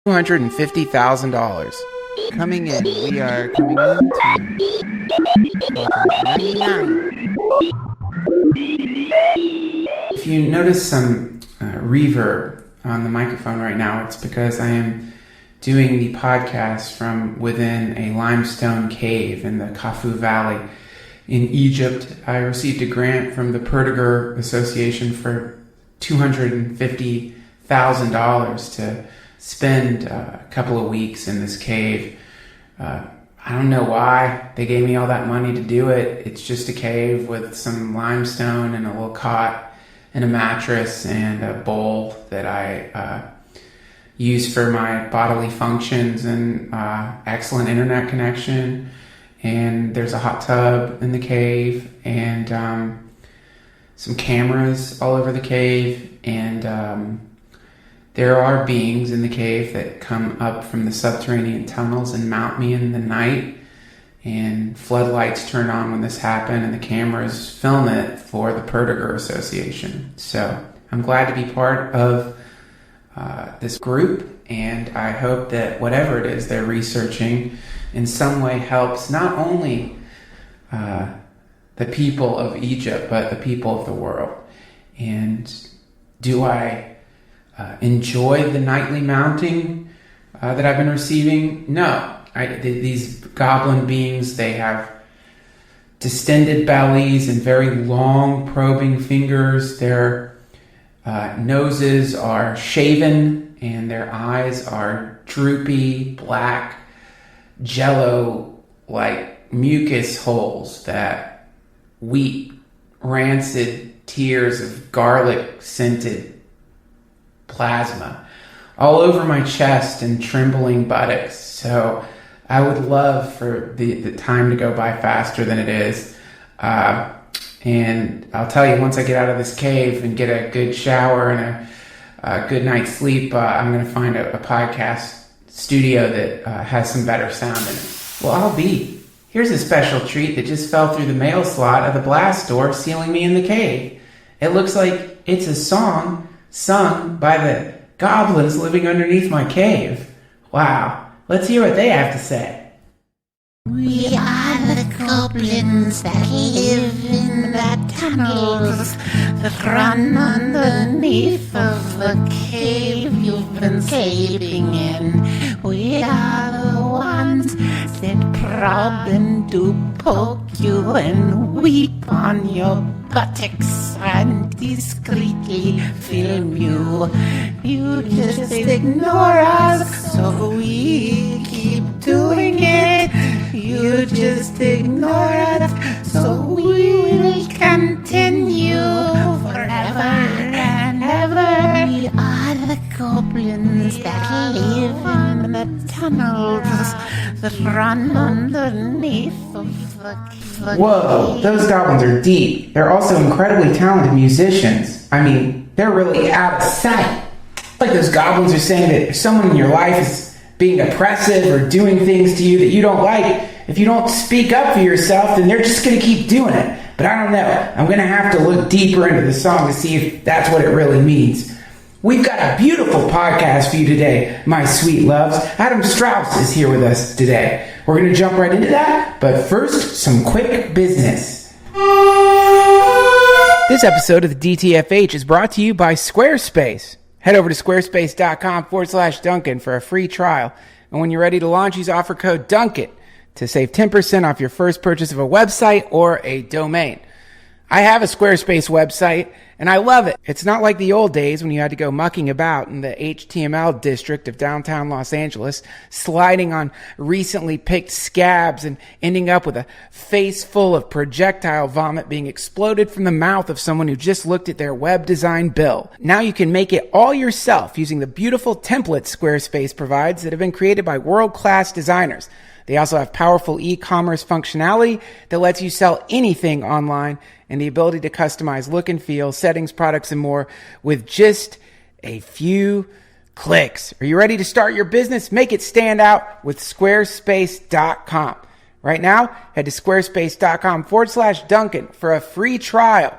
$250,000. Coming in, we are coming in to 99. If you notice some reverb on the microphone right now, it's because I am doing the podcast from within a limestone cave in the Kafue Valley in Egypt. I received a grant from the Whittaker Association for $250,000 to spend a couple of weeks in this cave. I don't know why they gave me all that money to do it. It's just a cave with some limestone and a little cot and a mattress and a bowl that I use for my bodily functions and excellent internet connection. And there's a hot tub in the cave and some cameras all over the cave. And there are beings in the cave that come up from the subterranean tunnels and mount me in the night. And floodlights turn on when this happened, and the cameras film it for the Whittaker Association. So I'm glad to be part of this group, and I hope that whatever it is they're researching in some way helps not only the people of Egypt, but the people of the world. And do I enjoy the nightly mounting that I've been receiving? No. These goblin beings, they have distended bellies and very long probing fingers. Their noses are shaven and their eyes are droopy, black, jello-like mucus holes that weep rancid tears of garlic-scented plasma all over my chest and trembling buttocks. So I would love for the time to go by faster than it is. And I'll tell you, once I get out of this cave and get a good shower and a good night's sleep, I'm going to find a podcast studio that has some better sound in it. Well, I'll be. Here's a special treat that just fell through the mail slot of the blast door, sealing me in the cave. It looks like it's a song sung by the goblins living underneath my cave. Wow. Let's hear what they have to say. We are the goblins that live in the tunnels that run underneath of the cave you've been sleeping in. We are the ones that probe and do poke you and weep on your buttocks and discreetly film you. You just ignore us, so we keep doing it. You just ignore us, so we will continue forever and ever. We are the goblins that live in the tunnels that run underneath of the Whoa, those goblins are deep. They're also incredibly talented musicians. I mean, they're really out of sight. It's like those goblins are saying that if someone in your life is being oppressive or doing things to you that you don't like, if you don't speak up for yourself, then they're just going to keep doing it. But I don't know. I'm going to have to look deeper into the song to see if that's what it really means. We've got a beautiful podcast for you today, my sweet loves. Adam Strauss is here with us today. We're going to jump right into that, but first, some quick business. This episode of the DTFH is brought to you by Squarespace. Head over to squarespace.com/Duncan for a free trial. And when you're ready to launch, use offer code DUNCAN to save 10% off your first purchase of a website or a domain. I have a Squarespace website, and I love it. It's not like the old days when you had to go mucking about in the HTML district of downtown Los Angeles, sliding on recently picked scabs and ending up with a face full of projectile vomit being exploded from the mouth of someone who just looked at their web design bill. Now you can make it all yourself using the beautiful templates Squarespace provides that have been created by world-class designers. They also have powerful e-commerce functionality that lets you sell anything online and the ability to customize look and feel, settings, products, and more with just a few clicks. Are you ready to start your business? Make it stand out with squarespace.com. Right now, head to squarespace.com/Duncan for a free trial.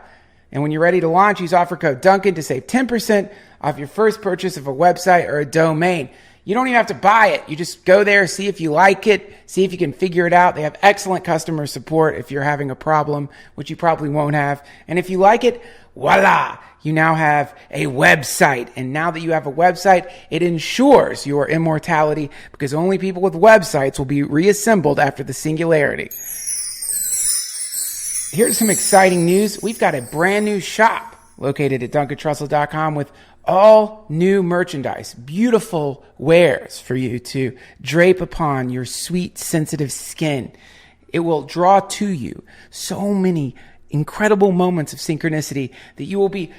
And when you're ready to launch, use offer code Duncan to save 10% off your first purchase of a website or a domain. You don't even have to buy it. You just go there, see if you like it, see if you can figure it out. They have excellent customer support if you're having a problem, which you probably won't have. And if you like it, voila, you now have a website. And now that you have a website, it ensures your immortality because only people with websites will be reassembled after the singularity. Here's some exciting news. We've got a brand new shop located at DuncanTrussell.com with all new merchandise, beautiful wares for you to drape upon your sweet, sensitive skin. It will draw to you so many incredible moments of synchronicity that you will be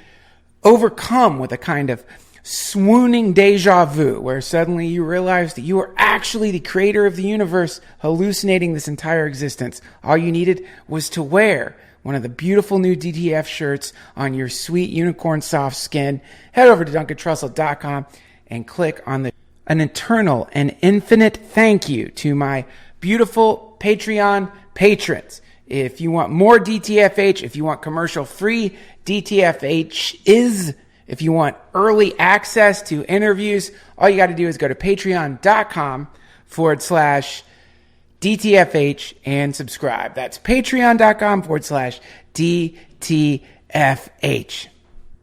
overcome with a kind of swooning deja vu, where suddenly you realize that you are actually the creator of the universe, hallucinating this entire existence. All you needed was to wear one of the beautiful new DTF shirts on your sweet unicorn soft skin. Head over to DuncanTrussell.com and click on an eternal and infinite thank you to my beautiful Patreon patrons. If you want more DTFH, if you want commercial-free DTFH if you want early access to interviews, all you got to do is go to patreon.com/DTFH and subscribe. That's patreon.com/DTFH.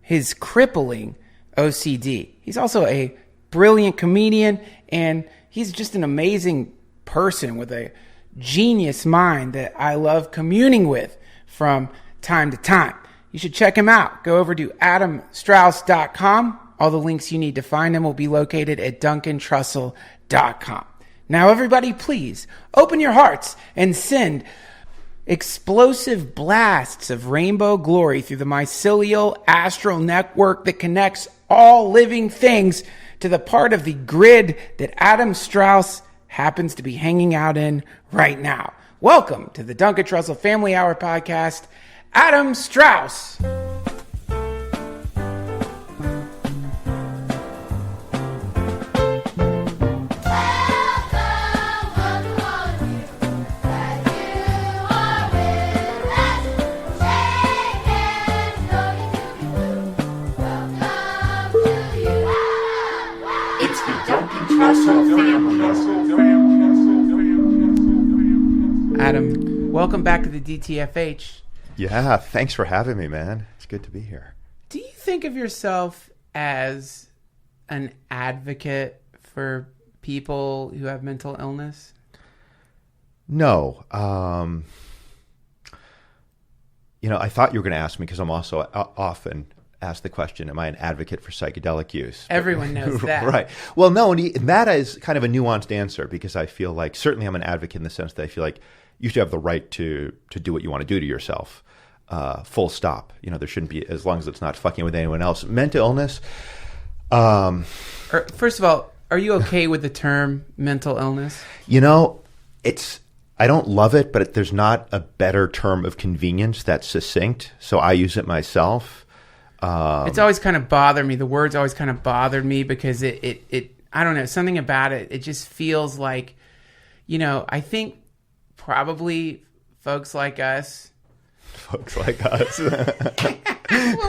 His crippling OCD. He's also a brilliant comedian, and he's just an amazing person with a genius mind that I love communing with from time to time. You should check him out. Go over to adamstrauss.com. All the links you need to find him will be located at duncantrussell.com. Now, everybody, please open your hearts and send explosive blasts of rainbow glory through the mycelial astral network that connects all living things to the part of the grid that Adam Strauss happens to be hanging out in right now. Welcome to the Duncan Trussell Family Hour podcast, Adam Strauss. Adam, welcome back to the DTFH. Yeah, thanks for having me, man. It's good to be here. Do you think of yourself as an advocate for people who have mental illness? No. I thought you were going to ask me because I'm also often asked the question, am I an advocate for psychedelic use? Everyone knows that. Right. Well, no, and that is kind of a nuanced answer because I feel like, certainly I'm an advocate in the sense that I feel like you should have the right to do what you want to do to yourself. Full stop. There shouldn't be, as long as it's not fucking with anyone else. Mental illness. First of all, are you okay with the term mental illness? I don't love it, but there's not a better term of convenience that's succinct. So I use it myself. It's always kind of bothered me. The words always kind of bothered me because it I don't know, something about it. It just feels like, I think probably folks like us. When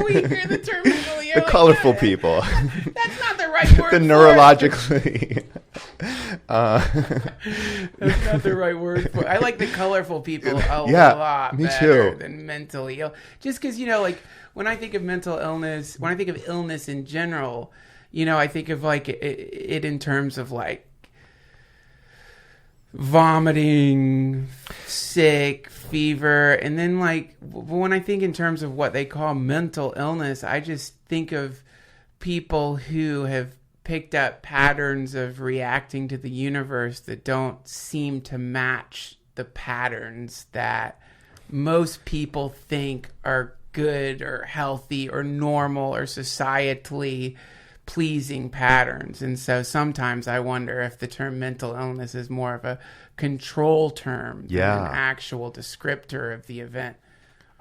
we hear the term mentally ill, the colorful people. That's not the right word. The neurologically. That's not the right word for it. I like the colorful people a lot me better too. than mentally ill. Just because, when I think of mental illness, when I think of illness in general, I think of like it in terms of like vomiting, sick, fever, and then like when I think in terms of what they call mental illness, I just think of people who have picked up patterns of reacting to the universe that don't seem to match the patterns that most people think are good or healthy or normal or societally pleasing patterns. And so sometimes I wonder if the term mental illness is more of a control term than an actual descriptor of the event.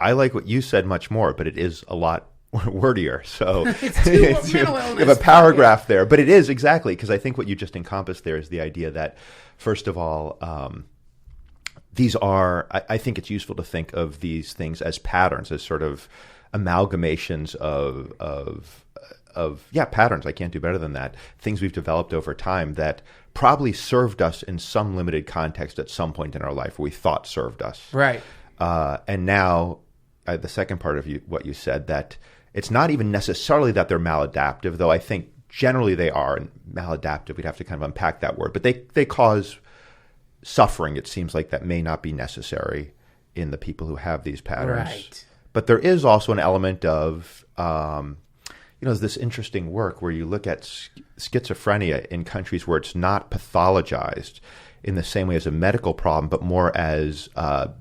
I like what you said much more, but it is a lot wordier. So it's mental illness. You have a paragraph there, but it is exactly, because I think what you just encompassed there is the idea that, first of all, these are, I think it's useful to think of these things as patterns, as sort of amalgamations of patterns. I can't do better than that. Things we've developed over time that probably served us in some limited context at some point in our life where we thought served us. Right. And now, the second part of what you said, that it's not even necessarily that they're maladaptive, though I think generally they are. And maladaptive, we'd have to kind of unpack that word. But they cause suffering, it seems like, that may not be necessary in the people who have these patterns. Right. But there is also an element of, there's this interesting work where you look at schizophrenia in countries where it's not pathologized in the same way as a medical problem, but more as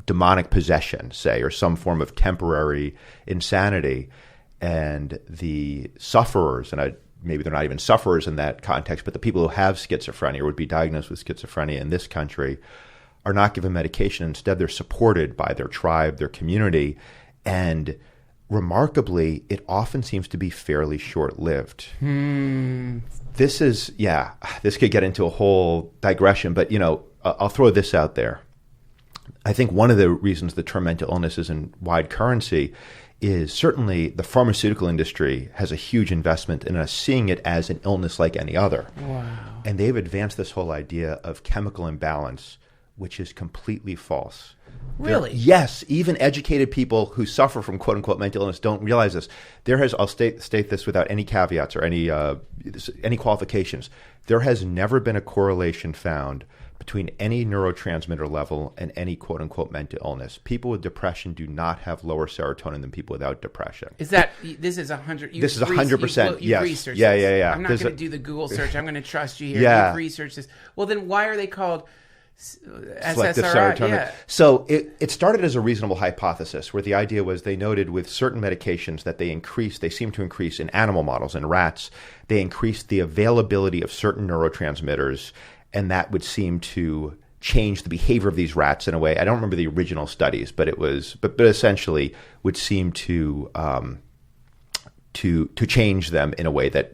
demonic possession, say, or some form of temporary insanity. And the sufferers, and maybe they're not even sufferers in that context, but the people who have schizophrenia or would be diagnosed with schizophrenia in this country are not given medication. Instead, they're supported by their tribe, their community. And remarkably, it often seems to be fairly short-lived. This could get into a whole digression, but, I'll throw this out there. I think one of the reasons the term mental illness is in wide currency is certainly the pharmaceutical industry has a huge investment in us seeing it as an illness like any other. Wow. And they've advanced this whole idea of chemical imbalance, which is completely false. Really? Yes, even educated people who suffer from quote unquote mental illness don't realize this. I'll state this without any caveats or any qualifications. There has never been a correlation found between any neurotransmitter level and any quote unquote mental illness. People with depression do not have lower serotonin than people without depression. This is 100%? This is 100%. Yes. Researched Yeah, this. yeah, yeah. I'm not going to do the Google search. I'm going to trust you here. Yeah. You've researched this. Well, then why are they called selective SSRI? serotonin? Yeah. So it started as a reasonable hypothesis where the idea was they noted with certain medications that they seem to increase in animal models, in rats, they increased the availability of certain neurotransmitters, and that would seem to change the behavior of these rats in a way. I don't remember the original studies, but but essentially would seem to change them in a way that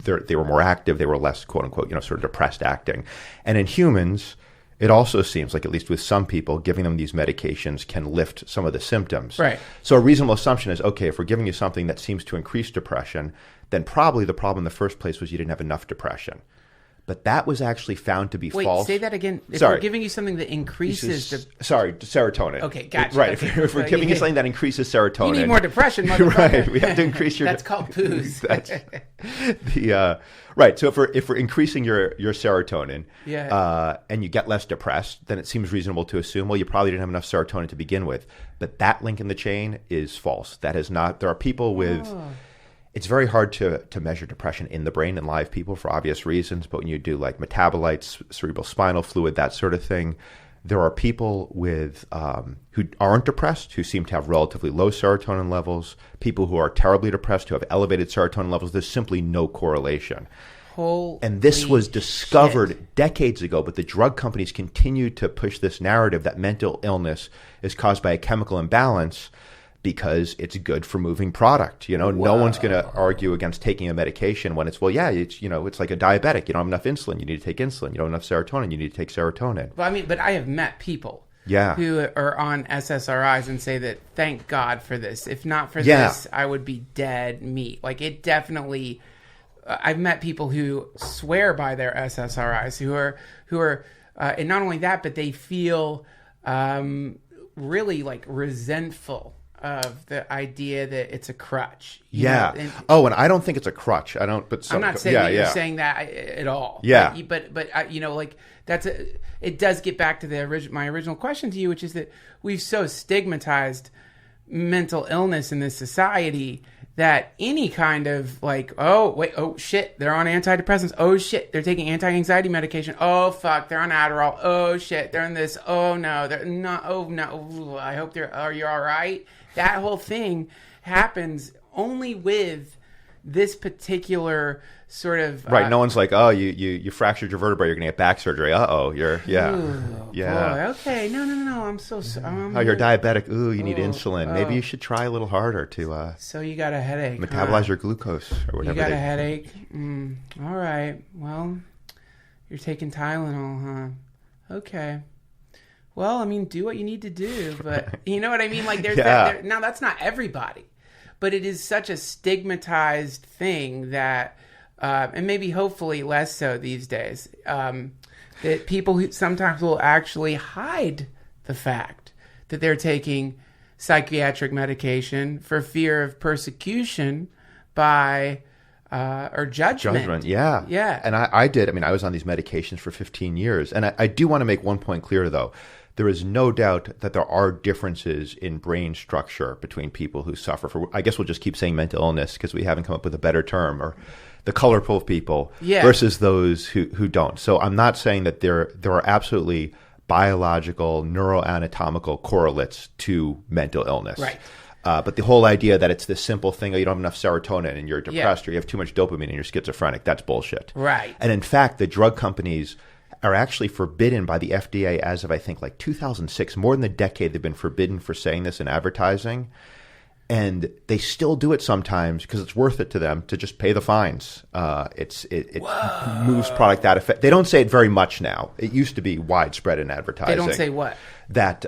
they were more active, they were less quote unquote, sort of depressed acting. And in humans, it also seems like, at least with some people, giving them these medications can lift some of the symptoms. Right. So a reasonable assumption is, okay, if we're giving you something that seems to increase depression, then probably the problem in the first place was you didn't have enough depression. But that was actually found to be false. Wait, say that again. If Sorry. we're giving you something that increases serotonin. Okay, gotcha. Right. Okay. If we're giving you something that increases serotonin. You need more depression, motherfucker. Right. We have to increase your... That's called booze. That's right. So if we're increasing your serotonin, and you get less depressed, then it seems reasonable to assume, well, you probably didn't have enough serotonin to begin with. But that link in the chain is false. That is not... There are people with... It's very hard to measure depression in the brain in live people for obvious reasons, but when you do like metabolites, cerebral spinal fluid, that sort of thing, there are people with who aren't depressed, who seem to have relatively low serotonin levels, people who are terribly depressed, who have elevated serotonin levels. There's simply no correlation. And this was discovered decades ago, but the drug companies continue to push this narrative that mental illness is caused by a chemical imbalance because it's good for moving product. No one's going to argue against taking a medication when it's it's like a diabetic. You don't have enough insulin. You need to take insulin. You don't have enough serotonin. You need to take serotonin. But I have met people who are on SSRIs and say that thank God for this. If not for this, I would be dead meat. Like it definitely. I've met people who swear by their SSRIs who are, and not only that, but they feel really like resentful of the idea that it's a crutch. And I don't think it's a crutch. I don't. But I'm not saying that you're saying that at all. Yeah. But like it does get back to my original question to you, which is that we've so stigmatized mental illness in this society that any kind of like, oh shit, they're on antidepressants. Oh shit, they're taking anti-anxiety medication. Oh fuck, they're on Adderall. Oh shit, they're on this. Oh no, they're not. Oh no, ooh, I hope are you all right? That whole thing happens only with this particular sort of right. No one's like, oh, you fractured your vertebrae, you're gonna get back surgery. You're Boy, okay, no. I'm so sorry. You're diabetic. Ooh, you need insulin. Maybe you should try a little harder to. So you got a headache. Metabolize your glucose or whatever. You got a headache. All right. Well, you're taking Tylenol, huh? Okay. Well, I mean, do what you need to do, but you know what I mean? Like, there's now that's not everybody. but it is such a stigmatized thing that, and maybe hopefully less so these days, that people who sometimes will actually hide the fact that they're taking psychiatric medication for fear of persecution by or judgment. Yeah. Yeah. And I did. I mean, I was on these medications for 15 years. And I do want to make one point clear, though. There is no doubt that there are differences in brain structure between people who suffer from, I guess we'll just keep saying mental illness because we haven't come up with a better term, or the colorful people versus those who don't. So I'm not saying that there are absolutely biological, neuroanatomical correlates to mental illness. Right. But the whole idea that it's this simple thing, oh, you don't have enough serotonin and you're depressed or you have too much dopamine and you're schizophrenic, that's bullshit. Right. And in fact, the drug companies are actually forbidden by the FDA as of, I think, like 2006. More than a decade they've been forbidden for saying this in advertising. And they still do it sometimes because it's worth it to them to just pay the fines. It moves product that effect. They don't say it very much now. It used to be widespread in advertising. They don't say what? That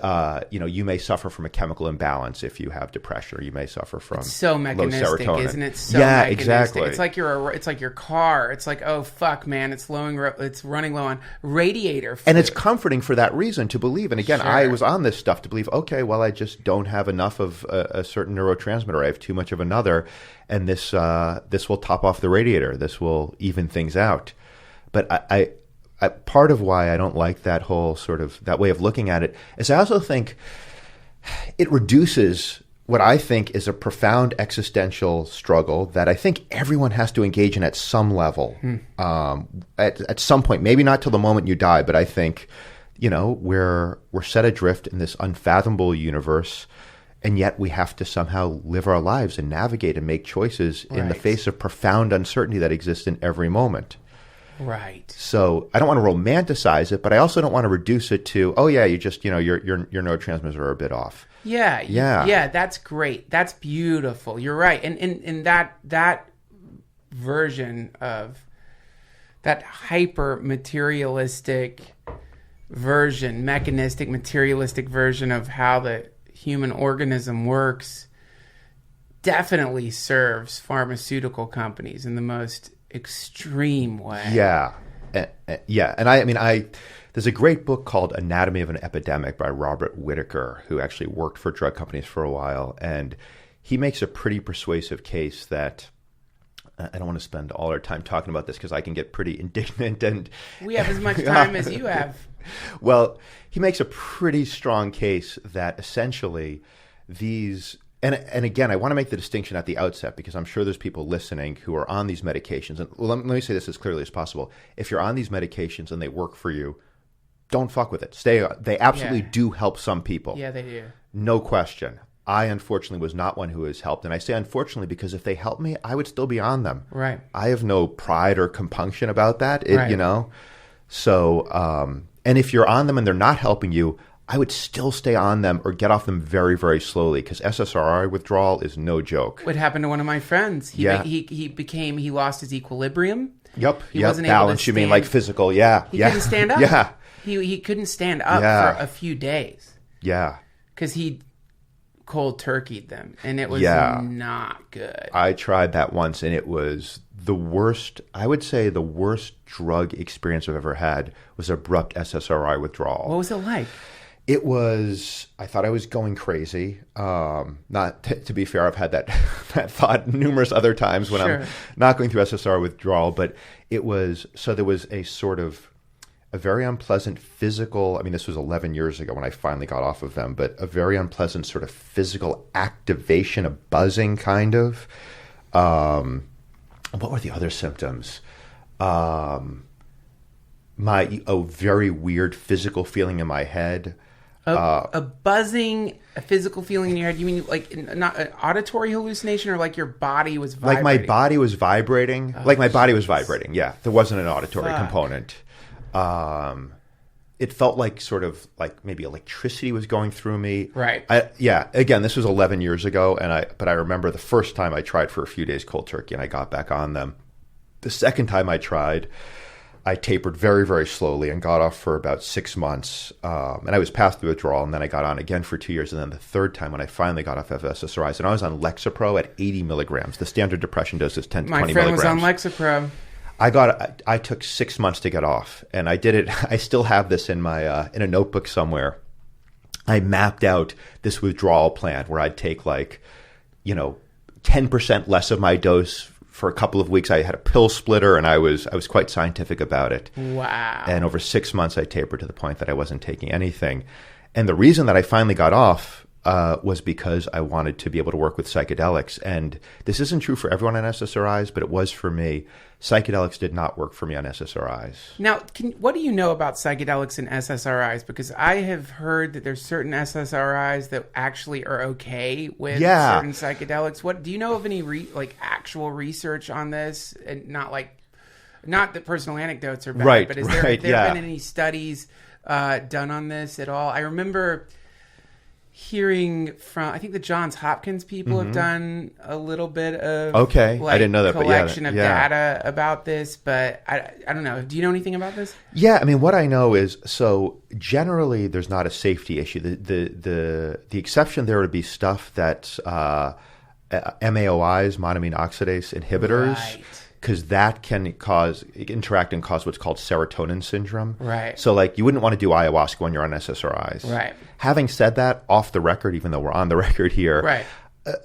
you may suffer from a chemical imbalance if you have depression, or you may suffer from so mechanistic, low serotonin. Isn't it? So yeah, mechanistic. exactly. It's like your car. It's like, oh fuck, man, it's running low on radiator fluid. And it's comforting for that reason to believe. And again, Sure. I was on this stuff to believe, okay, well, I just don't have enough of a certain neurotransmitter. I have too much of another, and this will top off the radiator. This will even things out. But I part of why I don't like that whole sort of that way of looking at it is I also think it reduces what I think is a profound existential struggle that I think everyone has to engage in at some level, at some point. Maybe not till the moment you die, but I think we're set adrift in this unfathomable universe, and yet we have to somehow live our lives and navigate and make choices in the face of profound uncertainty that exists in every moment. Right. So I don't want to romanticize it, but I also don't want to reduce it to, oh yeah, you just, your neurotransmitters are a bit off. Yeah. That's great. That's beautiful. You're right. And that version of that hyper materialistic version, mechanistic materialistic version of how the human organism works definitely serves pharmaceutical companies in the most extreme way. Yeah. And I mean, there's a great book called Anatomy of an Epidemic by Robert Whittaker, who actually worked for drug companies for a while. And he makes a pretty persuasive case that, I don't want to spend all our time talking about this because I can get pretty indignant. And we have as much time as you have. Well, he makes a pretty strong case that essentially these... And again, I want to make the distinction at the outset because I'm sure there's people listening who are on these medications. And let me say this as clearly as possible. If you're on these medications and they work for you, don't fuck with it. They absolutely do help some people. Yeah, they do. No question. I, unfortunately, was not one who has helped. And I say unfortunately because if they helped me, I would still be on them. Right. I have no pride or compunction about that, Right. So, and if you're on them and they're not helping you, I would still stay on them or get off them very, very slowly because SSRI withdrawal is no joke. What happened to one of my friends? He lost his equilibrium. Yep. He wasn't balance. able to You mean like physical? Yeah. He couldn't stand up. Yeah. He couldn't stand up for a few days. Yeah. Because he cold turkeyed them, and it was not good. I tried that once, and it was the worst. I would say the worst drug experience I've ever had was Abrupt SSRI withdrawal. What was it like? It was, I thought I was going crazy. Not to be fair, I've had that thought numerous other times when I'm not going through SSRI withdrawal, but it was, so there was a sort of a very unpleasant physical, I mean, this was 11 years ago when I finally got off of them, but a very unpleasant sort of physical activation, a buzzing kind of. What were the other symptoms? A very weird physical feeling in my head. A buzzing, a physical feeling in your head. You mean like not an auditory hallucination, or like your body was vibrating? Like my body was vibrating. Yeah, there wasn't an auditory component. It felt like sort of like maybe electricity was going through me. Right. Again, this was 11 years ago, but I remember the first time I tried for a few days cold turkey, and I got back on them. The second time I tried, I tapered very, very slowly and got off for about 6 months. And I was past the withdrawal, and then I got on again for 2 years. And then the third time when I finally got off of SSRIs, and I was on Lexapro at 80 milligrams. The standard depression dose is 10 to 20 milligrams. My friend was on Lexapro. I took 6 months to get off, and I did it. I still have this in my in a notebook somewhere. I mapped out this withdrawal plan where I'd take 10% less of my dose for a couple of weeks. I had a pill splitter, and I was quite scientific about it. Wow. And over 6 months, I tapered to the point that I wasn't taking anything. And the reason that I finally got off was because I wanted to be able to work with psychedelics. And this isn't true for everyone on SSRIs, but it was for me. Psychedelics did not work for me on SSRIs. Now, what do you know about psychedelics and SSRIs? Because I have heard that there's certain SSRIs that actually are okay with certain psychedelics. What do you know of any actual research on this? And not that personal anecdotes are bad, right, but has there been any studies done on this at all? I remember hearing from, I think the Johns Hopkins people have done a little bit of I didn't know that, collection of data about this, but I don't know. Do you know anything about this? Yeah, I mean, what I know is, so generally there's not a safety issue. The exception there would be stuff that MAOIs, monoamine oxidase inhibitors, Right. because that can interact and cause what's called serotonin syndrome. Right. So you wouldn't want to do ayahuasca when you're on SSRIs. Right. Having said that, off the record, even though we're on the record here, Right.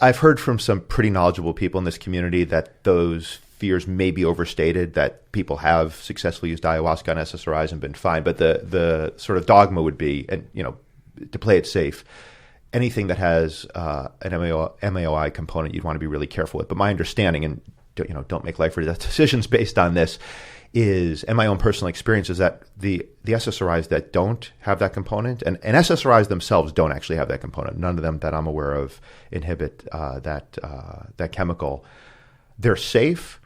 I've heard from some pretty knowledgeable people in this community that those fears may be overstated, that people have successfully used ayahuasca on SSRIs and been fine. But the sort of dogma would be, and to play it safe, anything that has an MAOI component, you'd want to be really careful with. But my understanding, and don't make life or death decisions based on this, and my own personal experience is that the SSRIs that don't have that component, and SSRIs themselves don't actually have that component. None of them that I'm aware of inhibit that chemical. They're safe,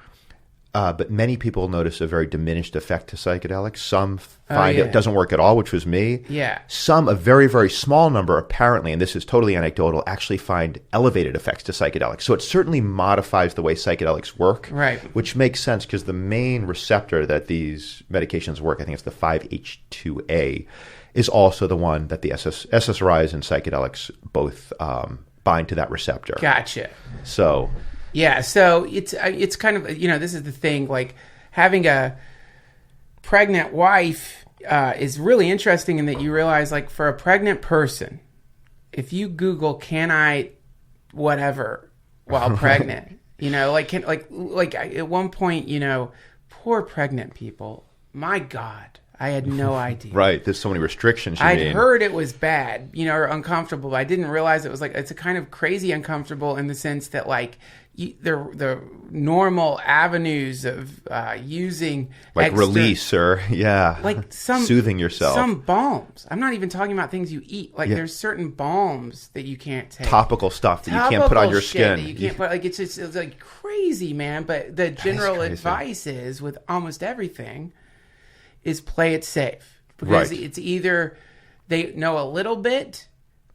but many people notice a very diminished effect to psychedelics. Some find it doesn't work at all, which was me. Yeah. Some, a very, very small number, apparently, and this is totally anecdotal, actually find elevated effects to psychedelics. So it certainly modifies the way psychedelics work, Right. which makes sense because the main receptor that these medications work, I think it's the 5-HT2A, is also the one that the SSRIs and psychedelics both bind to that receptor. Gotcha. So... Yeah, so it's kind of, this is the thing, having a pregnant wife is really interesting in that you realize, for a pregnant person, if you Google, can I whatever while pregnant, at one point, poor pregnant people, my God, I had no idea. Right, there's so many restrictions. I'd heard it was bad, or uncomfortable, but I didn't realize it was it's a kind of crazy uncomfortable in the sense that the normal avenues of using release or soothing yourself. Some balms. I'm not even talking about things you eat. There's certain balms that you can't take. Topical stuff that you can't put on your skin. That you can't put, it's crazy, man. But the general advice is with almost everything is play it safe, because it's either they know a little bit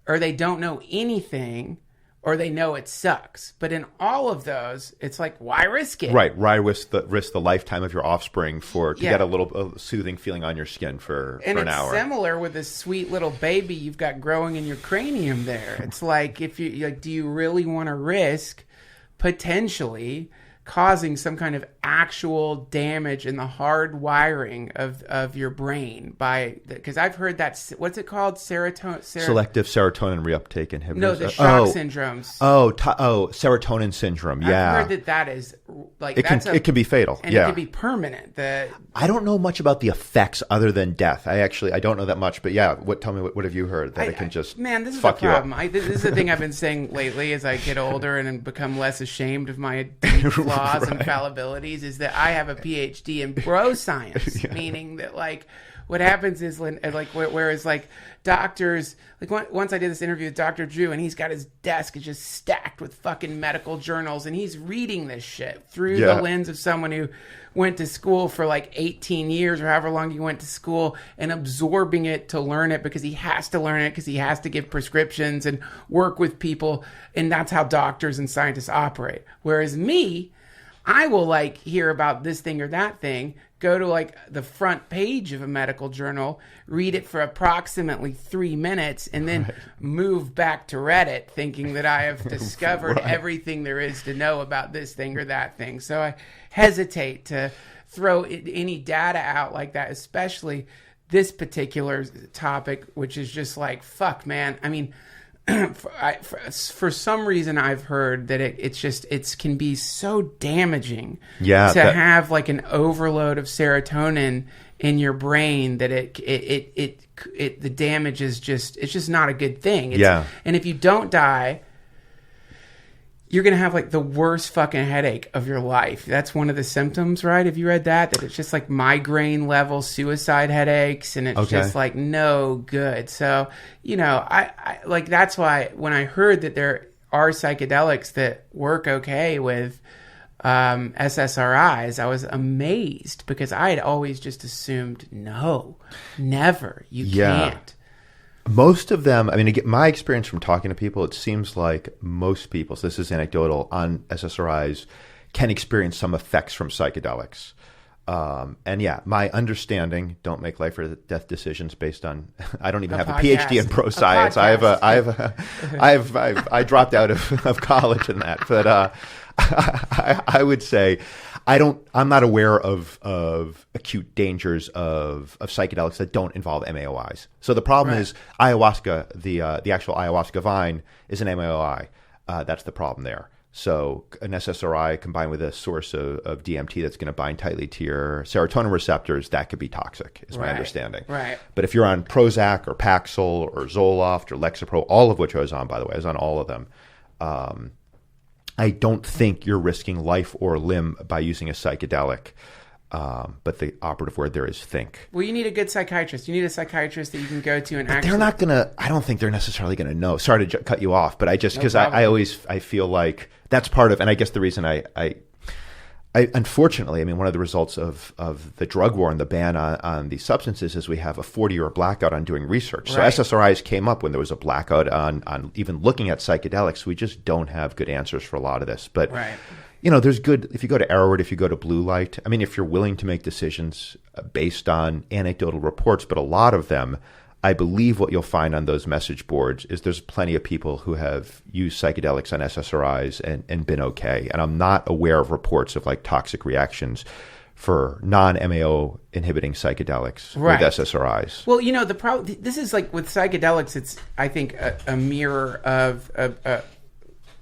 or they don't know anything, or they know it sucks. But in all of those, it's why risk it? Right. Why risk the lifetime of your offspring to get a little soothing feeling on your skin for an hour? And it's similar with this sweet little baby you've got growing in your cranium there. It's if you do you really want to risk potentially causing some kind of actual damage in the hard wiring of your brain because I've heard that, what's it called? Selective serotonin reuptake inhibitors. No, the shock syndromes. Serotonin syndrome. Yeah. I've heard that is it can be fatal. And it can be permanent. I don't know much about the effects other than death. I don't know that much, but tell me what have you heard that it can just man, this is fuck the problem. This is the thing I've been saying lately as I get older and become less ashamed of my deep flaws and fallibilities, is that I have a PhD in bro science, meaning that what happens is whereas doctors, once I did this interview with Dr. Drew, and he's got his desk is just stacked with fucking medical journals, and he's reading this shit through the lens of someone who went to school for 18 years or however long he went to school, and absorbing it to learn it because he has to learn it because he has to give prescriptions and work with people, and that's how doctors and scientists operate. Whereas me, I will like hear about this thing or that thing, go to like the front page of a medical journal, read it for approximately 3 minutes, and then move back to Reddit thinking that I have discovered everything there is to know about this thing or that thing. So I hesitate to throw any data out like that, especially this particular topic, which is just like, fuck, man. I mean, for some reason I've heard that it can be so damaging to have like an overload of serotonin in your brain that the damage is it's just not a good thing. And if you don't die, you're going to have like the worst fucking headache of your life. That's one of the symptoms, right? Have you read that? That it's just like migraine level suicide headaches, and it's just like no good. So, you know, I like, that's why when I heard that there are psychedelics that work okay with SSRIs, I was amazed, because I had always just assumed, no, never, you can't. Most of them, I mean, again, my experience from talking to people, it seems like most people, so this is anecdotal, on SSRIs can experience some effects from psychedelics. And yeah, my understanding, don't make life or death decisions based on, I don't even have a PhD in pro science. I dropped out of college in that, but I would say I'm not aware of acute dangers of psychedelics that don't involve MAOIs. So the problem is ayahuasca, the actual ayahuasca vine is an MAOI. That's the problem there. So an SSRI combined with a source of DMT that's going to bind tightly to your serotonin receptors, that could be toxic, is my understanding. Right. But if you're on Prozac or Paxil or Zoloft or Lexapro, all of which I was on, by the way, I was on all of them, I don't think you're risking life or limb by using a psychedelic. But the operative word there is think. Well, you need a good psychiatrist. You need a psychiatrist that you can go to and actually... They're not going to... I don't think they're necessarily going to know. Sorry to cut you off, but I just... Because I feel like that's part of... And I guess the reason I unfortunately, I mean, one of the results of the drug war and the ban on these substances is we have a 40-year blackout on doing research. So SSRIs came up when there was a blackout on even looking at psychedelics. We just don't have good answers for a lot of this. But... You know, there's good, if you go to Arrowwood, if you go to Blue Light, I mean, if you're willing to make decisions based on anecdotal reports, but a lot of them, I believe what you'll find on those message boards is there's plenty of people who have used psychedelics on SSRIs and been okay. And I'm not aware of reports of like toxic reactions for non-MAO inhibiting psychedelics with SSRIs. Well, you know, the problem, this is like with psychedelics, it's, I think, a mirror of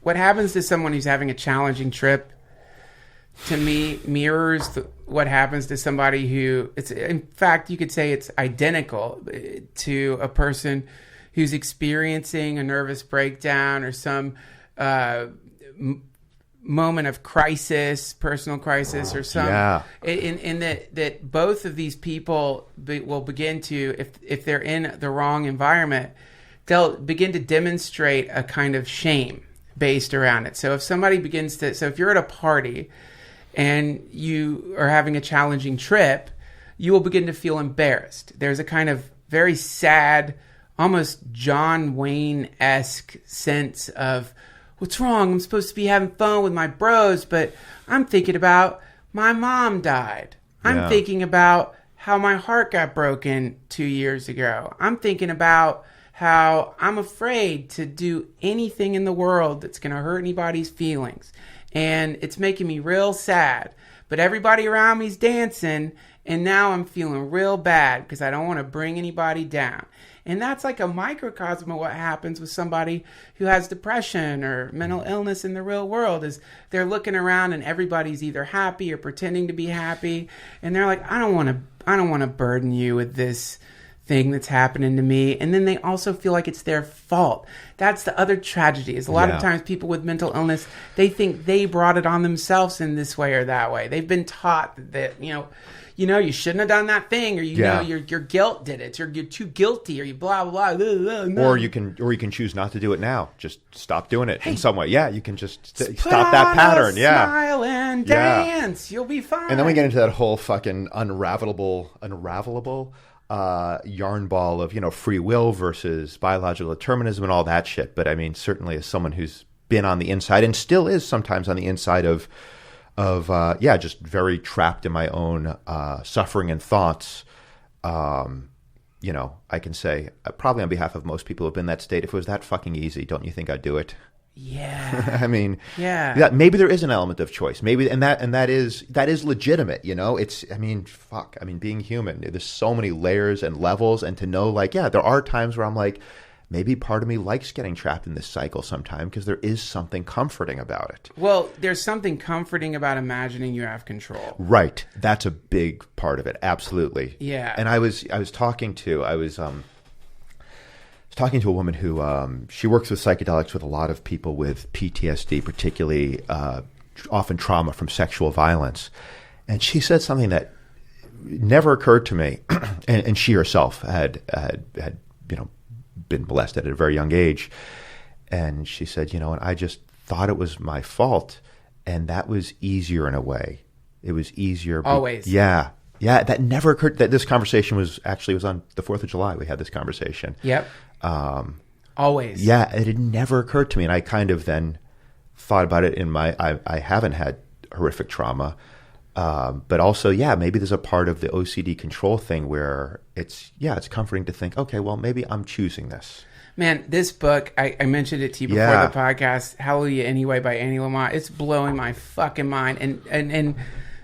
what happens to someone who's having a challenging trip, to me, mirrors what happens to somebody who, it's, in fact, you could say it's identical to a person who's experiencing a nervous breakdown or some moment of crisis, personal crisis, or some, in that both of these people will begin to, if they're in the wrong environment, they'll begin to demonstrate a kind of shame based around it. So if somebody begins to, so if you're at a party and you are having a challenging trip, you will begin to feel embarrassed. There's a kind of very sad, almost John Wayne-esque sense of, what's wrong? I'm supposed to be having fun with my bros, but I'm thinking about my mom died. I'm thinking about how my heart got broken 2 years ago. I'm thinking about how I'm afraid to do anything in the world that's going to hurt anybody's feelings. And it's making me real sad. But everybody around me's dancing, and now I'm feeling real bad because I don't want to bring anybody down. And that's like a microcosm of what happens with somebody who has depression or mental illness in the real world, is they're looking around and everybody's either happy or pretending to be happy. And they're like, I don't want to burden you with this thing that's happening to me. And then they also feel like it's their fault. That's the other tragedy, is a lot of times people with mental illness, they think they brought it on themselves in this way or that way. They've been taught that, you shouldn't have done that thing, or know your guilt did it, or you're too guilty, or you blah blah blah. No. Or you can choose not to do it now. Just stop doing it in some way. Yeah, you can just stop that pattern. Smile and dance. You'll be fine. And then we get into that whole fucking unravelable yarn ball of free will versus biological determinism and all that shit. But I mean, certainly as someone who's been on the inside and still is sometimes on the inside of of just very trapped in my own suffering and thoughts. I can say probably on behalf of most people who have been in that state, if it was that fucking easy, don't you think I'd do it? Yeah. I mean, yeah. Maybe there is an element of choice. Maybe, and that is legitimate. Being human, there's so many layers and levels, and to know, there are times where I'm like, maybe part of me likes getting trapped in this cycle sometime because there is something comforting about it. Well, there's something comforting about imagining you have control. Right. That's a big part of it. Absolutely. Yeah. And I was talking to a woman who she works with psychedelics with a lot of people with PTSD, particularly often trauma from sexual violence. And she said something that never occurred to me. and she herself had been molested at a very young age. And she said, and I just thought it was my fault. And that was easier in a way. It was easier. Always. Yeah. That never occurred. That this conversation was on the 4th of July. We had this conversation. Yep. Always. Yeah. It had never occurred to me. And I kind of then thought about it I haven't had horrific trauma. But also, maybe there's a part of the OCD control thing where it's comforting to think, okay, well, maybe I'm choosing this. Man, this book, I mentioned it to you before the podcast, Hallelujah Anyway by Annie Lamott. It's blowing my fucking mind. And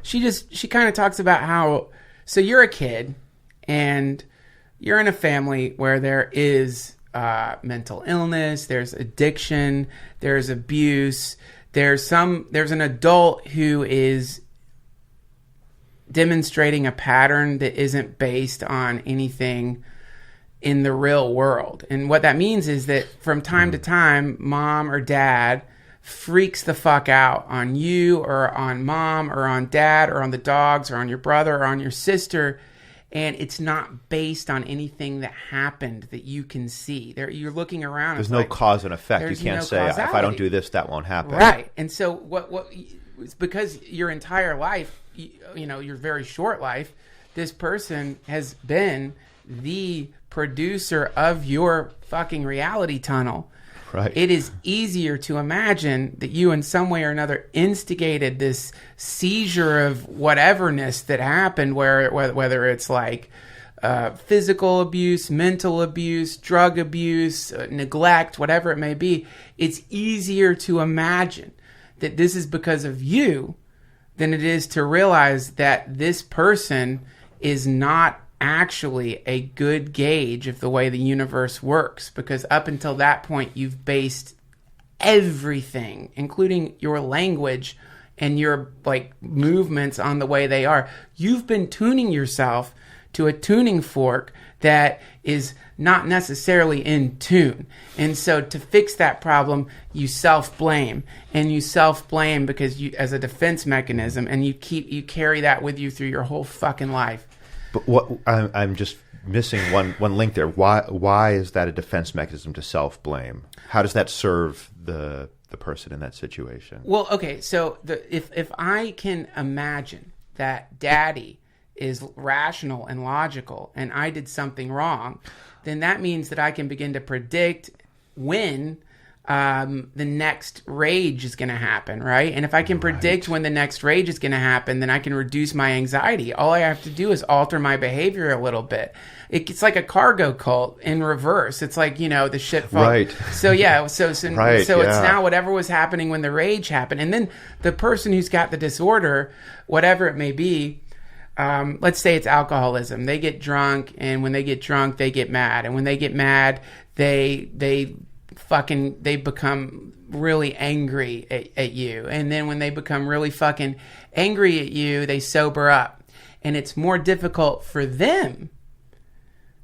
she kind of talks about how, so you're a kid and you're in a family where there is mental illness, there's addiction, there's abuse, there's an adult who is demonstrating a pattern that isn't based on anything in the real world. And what that means is that from time to time, mom or dad freaks the fuck out on you or on mom or on dad or on the dogs or on your brother or on your sister. And it's not based on anything that happened that you can see. You're looking around. There's no cause and effect. You can't say, if I don't do this, that won't happen. Right. And so what it's because your entire life, your very short life, this person has been the producer of your fucking reality tunnel. Right. It is easier to imagine that you in some way or another instigated this seizure of whateverness that happened, whether it's like physical abuse, mental abuse, drug abuse, neglect, whatever it may be. It's easier to imagine that this is because of you than it is to realize that this person is not actually a good gauge of the way the universe works, because up until that point you've based everything, including your language and your movements, on the way they are. You've been tuning yourself to a tuning fork that is not necessarily in tune. And so to fix that problem, you self-blame. And you self-blame because you, as a defense mechanism, and you carry that with you through your whole fucking life. But what I'm just missing one link there. Why is that a defense mechanism to self-blame? How does that serve the person in that situation? Well, okay, so if I can imagine that Daddy is rational and logical and I did something wrong, then that means that I can begin to predict when the next rage is going to happen, right? And if I can predict when the next rage is going to happen, then I can reduce my anxiety. All I have to do is alter my behavior a little bit. It's like a cargo cult in reverse. It's like, the shit fall. Right. So yeah, so it's yeah. now whatever was happening when the rage happened. And then the person who's got the disorder, whatever it may be, let's say it's alcoholism. They get drunk, and when they get drunk, they get mad. And when they get mad, they become really angry at you. And then when they become really fucking angry at you, they sober up. And it's more difficult for them.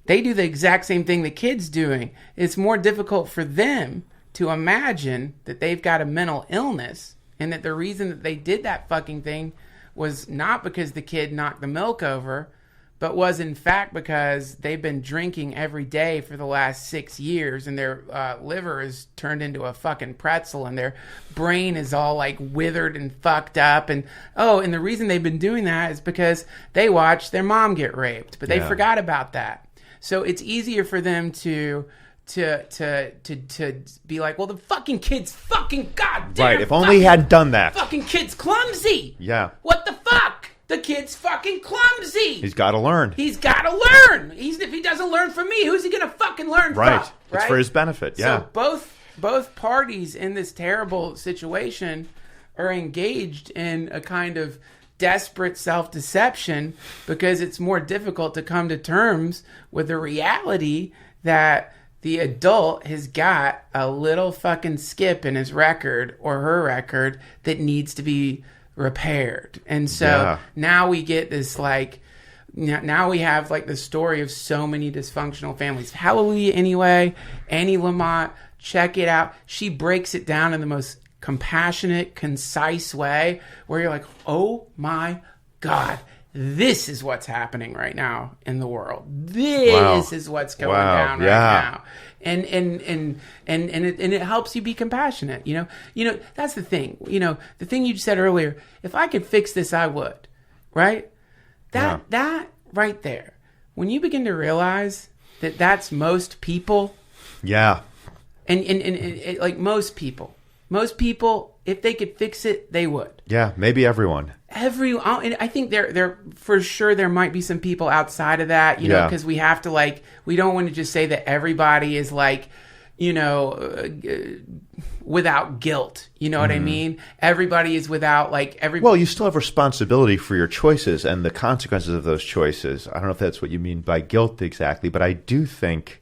They do the exact same thing the kid's doing. It's more difficult for them to imagine that they've got a mental illness, and that the reason that they did that fucking thing was not because the kid knocked the milk over, but was in fact because they've been drinking every day for the last 6 years, and their liver is turned into a fucking pretzel, and their brain is all withered and fucked up. And the reason they've been doing that is because they watched their mom get raped, but they forgot about that. So it's easier for them to to be like, well, the fucking kid's fucking goddamn Right. If only he hadn't done that. Fucking kid's clumsy. Yeah. What the fuck? The kid's fucking clumsy. He's got to learn. He's got to learn. If he doesn't learn from me, who's he gonna fucking learn Right. from? It's for his benefit. Yeah. So both parties in this terrible situation are engaged in a kind of desperate self-deception because it's more difficult to come to terms with the reality that the adult has got a little fucking skip in his record or her record that needs to be repaired. And so now we get this now we have like the story of so many dysfunctional families. Hallelujah Anyway, Annie Lamott, check it out. She breaks it down in the most compassionate, concise way where you're like, oh my God, this is what's happening right now in the world. This is what's going down right now. And it helps you be compassionate. You know, that's the thing. You know, the thing you said earlier, if I could fix this, I would, right? That right there, when you begin to realize that that's most people. Yeah. And like most people, if they could fix it, they would. Yeah, maybe everyone. And I think there for sure there might be some people outside of that, you know, because we have to we don't want to just say that everybody is without guilt. You know what I mean? Everybody is without Well, you still have responsibility for your choices and the consequences of those choices. I don't know if that's what you mean by guilt exactly, but I do think,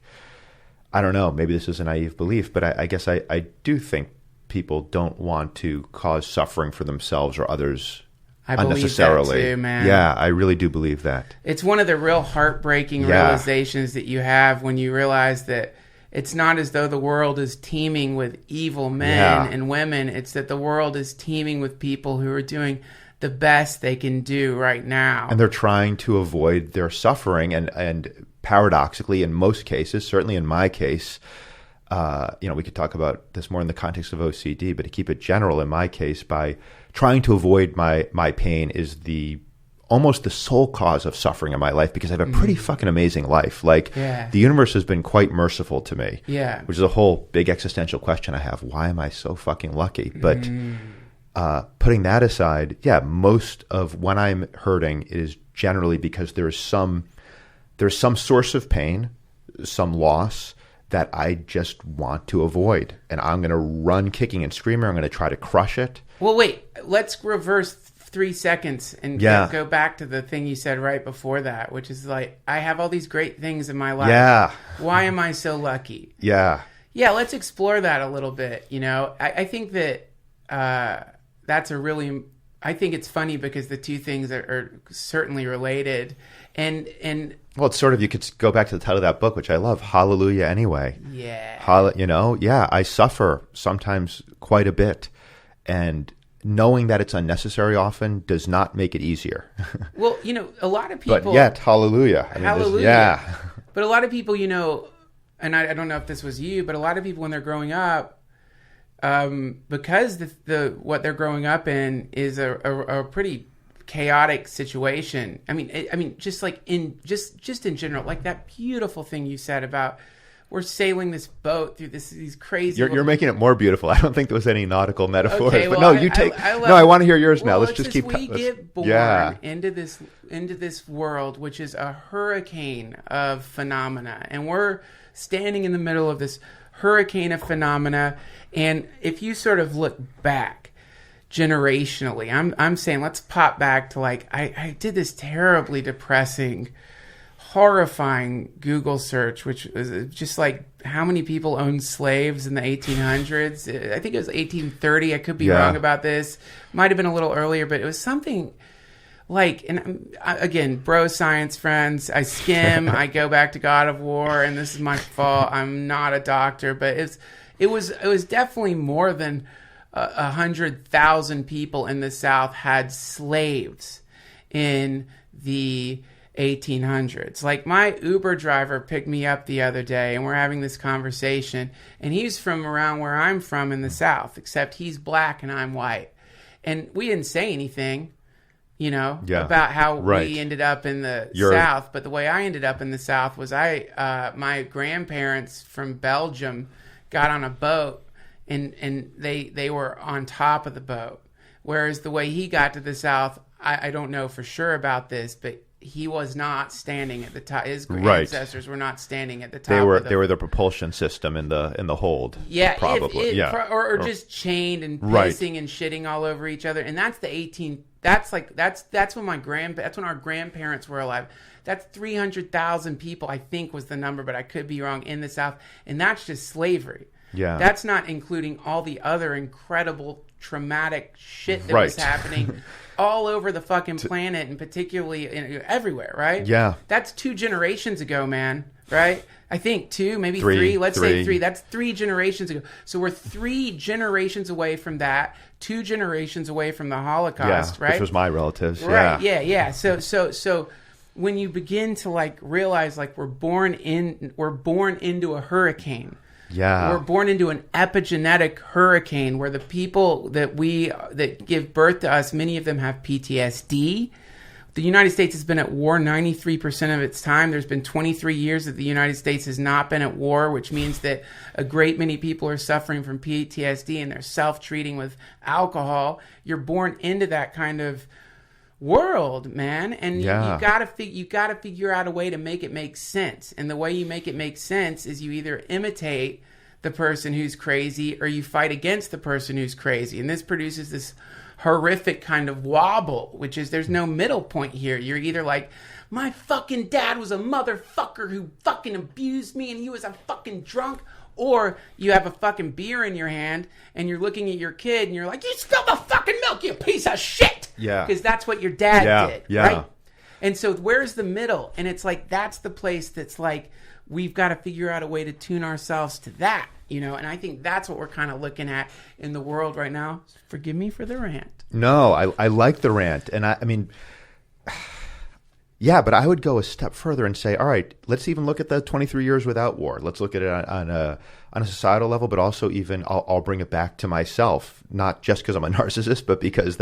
I don't know, maybe this is a naive belief, but I guess I do think people don't want to cause suffering for themselves or others unnecessarily. Believe that too, man. Yeah, I really do believe that. It's one of the real heartbreaking realizations that you have when you realize that it's not as though the world is teeming with evil men and women. It's that the world is teeming with people who are doing the best they can do right now. And they're trying to avoid their suffering. And paradoxically, in most cases, certainly in my case, we could talk about this more in the context of OCD, but to keep it general, in my case, by trying to avoid my pain is almost the sole cause of suffering in my life because I have a pretty fucking amazing life. The universe has been quite merciful to me, which is a whole big existential question I have. Why am I so fucking lucky? But putting that aside, most of when I'm hurting is generally because there's some source of pain, some loss that I just want to avoid. And I'm going to run kicking and screaming. I'm going to try to crush it. Well, wait, let's reverse 3 seconds and go back to the thing you said right before that, which is I have all these great things in my life. Yeah. Why am I so lucky? Yeah. Yeah, let's explore that a little bit. You know, I think that that's I think it's funny because the two things are certainly related. And well, it's sort of, you could go back to the title of that book, which I love, Hallelujah Anyway. Yeah. I suffer sometimes quite a bit. And knowing that it's unnecessary often does not make it easier. Well, a lot of people... But yet, hallelujah. Hallelujah. But a lot of people, and I don't know if this was you, but a lot of people when they're growing up, because what they're growing up in is a pretty chaotic situation. I mean, just in general, like that beautiful thing you said about we're sailing this boat through these crazy. You're making it more beautiful. I don't think there was any nautical metaphors, okay, but well, no, you take. I want to hear yours now. Let's just keep. We get born into this world, which is a hurricane of phenomena, and we're standing in the middle of this hurricane of phenomena. And if you sort of look back generationally, I'm saying let's pop back to I did this terribly depressing, horrifying Google search, which was just how many people owned slaves in the 1800s. I think it was 1830. I could be wrong about this. Might have been a little earlier, but it was something and again, bro science friends, I skim, I go back to God of War, and this is my fault. I'm not a doctor, but it was definitely more than 100,000 people in the South had slaves in the 1800s. My Uber driver picked me up the other day and we're having this conversation, and he's from around where I'm from in the South, except he's black and I'm white. And we didn't say anything. about how Right. we ended up in the You're- South. But the way I ended up in the South was my grandparents from Belgium got on a boat and they were on top of the boat. Whereas the way he got to the South, I don't know for sure about this, but he was not standing at the top. His Right. ancestors were not standing at the top. They were the propulsion system in the hold. Yeah, probably. or just chained and Right. pissing and shitting all over each other. And that's the 18. That's when that's when our grandparents were alive. That's 300,000 people, I think, was the number, but I could be wrong, in the South, and that's just slavery. Yeah. That's not including all the other incredible traumatic shit that was Right. happening all over the fucking planet, and particularly everywhere, right? Yeah. That's 2 generations ago, man, right? I think 2, maybe Three. 3. Let's say Three. 3. That's 3 generations ago. So we're 3 generations away from that, 2 generations away from the Holocaust, right? Which was my relatives. Right. Yeah. Yeah. So when you begin to realize we're born into a hurricane. Yeah. We're born into an epigenetic hurricane where the people that give birth to us, many of them have PTSD. The United States has been at war 93% of its time. There's been 23 years that the United States has not been at war, which means that a great many people are suffering from PTSD and they're self-treating with alcohol. You're born into that kind of world, man, and Yeah. you gotta figure out a way to make it make sense. And the way you make it make sense is you either imitate the person who's crazy or you fight against the person who's crazy. And this produces this horrific kind of wobble, which is there's no middle point here. You're either like, my fucking dad was a motherfucker who fucking abused me and he was a fucking drunk, or you have a fucking beer in your hand and you're looking at your kid and you're like, you spilled the fucking milk, you piece of shit. Yeah. Because that's what your dad did. Yeah. Right? And so where's the middle? And it's that's the place that's we've got to figure out a way to tune ourselves to that, and I think that's what we're kind of looking at in the world right now. Forgive me for the rant. No, I like the rant. And I mean, yeah, but I would go a step further and say, all right, let's even look at the 23 years without war. Let's look at it on a societal level, but also even I'll bring it back to myself, not just because I'm a narcissist, but because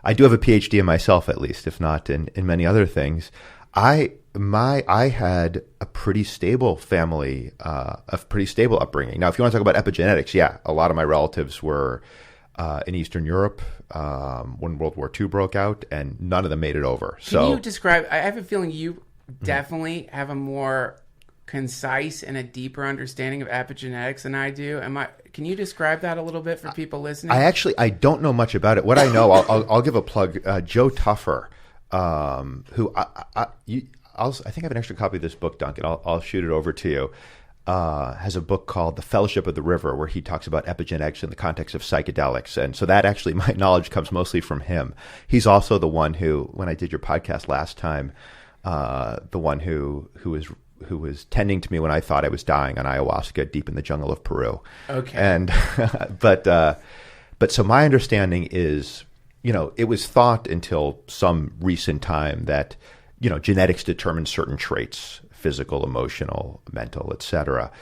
I do have a PhD in myself, at least, if not in many other things. I had a pretty stable family, a pretty stable upbringing. Now, if you want to talk about epigenetics, yeah, a lot of my relatives were in Eastern Europe when World War II broke out, and none of them made it over. Can you describe? I have a feeling you definitely have a more concise and a deeper understanding of epigenetics than I do. Can you describe that a little bit for people listening? I don't know much about it. What I know, I'll give a plug. Joe Tuffer, who I think I have an extra copy of this book, Duncan. I'll shoot it over to you. Has a book called The Fellowship of the River, where he talks about epigenetics in the context of psychedelics. And so that actually, my knowledge comes mostly from him. He's also the one who, when I did your podcast last time, the one who was tending to me when I thought I was dying on ayahuasca deep in the jungle of Peru. Okay. And but so my understanding is, it was thought until some recent time that, genetics determines certain traits, physical, emotional, mental, etc.,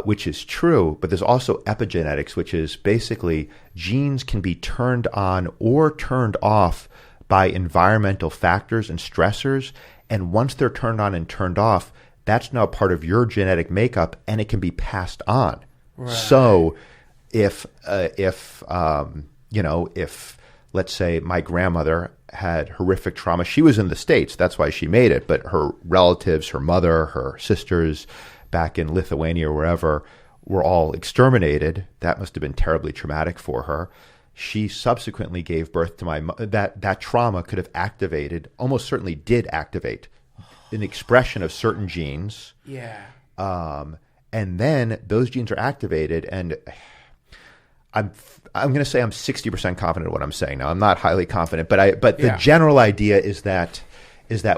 which is true. But there's also epigenetics, which is basically genes can be turned on or turned off by environmental factors and stressors. And once they're turned on and turned off, that's now part of your genetic makeup, and it can be passed on. Right. So if let's say my grandmother had horrific trauma, she was in the States, that's why she made it, but her relatives, her mother, her sisters back in Lithuania or wherever were all exterminated. That must have been terribly traumatic for her. She subsequently gave birth to that trauma could have activated, almost certainly did activate, an expression of certain genes. Yeah. And then those genes are activated, and I'm going to say I'm 60% confident in what I'm saying now. I'm not highly confident, but the general idea is that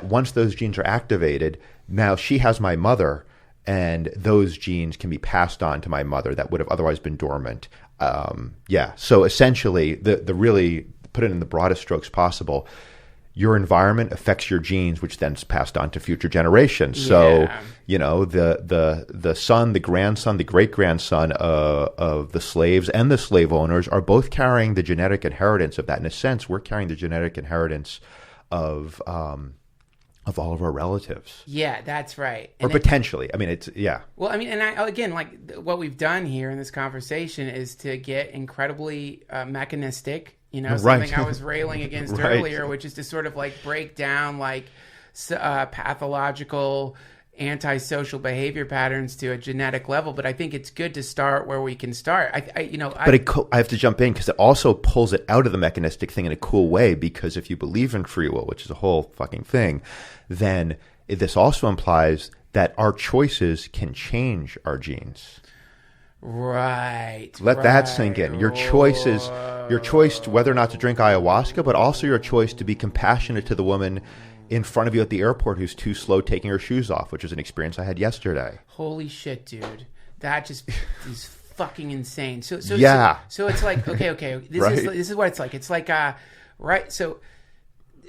once those genes are activated, now she has my mother, and those genes can be passed on to my mother that would have otherwise been dormant. So essentially, the really, put it in the broadest strokes possible, your environment affects your genes, which then is passed on to future generations. So, the son, the grandson, the great-grandson of the slaves and the slave owners are both carrying the genetic inheritance of that. In a sense, we're carrying the genetic inheritance of all of our relatives. Yeah, that's right. Or potentially. I mean, it's, yeah. Well, I mean, and again, like what we've done here in this conversation is to get incredibly mechanistic. Something I was railing against earlier, which is to sort of like break down like pathological antisocial behavior patterns to a genetic level. But I think it's good to start where we can start. I have to jump in because it also pulls it out of the mechanistic thing in a cool way, because if you believe in free will, which is a whole fucking thing, then this also implies that our choices can change our genes. Right. Let that sink in. Your choice whether or not to drink ayahuasca, but also your choice to be compassionate to the woman in front of you at the airport who's too slow taking her shoes off, which is an experience I had yesterday. Holy shit, dude. That just is fucking insane. So it's like, okay. This is what it's like. It's like, right. So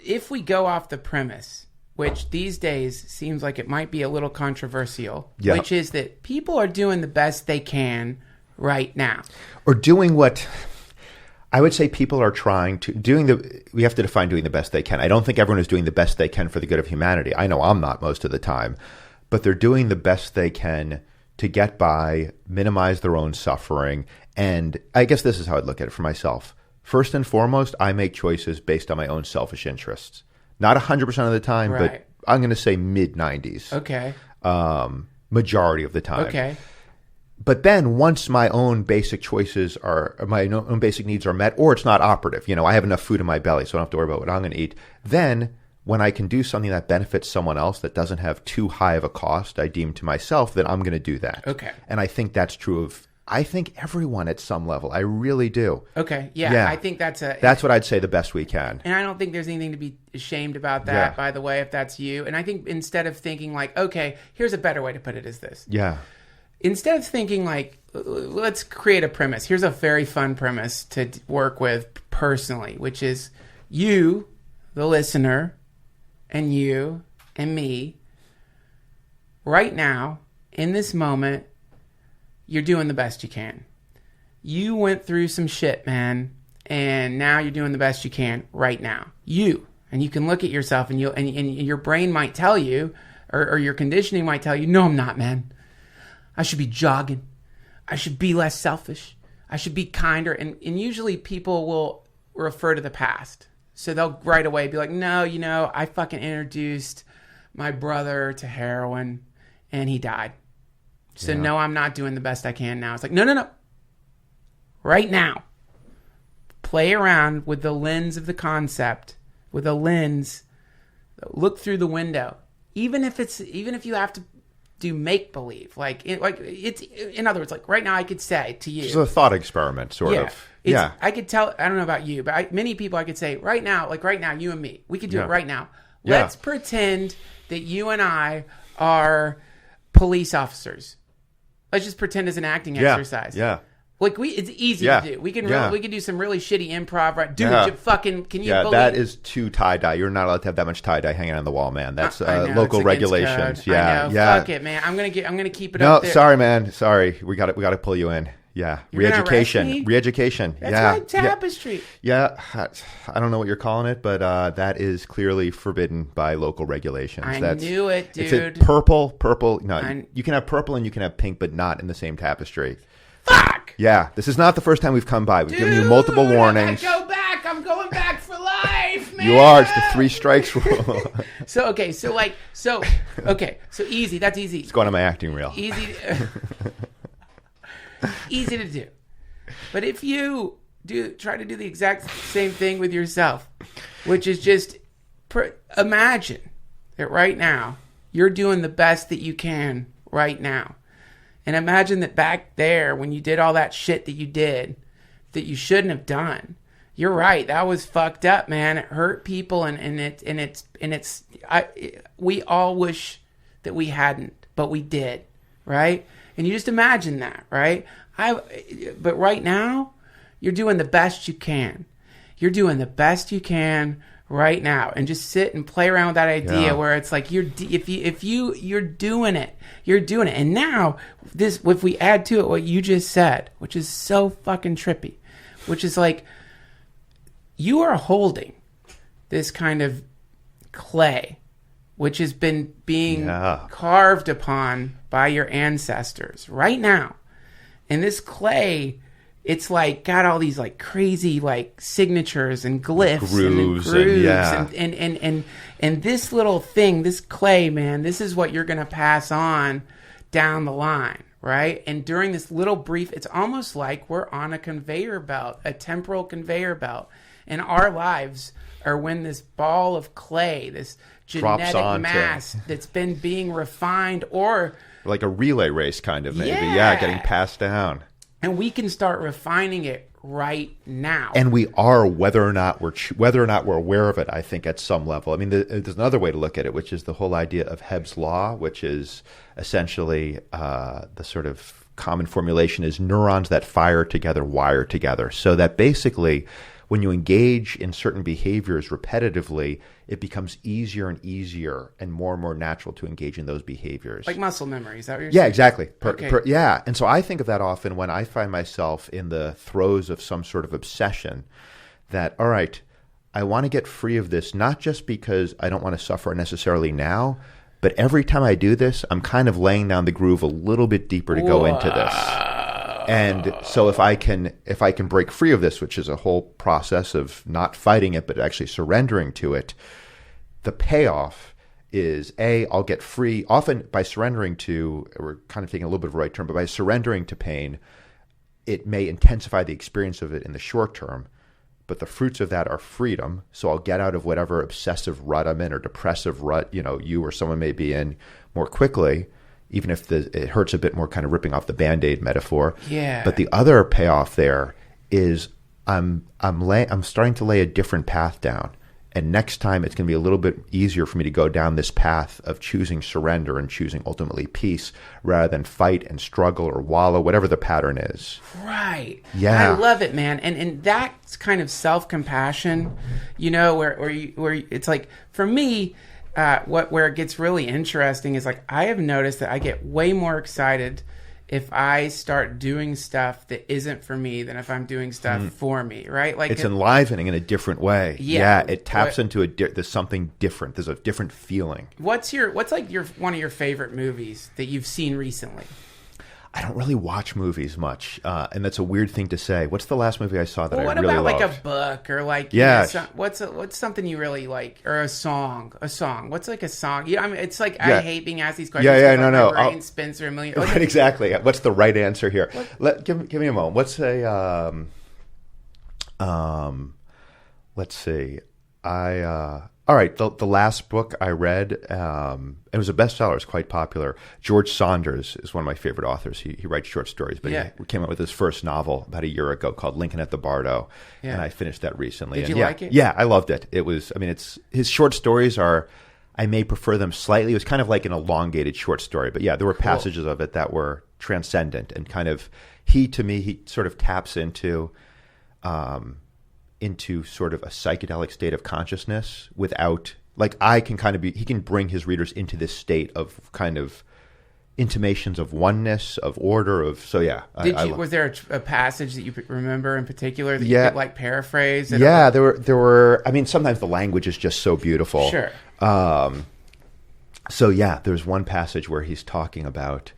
if we go off the premise, which these days seems like it might be a little controversial, which is that people are doing the best they can right now. Or doing what I would say people are trying to, we have to define doing the best they can. I don't think everyone is doing the best they can for the good of humanity. I know I'm not most of the time, but they're doing the best they can to get by, minimize their own suffering. And I guess this is how I'd look at it for myself. First and foremost, I make choices based on my own selfish interests. Not 100% of the time, but I'm going to say mid-90s. Okay. Majority of the time. Okay. But then once my own basic choices my own basic needs are met, or it's not operative, I have enough food in my belly, so I don't have to worry about what I'm going to eat. Then when I can do something that benefits someone else that doesn't have too high of a cost I deem to myself, then I'm going to do that. Okay. And I think that's true of everyone at some level. I really do. Okay. Yeah. I think that's what I'd say the best we can. And I don't think there's anything to be ashamed about that, by the way, if that's you. And I think instead of thinking like, okay, here's a better way to put it is this. Yeah. Instead of thinking like, let's create a premise. Here's a very fun premise to work with personally, which is you, the listener, and you and me, right now, in this moment, you're doing the best you can. You went through some shit, man, and now you're doing the best you can right now. And you can look at yourself, and your brain might tell you, or your conditioning might tell you, no, I'm not, man. I should be jogging. I should be less selfish. I should be kinder. And usually people will refer to the past. So they'll right away be like, no, I fucking introduced my brother to heroin, and he died. So no, I'm not doing the best I can now. It's like, no. Right now, play around with the lens of the concept, with a lens, look through the window. Even if you have to do make-believe, it's in other words, like right now I could say to you. It's a thought experiment, sort of. Yeah. I could tell, I don't know about you, but many people I could say right now, you and me, we could do it right now. Let's pretend that you and I are police officers. Let's just pretend as an acting exercise. Yeah. It's easy to do. We can do some really shitty improv, right? Dude, can you believe that is too tie-dye. You're not allowed to have that much tie-dye hanging on the wall, man. That's local regulations. Code. Yeah. Fuck it, man. I'm gonna keep it up there. No, sorry, man. Sorry. We got to pull you in. Yeah. Re-education. That's my tapestry. Yeah. I don't know what you're calling it, but that is clearly forbidden by local regulations. I knew it, dude. It's purple. No, you can have purple and you can have pink, but not in the same tapestry. Fuck! Yeah. This is not the first time we've come by. We've given you multiple warnings. I'm going back for life, man. You are. It's the 3 strikes rule. So easy. That's easy. It's going on my acting reel. Easy to do. But if you try to do the exact same thing with yourself, which is just imagine that right now you're doing the best that you can right now. And imagine that back there when you did all that shit that you did that you shouldn't have done. You're right. That was fucked up, man. It hurt people we all wish that we hadn't, but we did, right? And you just imagine that, right? But right now, you're doing the best you can. You're doing the best you can right now and just sit and play around with that idea Yeah. where it's like you're doing it. And now this, if we add to it what you just said, which is so fucking trippy, which is like you are holding this kind of clay which has been being carved upon by your ancestors right now. And this clay, it's like got all these like crazy like signatures and glyphs grooves and this little thing, this clay, man, this is what you're going to pass on down the line, right? And during this little brief, it's almost like we're on a conveyor belt, a temporal conveyor belt, and our lives are when this ball of clay, this genetic mass that's been being refined, or like a relay race kind of, maybe. Yeah, getting passed down. And we can start refining it right now. And we are, whether or not we're aware of it, I think, at some level. I mean, there's another way to look at it, which is the whole idea of Hebb's law, which is essentially the sort of common formulation is neurons that fire together wire together. So that basically, when you engage in certain behaviors repetitively, it becomes easier and easier and more natural to engage in those behaviors. Like muscle memory, is that what you're saying? Yeah, exactly. Okay. Yeah. And so I think of that often when I find myself in the throes of some sort of obsession that, all right, I want to get free of this, not just because I don't want to suffer necessarily now, but every time I do this, I'm kind of laying down the groove a little bit deeper to go into this. And so if I can break free of this, which is a whole process of not fighting it, but actually surrendering to it, the payoff is I'll get free. Often by surrendering to, we're kind of taking a little bit of a right turn, but by surrendering to pain, it may intensify the experience of it in the short term, but the fruits of that are freedom. So I'll get out of whatever obsessive rut I'm in or depressive rut, you or someone may be in more quickly, even if it hurts a bit more, kind of ripping off the Band-Aid metaphor. Yeah. But the other payoff there is I'm starting to lay a different path down. And next time it's going to be a little bit easier for me to go down this path of choosing surrender and choosing ultimately peace rather than fight and struggle or wallow, whatever the pattern is. Right. Yeah. I love it, man. And that's kind of self-compassion, where it's like, for me, where it gets really interesting is like I have noticed that I get way more excited if I start doing stuff that isn't for me than if I'm doing stuff for me, right? Like it's enlivening in a different way. Yeah, it taps into there's something different. There's a different feeling. What's like one of your favorite movies that you've seen recently? I don't really watch movies much, and that's a weird thing to say. What's the last movie I saw that I really loved? What about like a book or like what's something you really like, or a song? What's like a song? I mean, it's like I hate being asked these questions. My brain spins through a million. Right, exactly. What's the right answer here? Give me a moment. What's a let's see. All right, the last book I read, it was a bestseller. It's quite popular. George Saunders is one of my favorite authors. He writes short stories, but he came out with his first novel about a year ago called Lincoln at the Bardo, and I finished that recently. Did you like it? Yeah, I loved it. It's his short stories are, I may prefer them slightly. It was kind of like an elongated short story, but yeah, there were passages of it that were transcendent and kind of, he sort of taps into sort of a psychedelic state of consciousness without, like, he can bring his readers into this state of kind of intimations of oneness, of order, was there a passage that you remember in particular that you could like paraphrase? Yeah, there were, I mean, sometimes the language is just so beautiful. Sure. There's one passage where he's talking about,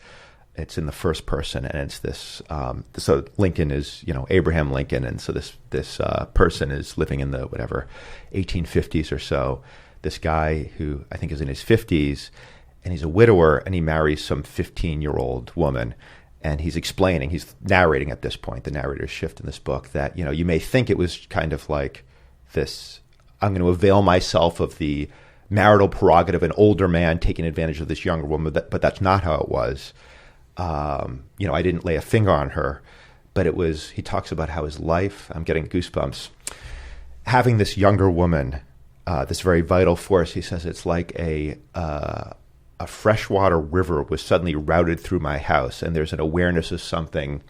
it's in the first person, and it's this. So Lincoln is, Abraham Lincoln, and so this person is living in the 1850s or so. This guy who I think is in his 50s, and he's a widower, and he marries some 15-year-old woman, and he's narrating at this point. The narrator's shift in this book that you may think it was kind of like this. I'm going to avail myself of the marital prerogative, an older man taking advantage of this younger woman, but that's not how it was. I didn't lay a finger on her, but he talks about how his life, I'm getting goosebumps, having this younger woman, this very vital force. He says it's like a freshwater river was suddenly routed through my house, and there's an awareness of something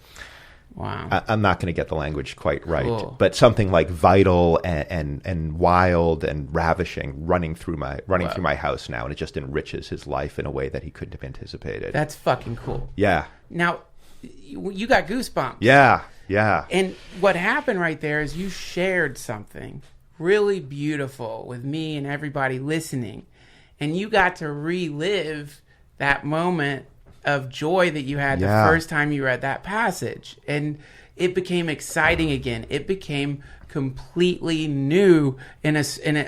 Wow. I'm not going to get the language quite right, Cool. but something like vital and wild and ravishing running through my house now, and it just enriches his life in a way that he couldn't have anticipated. That's fucking cool. Yeah. Now, you got goosebumps. Yeah. Yeah. And what happened right there is you shared something really beautiful with me and everybody listening. And you got to relive that moment of joy that you had the first time you read that passage. And it became exciting again. It became completely new in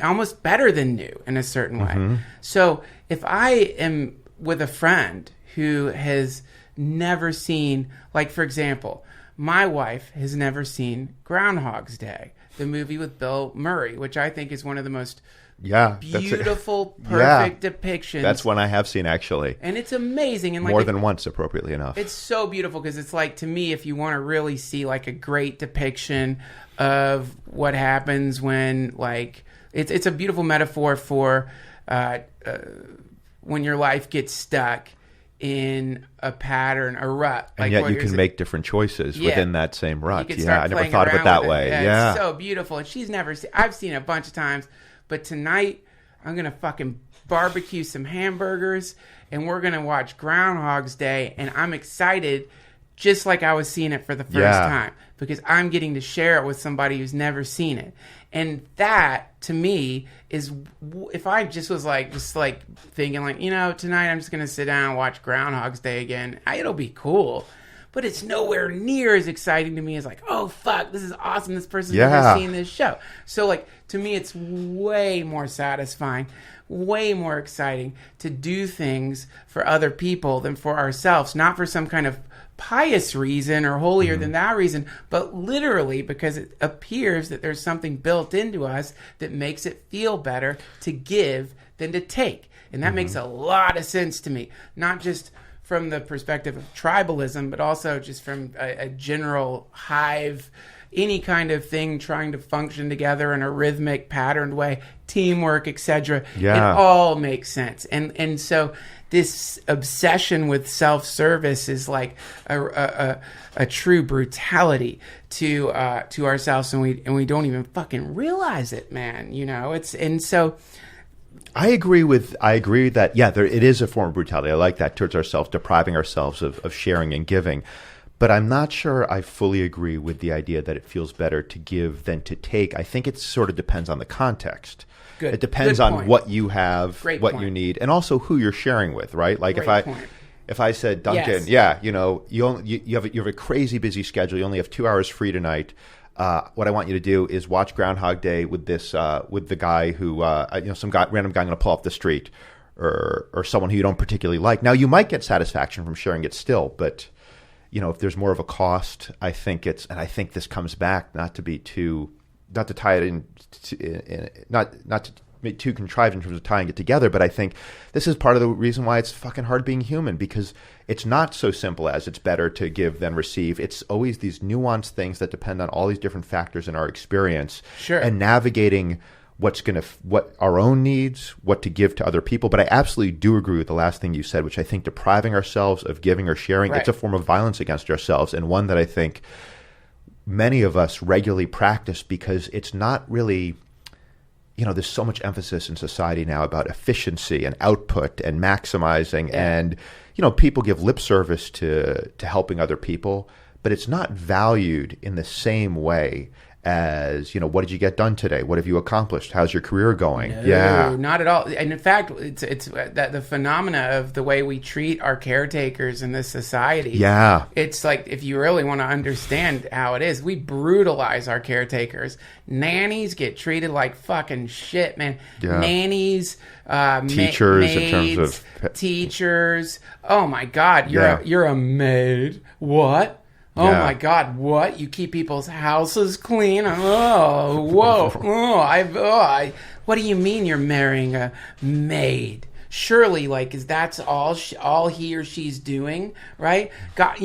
almost better than new in a certain way. So if I am with a friend who has never seen, like, for example, my wife has never seen Groundhog's Day, the movie with Bill Murray, which I think is one of the most beautiful, perfect depictions. That's one I have seen, actually. And it's amazing. And more than once, appropriately enough. It's so beautiful because it's like, to me, if you want to really see like a great depiction of what happens when, like, it's a beautiful metaphor for when your life gets stuck in a pattern, a rut. And yet you can make different choices within that same rut. I never thought of it that way. It's so beautiful. And she's never seen, I've seen it a bunch of times, but tonight I'm going to fucking barbecue some hamburgers and we're going to watch Groundhog's Day. And I'm excited just like I was seeing it for the first time because I'm getting to share it with somebody who's never seen it. And that, to me, is, if I just was like, thinking like, tonight I'm just going to sit down and watch Groundhog's Day again, it'll be cool. But it's nowhere near as exciting to me as like, oh, fuck, this is awesome. This person's never seen this show. So, like, to me, it's way more satisfying, way more exciting to do things for other people than for ourselves. Not for some kind of pious reason or holier than thou reason, but literally because it appears that there's something built into us that makes it feel better to give than to take. And that makes a lot of sense to me. Not just from the perspective of tribalism, but also just from a general hive, any kind of thing trying to function together in a rhythmic, patterned way, teamwork, etc. It all makes sense. And so this obsession with self-service is like a true brutality to ourselves, and we don't even fucking realize it, man. So I agree that it is a form of brutality. I like that, towards ourselves, depriving ourselves of sharing and giving. But I'm not sure I fully agree with the idea that it feels better to give than to take. I think it sort of depends on the context. Good. It depends on what you have, point. you need, and also who you're sharing with, right? Like if I said, Duncan, you have a crazy busy schedule. You only have 2 hours free tonight. What I want you to do is watch Groundhog Day with the guy who, some random guy I'm going to pull off the street, or someone who you don't particularly like. Now, you might get satisfaction from sharing it still, but if there's more of a cost, I think and I think this comes back not to tie it in, not to be too contrived in terms of tying it together, but I think this is part of the reason why it's fucking hard being human, because it's not so simple as it's better to give than receive. It's always these nuanced things that depend on all these different factors in our experience. Sure. And navigating what our own needs, what to give to other people. But I absolutely do agree with the last thing you said, which I think depriving ourselves of giving or sharing, it's a form of violence against ourselves, and one that I think many of us regularly practice because it's not really, there's so much emphasis in society now about efficiency and output and maximizing, and people give lip service to helping other people, but it's not valued in the same way as, what did you get done today? What have you accomplished? How's your career going? No, not at all. And in fact, it's that the phenomena of the way we treat our caretakers in this society. Yeah. It's like, if you really want to understand how it is, we brutalize our caretakers. Nannies get treated like fucking shit, man. Yeah. Nannies, teachers, maids, in terms of teachers. Oh my God, you're a maid. What? Oh my God! What? You keep people's houses clean? Oh, whoa! What do you mean you're marrying a maid? Surely, that's all he or she's doing, right? God,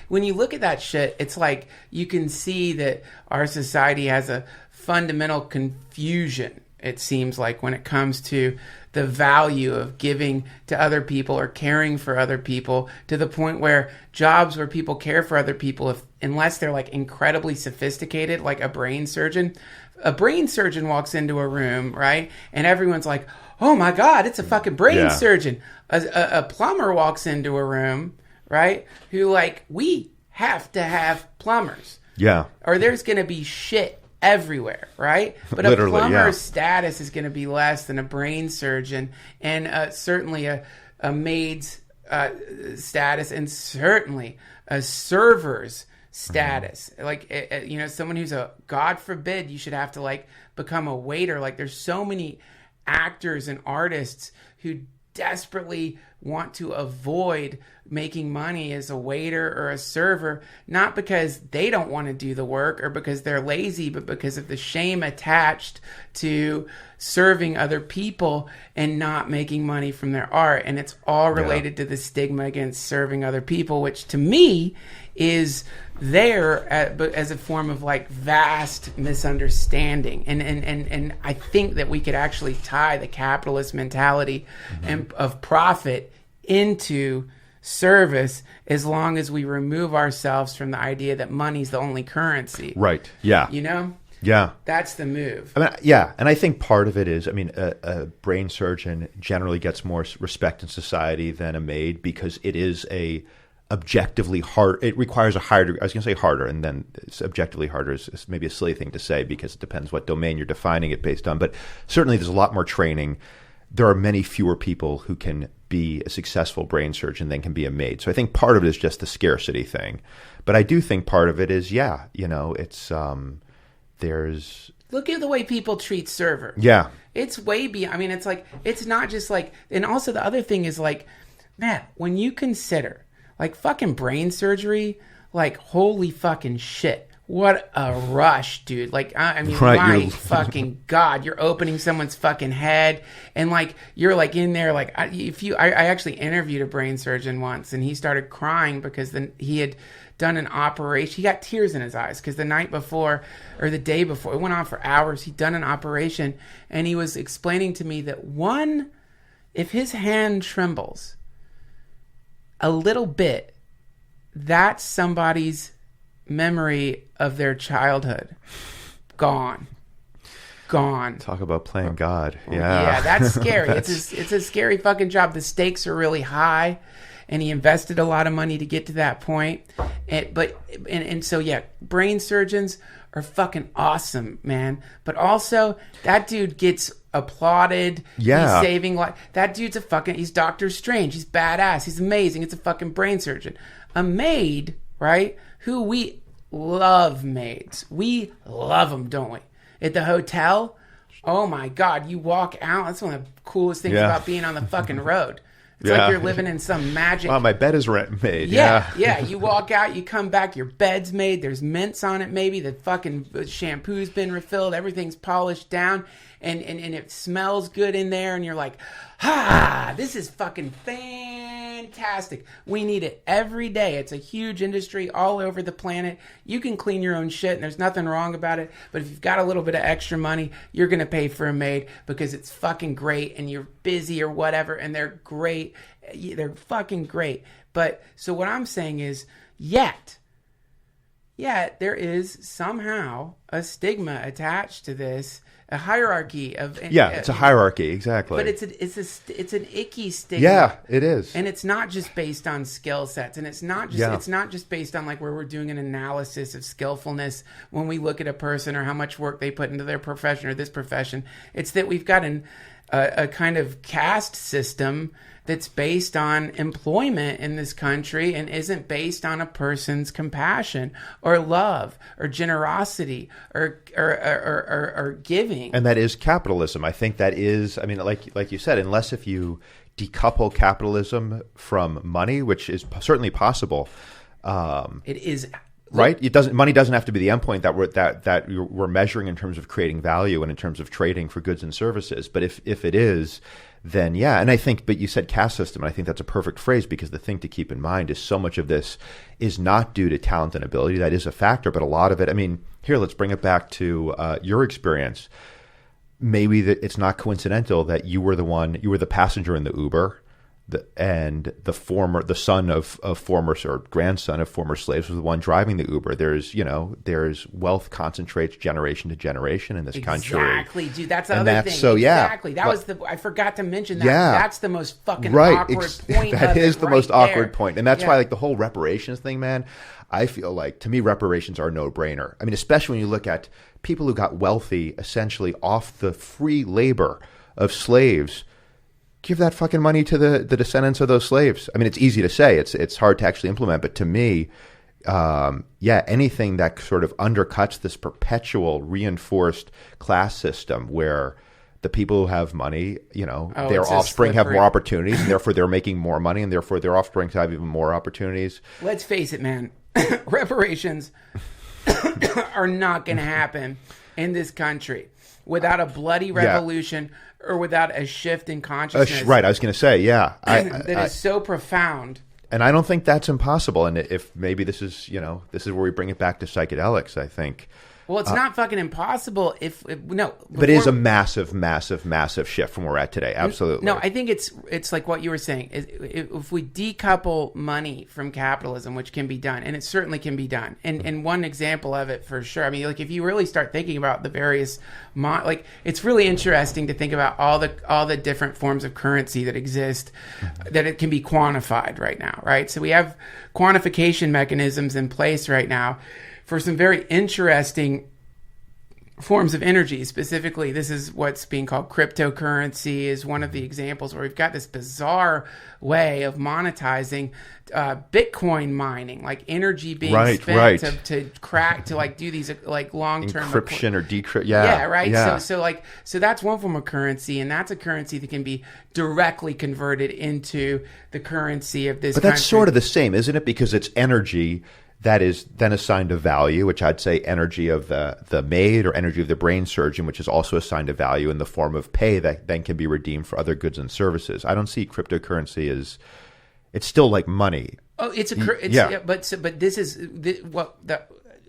when you look at that shit, it's like you can see that our society has a fundamental confusion it seems like, when it comes to the value of giving to other people or caring for other people, to the point where jobs where people care for other people, unless they're like incredibly sophisticated, like a brain surgeon walks into a room, right? And everyone's like, oh my God, it's a fucking brain surgeon. A plumber walks into a room, right? Who like, we have to have plumbers. Yeah. Or there's going to be shit everywhere, right? But a plumber's status is going to be less than a brain surgeon, and certainly a maid's status, and certainly a server's status. Like, you know, someone who's God forbid, you should have to like become a waiter. Like, there's so many actors and artists who desperately want to avoid making money as a waiter or a server, not because they don't want to do the work or because they're lazy, but because of the shame attached to serving other people and not making money from their art. And it's all related to the stigma against serving other people, which to me is there as a form of like vast misunderstanding. And I think that we could actually tie the capitalist mentality and of profit into service, as long as we remove ourselves from the idea that money's the only currency. Right. Yeah. You know? Yeah. That's the move. I mean, yeah. And I think part of it is, I mean, a brain surgeon generally gets more respect in society than a maid, because it is objectively hard. It requires a higher degree. I was going to say harder, and then it's objectively harder is maybe a silly thing to say, because it depends what domain you're defining it based on. But certainly there's a lot more training. There are many fewer people who can be a successful brain surgeon than can be a maid. So I think part of it is just the scarcity thing. But I do think part of it is, you know, it's there's... Look at the way people treat server. Yeah. It's way beyond... I mean, it's like, it's not just like... And also the other thing is like, man, when you consider like fucking brain surgery, like holy fucking shit. What a rush, dude. Like, I mean, my fucking God, you're opening someone's fucking head, and like, you're like in there, like, I actually interviewed a brain surgeon once, and he started crying because then he had done an operation. He got tears in his eyes because the night before, or the day before, it went on for hours. He'd done an operation, and he was explaining to me that if his hand trembles a little bit, that's somebody's memory of their childhood gone. Talk about playing God. Yeah, that's scary. It's a scary fucking job. The stakes are really high, and he invested a lot of money to get to that point. So brain surgeons are fucking awesome, man. But also, that dude gets applauded. Yeah, he's saving life. That dude's he's Doctor Strange. He's badass. He's amazing. It's a fucking brain surgeon. A maid, right? Who we love maids. We love them, don't we? At the hotel, oh my God, you walk out. That's one of the coolest things about being on the fucking road. It's like you're living in some magic. Wow, my bed is made. Yeah. You walk out, you come back, your bed's made. There's mints on it, maybe. The fucking shampoo's been refilled. Everything's polished down. And it smells good in there. And you're like, this is fucking fantastic. We need it every day. It's a huge industry all over the planet. You can clean your own shit, and there's nothing wrong about it. But if you've got a little bit of extra money, you're going to pay for a maid because it's fucking great, and you're busy or whatever, and they're great. They're fucking great. But so what I'm saying is, yet there is somehow a stigma attached to this. A hierarchy of it's a hierarchy, exactly. But it's an icky stigma. Yeah, it is. And it's not just based on skill sets, and it's not just based on like where we're doing an analysis of skillfulness when we look at a person or how much work they put into their profession or this profession. It's that we've got a kind of caste system that's based on employment in this country and isn't based on a person's compassion or love or generosity or giving. And that is capitalism. I think that is, I mean, like you said, unless if you decouple capitalism from money, which is certainly possible. It is. Right? Money doesn't have to be the endpoint that we're measuring in terms of creating value and in terms of trading for goods and services. But if it is, then yeah. And I think, but you said caste system, and I think that's a perfect phrase, because the thing to keep in mind is so much of this is not due to talent and ability. That is a factor, but a lot of it, I mean, here, let's bring it back to your experience. maybe that it's not coincidental that you were the passenger in the Uber, and the son of former or grandson of former slaves was the one driving the Uber. There's wealth concentrates generation to generation in this country. Exactly, dude. That's the other thing. So exactly. I forgot to mention that. Yeah. That's the most fucking awkward point. That is the most awkward point, and that's Yeah. why like the whole reparations thing, man. I feel like to me reparations are a no-brainer. I mean, especially when you look at people who got wealthy essentially off the free labor of slaves. Give that fucking money to the descendants of those slaves. I mean, it's easy to say. It's hard to actually implement. But to me, anything that sort of undercuts this perpetual reinforced class system where the people who have money, their offspring have more opportunities, and therefore they're making more money, and therefore their offspring have even more opportunities. Let's face it, man. Reparations are not going to happen in this country without a bloody revolution. Yeah. Or without a shift in consciousness. Right, I was going to say, yeah. That is so profound. And I don't think that's impossible. And if maybe this is where we bring it back to psychedelics, I think. Well, it's not fucking impossible But it is a massive, massive, massive shift from where we're at today. Absolutely. No, I think it's like what you were saying. If we decouple money from capitalism, which can be done, and it certainly can be done. And one example of it for sure. I mean, like if you really start thinking about the various, it's really interesting to think about all the different forms of currency that exist, that it can be quantified right now, right? So we have quantification mechanisms in place right now for some very interesting forms of energy. Specifically, this is what's being called cryptocurrency is one of the examples where we've got this bizarre way of monetizing Bitcoin mining, like energy being spent to crack, to like do these like long-term encryption or decrypt. Right. Yeah. So that's one form of currency, and that's a currency that can be directly converted into the currency of this But that's sort of the same, isn't it? Because it's energy that is then assigned a value, which I'd say energy of the maid or energy of the brain surgeon, which is also assigned a value in the form of pay that then can be redeemed for other goods and services. I don't see cryptocurrency as it's still like money. Oh, but this is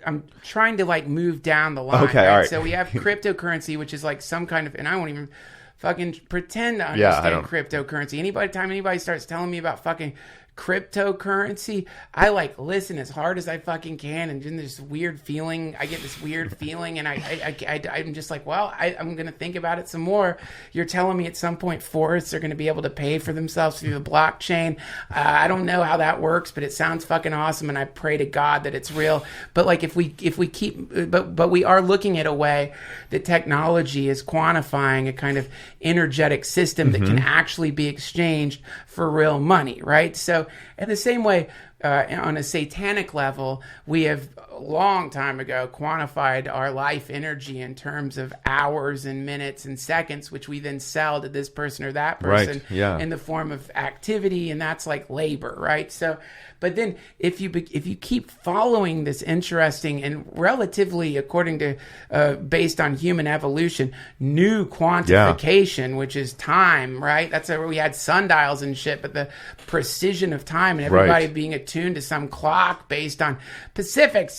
I'm trying to like move down the line. Okay, right? all right. So we have cryptocurrency, which is like some kind of, and I won't even fucking pretend to understand cryptocurrency. Anytime anybody starts telling me about fucking cryptocurrency, I like listen as hard as I fucking can, and then this weird feeling. I get this weird feeling, and I'm just like, well, I'm gonna think about it some more. You're telling me at some point forests are gonna be able to pay for themselves through the blockchain. I don't know how that works, but it sounds fucking awesome, and I pray to God that it's real. But like if we keep, but we are looking at a way that technology is quantifying a kind of energetic system that can actually be exchanged for real money, right? So in the same way, on a satanic level, we have a long time ago quantified our life energy in terms of hours and minutes and seconds, which we then sell to this person or that person in the form of activity, and that's like labor, right? So, but then if you keep following this interesting and relatively, according to based on human evolution, new quantification, which is time, right? That's where we had sundials and shit, but the precision of time and everybody being attuned to some clock based on Pacific,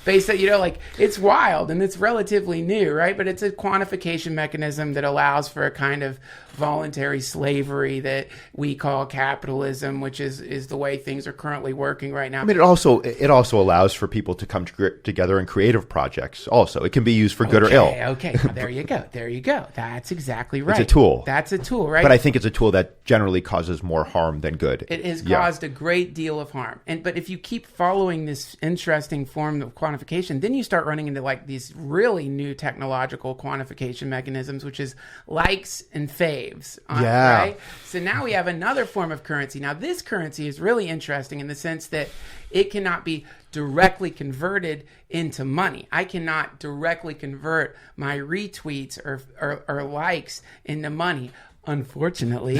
based on, like it's wild and it's relatively new, right? But it's a quantification mechanism that allows for a kind of voluntary slavery that we call capitalism, which is the way things are currently working right now. I mean, it also allows for people to come together in creative projects. Also, it can be used for good or ill. Okay, well, there you go. That's exactly right. It's a tool. That's a tool, right? But I think it's a tool that generally causes more harm than good. It has caused a great deal of harm. But if you keep following this interesting form of quantification, then you start running into like these really new technological quantification mechanisms, which is likes and faves. Right? So now we have another form of currency. Now this currency is really interesting in the sense that it cannot be directly converted into money. I cannot directly convert my retweets or likes into money, unfortunately.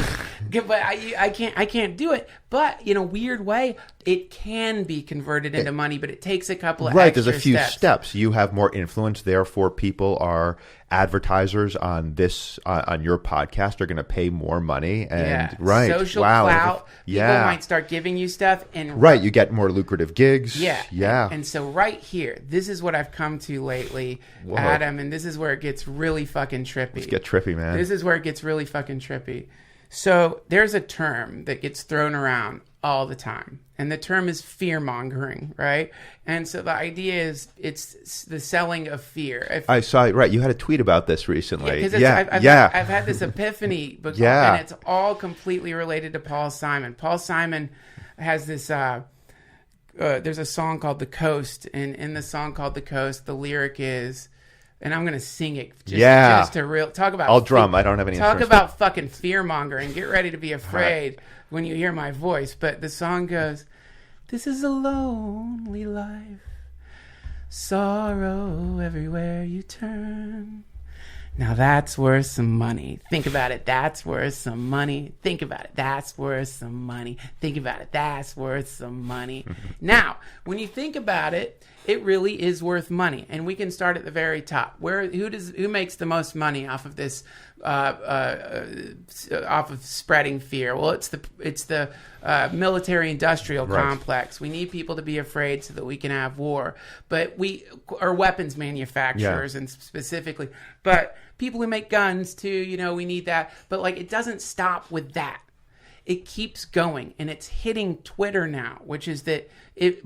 But I can't do it. But in a weird way, it can be converted into money, but it takes a couple of Right, extra there's a few steps. steps. You have more influence, therefore people are advertisers on this on your podcast are going to pay more money and right. Social wow. clout. Yeah. People might start giving you stuff and right, you get more lucrative gigs. Yeah. Yeah. And so right here, this is what I've come to lately, Adam, and this is where it gets really fucking trippy. Let's get trippy, man. This is where it gets really fucking trippy. So there's a term that gets thrown around all the time, and the term is fear-mongering, right? And so the idea is it's the selling of fear. I saw it, right. You had a tweet about this recently. I've had this epiphany, and it's all completely related to Paul Simon. Paul Simon has this, there's a song called The Coast, and in the song called The Coast, the lyric is, and I'm going to sing it just to talk about... I'll drum. I don't have any Talk instruments. about fucking fear-mongering. Get ready to be afraid when you hear my voice. But the song goes, this is a lonely life, sorrow everywhere you turn. Now that's worth some money. Think about it. That's worth some money. Think about it. That's worth some money. Think about it. That's worth some money. Now, when you think about it, it really is worth money, and we can start at the very top. Who makes the most money off of this? Off of spreading fear? Well, it's the military-industrial complex. We need people to be afraid so that we can have war. But we are weapons manufacturers, and specifically, but people who make guns too. We need that. But like, it doesn't stop with that. It keeps going, and it's hitting Twitter now, which is that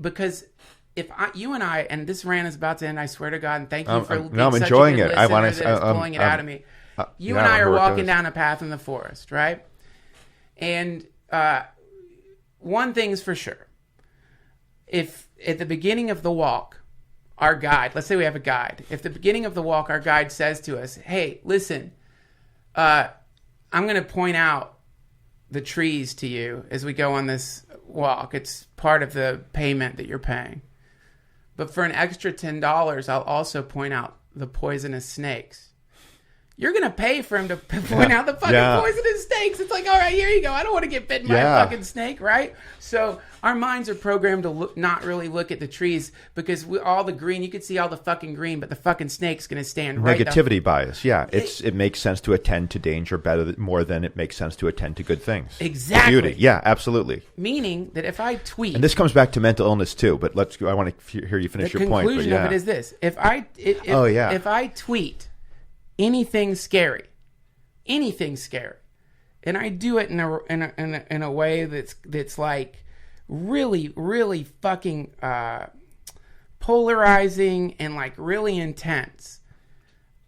because. If you and I, and this rant is about to end, I swear to God, and thank you for being I'm such enjoying a good it. I want listener that is pulling it out of me. You and I are walking down a path in the forest, right? And one thing's for sure. If at the beginning of the walk, our guide, let's say we have a guide. If the beginning of the walk, our guide says to us, hey, listen, I'm going to point out the trees to you as we go on this walk. It's part of the payment that you're paying. But for an extra $10, I'll also point out the poisonous snakes. You're going to pay for him to point out the fucking poisonous snakes. It's like, all right, here you go. I don't want to get bitten by a fucking snake, right? So our minds are programmed to not really look at the trees because all the green, you can see all the fucking green, but the fucking snake's going to stand right there. Negativity bias, yeah. It makes sense to attend to danger more than it makes sense to attend to good things. Exactly. Beauty, yeah, absolutely. Meaning that if I tweet... And this comes back to mental illness too, but I want to hear you finish your point. The conclusion of it is this. If I tweet... anything scary, and I do it in a way that's like really, really fucking polarizing and like really intense,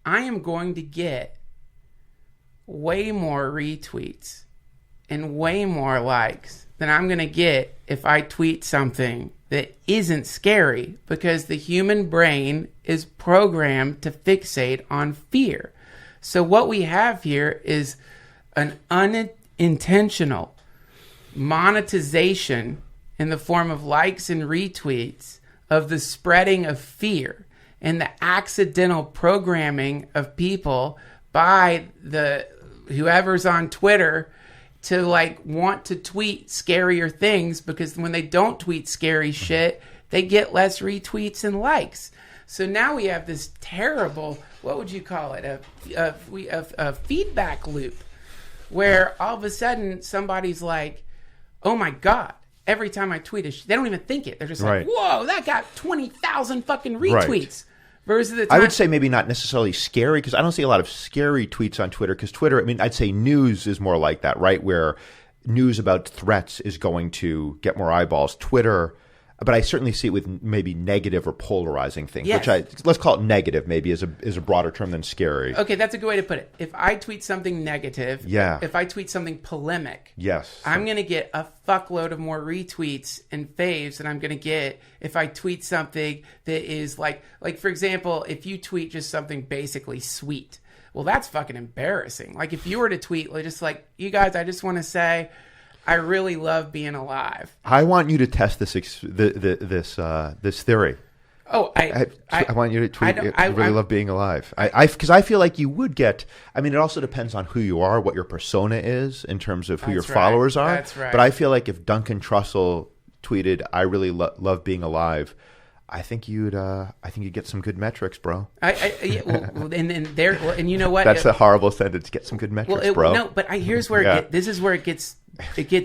I am going to get way more retweets and way more likes than I'm going to get if I tweet something that isn't scary, because the human brain is programmed to fixate on fear. So what we have here is an unintentional monetization in the form of likes and retweets of the spreading of fear and the accidental programming of people by whoever's on Twitter to like want to tweet scarier things, because when they don't tweet scary shit, they get less retweets and likes. So now we have this terrible, what would you call it? A feedback loop where all of a sudden somebody's like, oh my God, every time I tweet they don't even think it. They're just like, whoa, that got 20,000 fucking retweets. Right. Versus the time, I would say maybe not necessarily scary, because I don't see a lot of scary tweets on Twitter, because Twitter, I mean, I'd say news is more like that, right? Where news about threats is going to get more eyeballs. Twitter, but I certainly see it with maybe negative or polarizing things, yes. which let's call it negative maybe is a broader term than scary. Okay, that's a good way to put it. If I tweet something negative, if I tweet something polemic, I'm going to get a fuckload of more retweets and faves than I'm going to get if I tweet something that is like for example, if you tweet just something basically sweet, well, that's fucking embarrassing. Like if you were to tweet just like, you guys, I just want to say, I really love being alive. I want you to test this theory. Oh, I want you to tweet. I really love being alive. Because I feel like you would get. I mean, it also depends on who you are, what your persona is in terms of who your followers are. That's right. But I feel like if Duncan Trussell tweeted, "I really love being alive," I think you'd get some good metrics, bro. Yeah, and you know what? That's a horrible sentence. Get some good metrics, bro. No, but here's where this is where it gets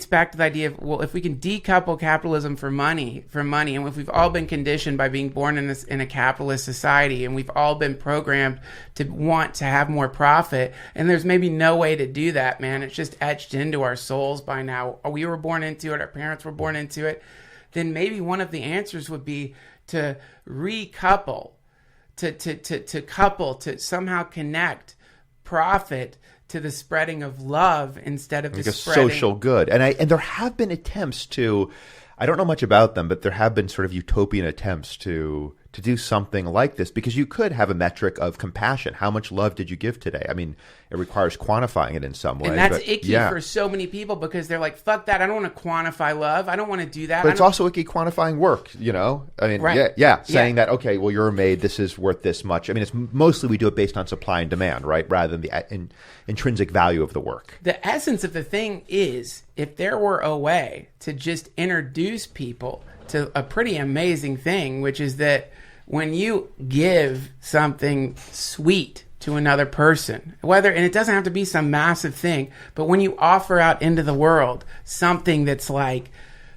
back to the idea of, well, if we can decouple capitalism from money, and if we've all been conditioned by being born in a capitalist society, and we've all been programmed to want to have more profit, and there's maybe no way to do that, man. It's just etched into our souls by now. We were born into it. Our parents were born into it. Then maybe one of the answers would be to recouple, to somehow connect profit to the spreading of love instead of like the a spreading social good. And there have been attempts to, I don't know much about them, but there have been sort of utopian attempts to do something like this, because you could have a metric of compassion. How much love did you give today? I mean, it requires quantifying it in some way. And that's icky for so many people, because they're like, fuck that. I don't want to quantify love. I don't want to do that. But it's also icky quantifying work, you know? I mean, right. Saying that, okay, well, you're a maid. This is worth this much. I mean, it's mostly we do it based on supply and demand, right? Rather than the intrinsic value of the work. The essence of the thing is, if there were a way to just introduce people to a pretty amazing thing, which is that when you give something sweet to another person, and it doesn't have to be some massive thing, but when you offer out into the world something that's like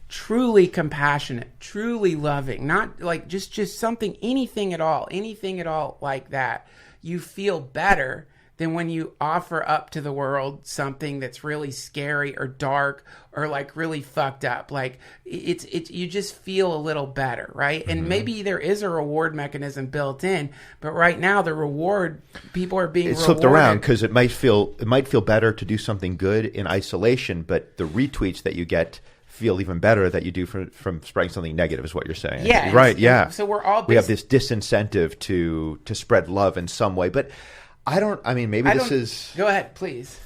truly compassionate, truly loving, not like just something, anything at all like that, you feel better than when you offer up to the world something that's really scary or dark or like really fucked up. Like it's you just feel a little better, right? And Mm-hmm. maybe there is a reward mechanism built in, but right now the reward, people are being it's rewarded. flipped around, because it might feel better to do something good in isolation, but the retweets that you get feel even better that you do from spreading something negative, is what you're saying. Yeah, right. Yeah. So we have this disincentive to spread love in some way, but go ahead, please.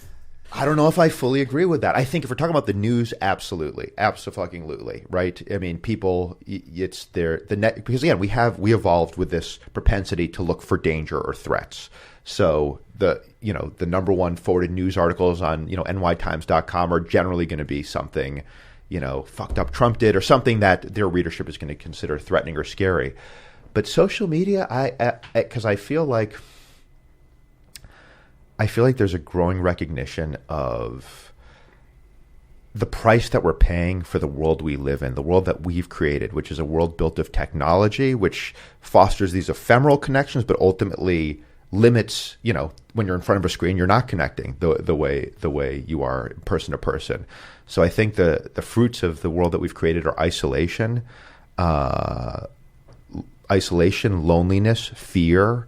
I don't know if I fully agree with that. I think if we're talking about the news, absolutely, right? I mean, people, it's because again, we evolved with this propensity to look for danger or threats. So the number one forwarded news articles on nytimes.com are generally going to be something, fucked up Trump did, or something that their readership is going to consider threatening or scary. But social media, because I feel like there's a growing recognition of the price that we're paying for the world we live in, the world that we've created, which is a world built of technology, which fosters these ephemeral connections, but ultimately limits, when you're in front of a screen, you're not connecting the way you are person to person. So I think the fruits of the world that we've created are isolation, loneliness, fear,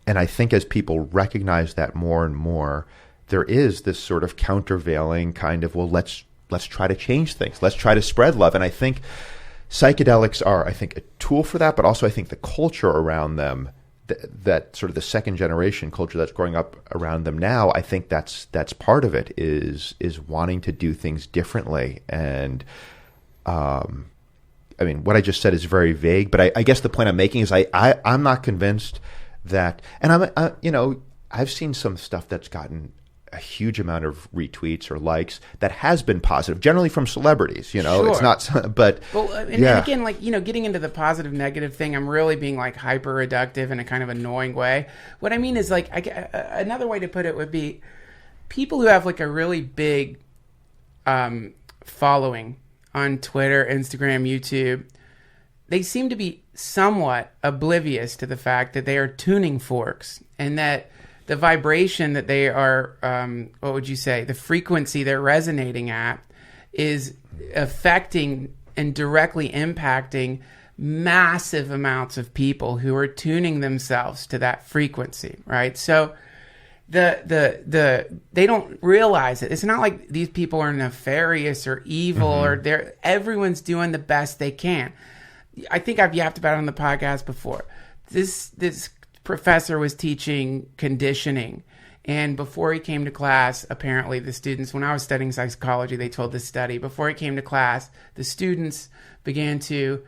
and I think as people recognize that more and more, there is this sort of countervailing kind of, well, let's try to change things. Let's try to spread love. And I think psychedelics are, a tool for that, but also I think the culture around them, that sort of the second generation culture that's growing up around them now, I think that's part of it, is wanting to do things differently. And what I just said is very vague, but I guess the point I'm making is I'm not convinced that, and I've seen some stuff that's gotten a huge amount of retweets or likes that has been positive, generally from celebrities. Sure. It's not, but and again, like getting into the positive negative thing, I'm really being like hyper reductive in a kind of annoying way. What I mean is like another way to put it would be people who have like a really big following on Twitter, Instagram, YouTube. They seem to be somewhat oblivious to the fact that they are tuning forks, and that the vibration that they are, the frequency they're resonating at is affecting and directly impacting massive amounts of people who are tuning themselves to that frequency, right? So they don't realize it. It's not like these people are nefarious or evil, mm-hmm. or everyone's doing the best they can. I think I've yapped about it on the podcast before. This professor was teaching conditioning, and before he came to class, apparently the students, when I was studying psychology, they told this study. Before he came to class, the students began to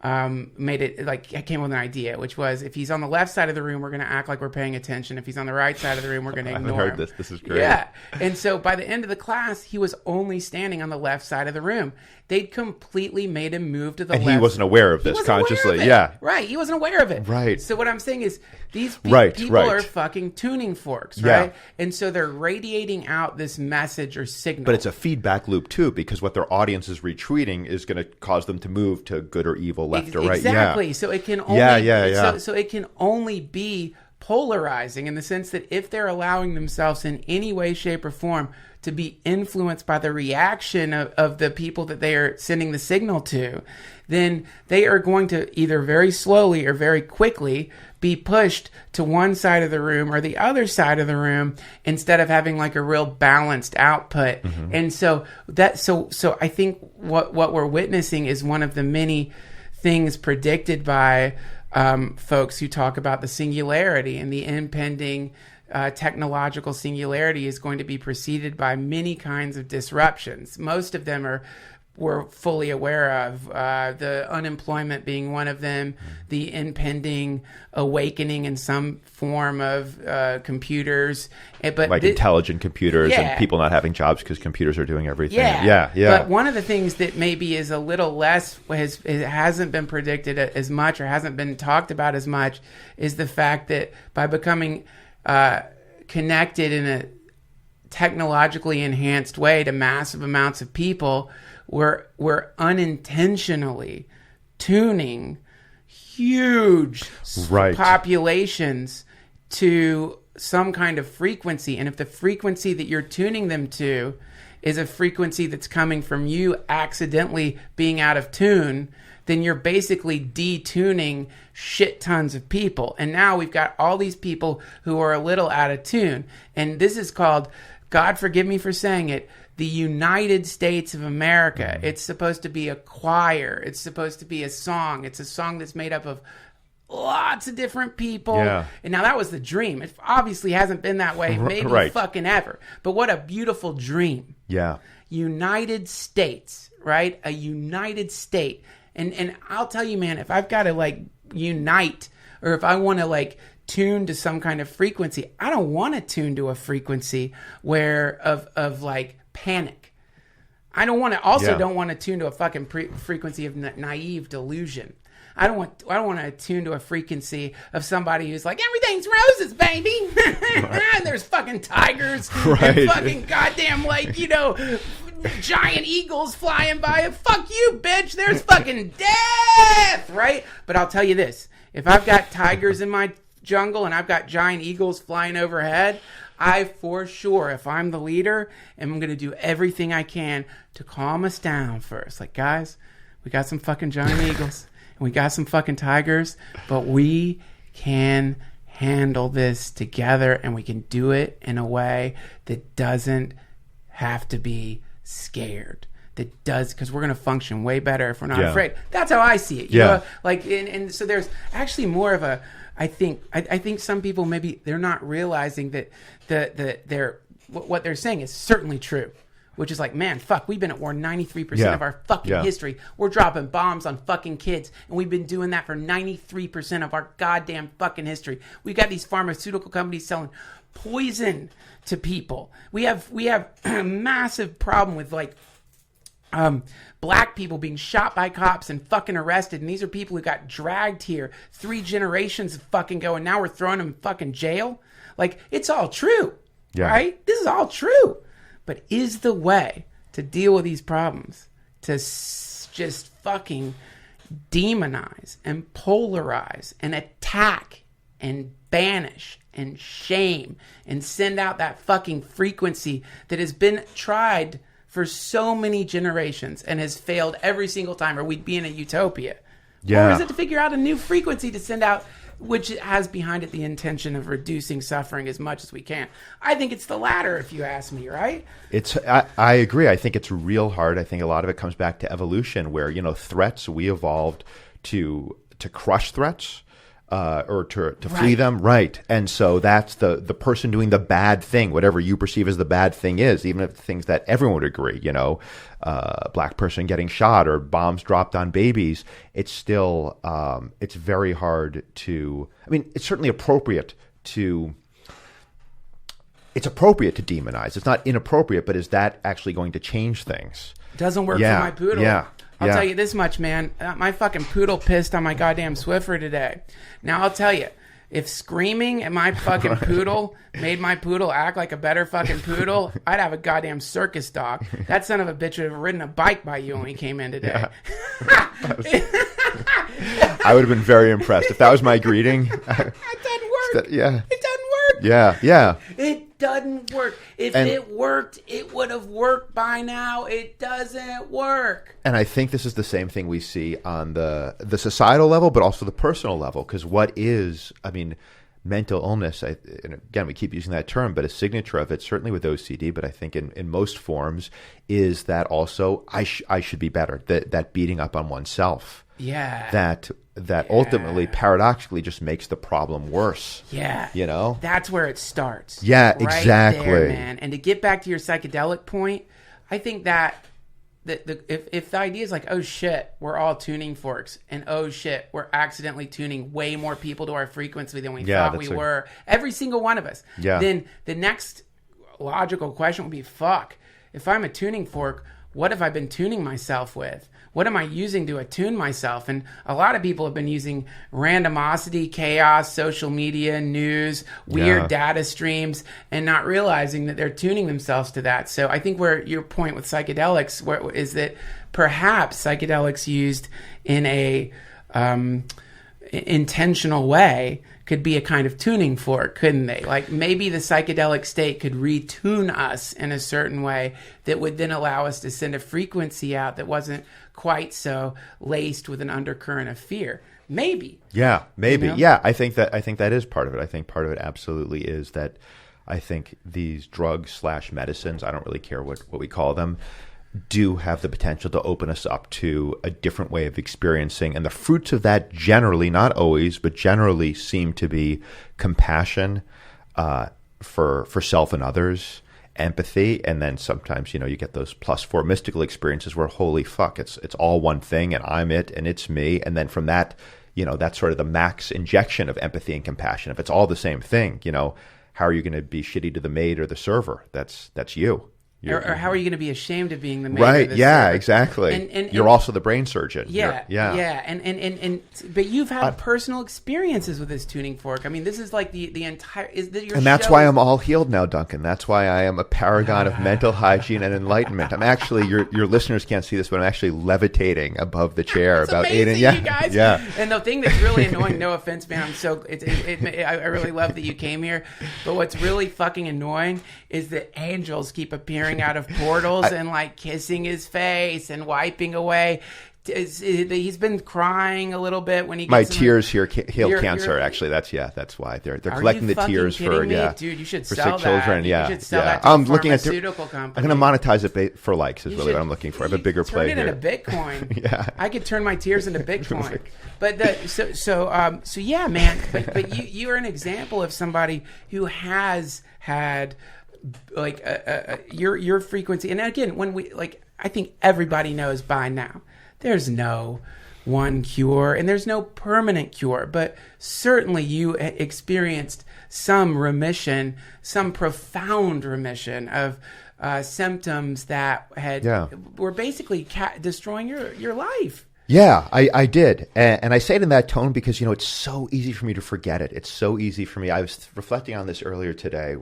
made it like I came with an idea, which was if he's on the left side of the room, we're going to act like we're paying attention. If he's on the right side of the room, we're going to ignore him. I haven't heard this. This is great. Yeah. And so by the end of the class, he was only standing on the left side of the room. They'd completely made him move to the left. And he wasn't aware of this consciously. Yeah. Right. He wasn't aware of it. Right. So what I'm saying is these people are fucking tuning forks, right? Yeah. And so they're radiating out this message or signal. But it's a feedback loop too, because what their audience is retweeting is going to cause them to move to good or evil, left or right. Exactly. Yeah. So it can only So it can only be polarizing in the sense that if they're allowing themselves in any way, shape, or form to be influenced by the reaction of the people that they are sending the signal to, then they are going to either very slowly or very quickly be pushed to one side of the room or the other side of the room instead of having like a real balanced output. Mm-hmm. And so I think what we're witnessing is one of the many things predicted by folks who talk about the singularity, and the impending technological singularity is going to be preceded by many kinds of disruptions. Most of them we're fully aware of, the unemployment being one of them, the impending awakening in some form of computers. But like intelligent computers and people not having jobs because computers are doing everything. Yeah. But one of the things that maybe is a little less, it hasn't been predicted as much or hasn't been talked about as much, is the fact that by becoming connected in a technologically enhanced way to massive amounts of people, we're unintentionally tuning huge populations to some kind of frequency. And if the frequency that you're tuning them to is a frequency that's coming from you accidentally being out of tune, then you're basically detuning shit tons of people. And now we've got all these people who are a little out of tune. And this is called, God forgive me for saying it, the United States of America. Mm-hmm. It's supposed to be a choir. It's supposed to be a song. It's a song that's made up of lots of different people. Yeah. And now that was the dream. It obviously hasn't been that way maybe fucking ever. But what a beautiful dream. Yeah. United States, right? A united state. And I'll tell you, man, if I've got to like unite, or if I want to like tune to some kind of frequency, I don't want to tune to a frequency where of like panic. I don't want to tune to a fucking frequency of naive delusion. I don't want to tune to a frequency of somebody who's like, everything's roses, baby. And there's fucking tigers and fucking goddamn giant eagles flying by. Fuck you, bitch. There's fucking death, right? But I'll tell you this. If I've got tigers in my jungle and I've got giant eagles flying overhead, I for sure, if I'm the leader, am going to do everything I can to calm us down first. Like, guys, we got some fucking giant eagles and we got some fucking tigers, but we can handle this together, and we can do it in a way that doesn't have to be scared. That does, because we're going to function way better if we're not afraid. That's how I see it. You know? And so there's actually more of a, I think some people, maybe they're not realizing that what they're saying is certainly true, which is like, man, fuck, we've been at war 93% of our fucking history. We're dropping bombs on fucking kids, and we've been doing that for 93% of our goddamn fucking history. We got these pharmaceutical companies selling poison to people. We have a massive problem with like black people being shot by cops and fucking arrested, and these are people who got dragged here 3 generations of fucking ago, and now we're throwing them in fucking jail. Like, it's all true, right? This is all true. But is the way to deal with these problems to just fucking demonize and polarize and attack and banish and shame and send out that fucking frequency that has been tried for so many generations and has failed every single time, or we'd be in a utopia? Or is it to figure out a new frequency to send out, which has behind it the intention of reducing suffering as much as we can? I think it's the latter, if you ask me, right? I agree. I think it's real hard. I think a lot of it comes back to evolution, where, threats, we evolved to crush threats. or to flee them. Right. And so that's the person doing the bad thing, whatever you perceive as the bad thing is, even if things that everyone would agree, black person getting shot or bombs dropped on babies, it's still, it's very hard to, it's certainly appropriate to demonize. It's not inappropriate, but is that actually going to change things? Doesn't work for my poodle. Yeah. I'll tell you this much, man. My fucking poodle pissed on my goddamn Swiffer today. Now, I'll tell you, if screaming at my fucking poodle made my poodle act like a better fucking poodle, I'd have a goddamn circus dog. That son of a bitch would have ridden a bike by you when he came in today. Yeah. I would have been very impressed. If that was my greeting. It doesn't work. Yeah. It doesn't work. Yeah. It doesn't work. If it worked, it would have worked by now. It doesn't work. And I think this is the same thing we see on the societal level, but also the personal level. Because what is, mental illness, and again, we keep using that term, but a signature of it, certainly with OCD, but I think in most forms, is that also I should be better, that beating up on oneself. Yeah. That ultimately, paradoxically, just makes the problem worse. Yeah. That's where it starts. Yeah, right exactly. there, man. And to get back to your psychedelic point, I think that if the idea is like, oh shit, we're all tuning forks, and oh shit, we're accidentally tuning way more people to our frequency than we thought we were, every single one of us, then the next logical question would be, fuck, if I'm a tuning fork, what have I been tuning myself with? What am I using to attune myself? And a lot of people have been using randomosity, chaos, social media, news, weird data streams, and not realizing that they're tuning themselves to that. So I think where your point with psychedelics is that perhaps psychedelics used in a intentional way could be a kind of tuning fork, couldn't they? Like maybe the psychedelic state could retune us in a certain way that would then allow us to send a frequency out that wasn't quite so laced with an undercurrent of fear. Maybe. Yeah, maybe. Yeah, I think that is part of it. I think part of it absolutely is that I think these drugs / medicines, I don't really care what we call them, do have the potential to open us up to a different way of experiencing. And the fruits of that generally, not always, but generally seem to be compassion for self and others, empathy, and then sometimes, you get those +4 mystical experiences where, holy fuck, it's all one thing and I'm it and it's me. And then from that, that's sort of the max injection of empathy and compassion. If it's all the same thing, how are you going to be shitty to the maid or the server? That's you. Or how are you going to be ashamed of being the maid? Right? Yeah, server? Exactly. And you're also the brain surgeon. Yeah. And but you've had personal experiences with this tuning fork. This is like the entire. And that's why I'm all healed now, Duncan. That's why I am a paragon of mental hygiene and enlightenment. I'm actually your listeners can't see this, but I'm actually levitating above the chair about amazing, 8 you guys. Yeah. And the thing that's really annoying, no offense, man, I really love that you came here. But what's really fucking annoying is that angels keep appearing out of portals and like kissing his face and wiping away. He's been crying a little bit when he gets my tears here heal cancer. Actually, that's why they're collecting the tears for me? Dude, you should for sell sick that. children. You should sell that to I'm a looking at pharmaceutical company. I'm going to monetize it for likes. Is really what I'm looking for. I have a bigger play here. Turn it into Bitcoin. Yeah, I could turn my tears into Bitcoin. But so yeah, man. But you are an example of somebody who has had like your frequency. And again, when we I think everybody knows by now, there's no one cure and there's no permanent cure, but certainly you experienced some remission, some profound remission of symptoms that were basically destroying your life. Yeah, I did. And I say it in that tone because, it's so easy for me to forget it. It's so easy for me. I was reflecting on this earlier today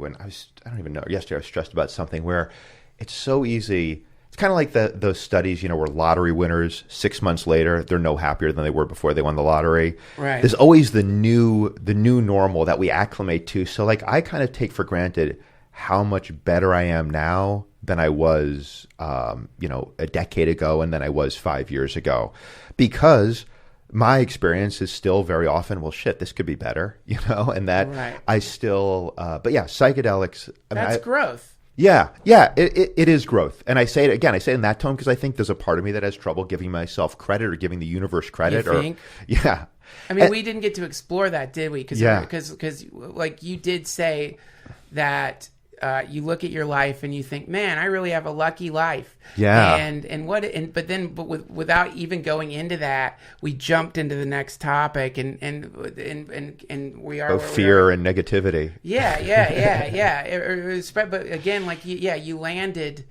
yesterday I was stressed about something where it's so easy. It's kind of like those studies, where lottery winners 6 months later, they're no happier than they were before they won the lottery. Right. There's always the new normal that we acclimate to. So I kind of take for granted how much better I am now than I was, a decade ago and than I was 5 years ago, because my experience is still very often, well, shit, this could be better, and that right. I still, but yeah, psychedelics. That's growth. Yeah, it is growth. And I say it in that tone because I think there's a part of me that has trouble giving myself credit or giving the universe credit. You think? Yeah. I mean, we didn't get to explore that, did we? Because like you did say that you look at your life and you think, man, I really have a lucky life. Yeah. But without even going into that, we jumped into the next topic and we are fear and negativity. But again, like you landed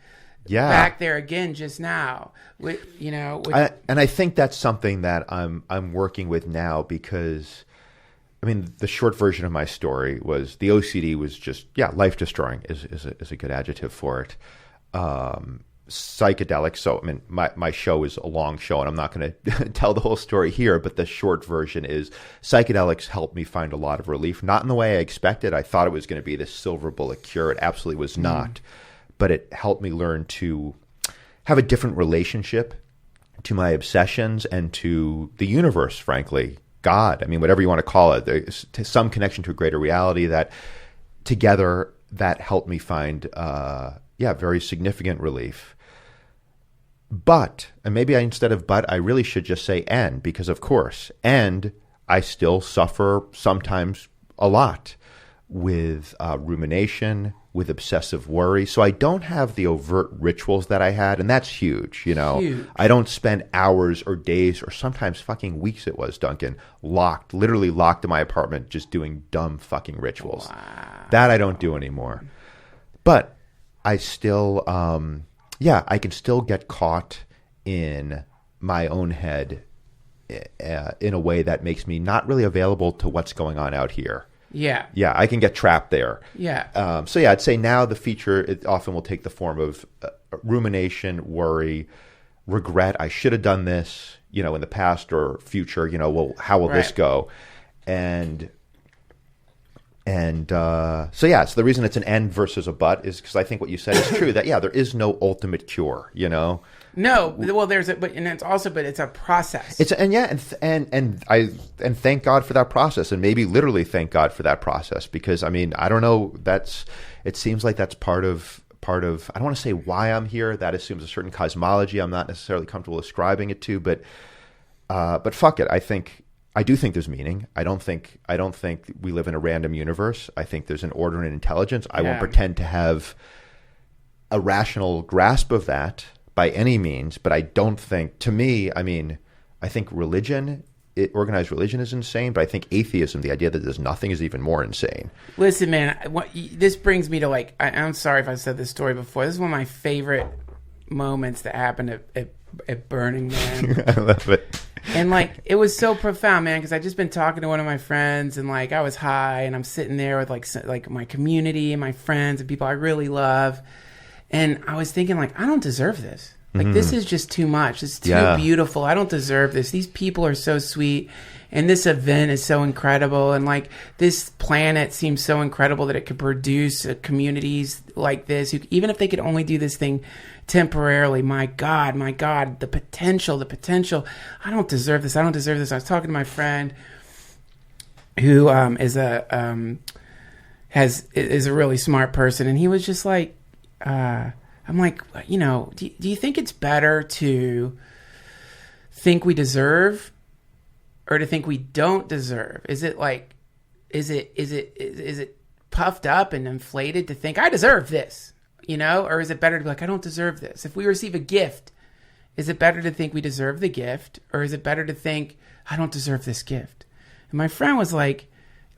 back there again just now. And I think that's something that I'm working with now, because I mean, the short version of my story was the OCD was just, life destroying is a good adjective for it. Psychedelic. So, I mean, my show is a long show and I'm not going to tell the whole story here, but the short version is psychedelics helped me find a lot of relief. Not in the way I expected. I thought it was going to be this silver bullet cure. It absolutely was not. But it helped me learn to have a different relationship to my obsessions and to the universe, frankly. God, I mean, whatever you want to call it, there's some connection to a greater reality that together that helped me find, very significant relief. But, and maybe instead of but, I really should just say and, because of course, and I still suffer sometimes a lot with rumination, with obsessive worry. So I don't have the overt rituals that I had, and that's huge, Huge. I don't spend hours or days or sometimes fucking weeks, it was, Duncan, literally locked in my apartment just doing dumb fucking rituals. Wow. That I don't do anymore. But I still, I can still get caught in my own head in a way that makes me not really available to what's going on out here. Yeah. Yeah, I can get trapped there. Yeah. I'd say now the feature, it often will take the form of rumination, worry, regret. I should have done this, in the past or future, well, how will this go? So the reason it's an and versus a but is because I think what you said is true, that, there is no ultimate cure, No, well, it's a process. And thank God for that process, and maybe literally thank God for that process, because I mean, I don't know, it seems like that's part of, I don't want to say why I'm here. That assumes a certain cosmology I'm not necessarily comfortable ascribing it to, but fuck it. I do think there's meaning. I don't think we live in a random universe. I think there's an order and intelligence. I won't pretend to have a rational grasp of that by any means, but I don't think, to me, I mean, I think organized religion is insane, but I think atheism, the idea that there's nothing, is even more insane. Listen, man, this brings me to I'm sorry if I said this story before. This is one of my favorite moments that happened at Burning Man. I love it. And it was so profound, man, because I just been talking to one of my friends, and I was high, and I'm sitting there with like my community and my friends and people I really love. And I was thinking, I don't deserve this. This is just too much. It's too beautiful. I don't deserve this. These people are so sweet. And this event is so incredible. And this planet seems so incredible that it could produce communities like this. Even if they could only do this thing temporarily, my God, the potential. I don't deserve this. I was talking to my friend who is a really smart person. And he was just I'm like, do you think it's better to think we deserve or to think we don't deserve? Is it puffed up and inflated to think I deserve this, or is it better to be I don't deserve this? If we receive a gift, is it better to think we deserve the gift, or is it better to think I don't deserve this gift? And my friend was like,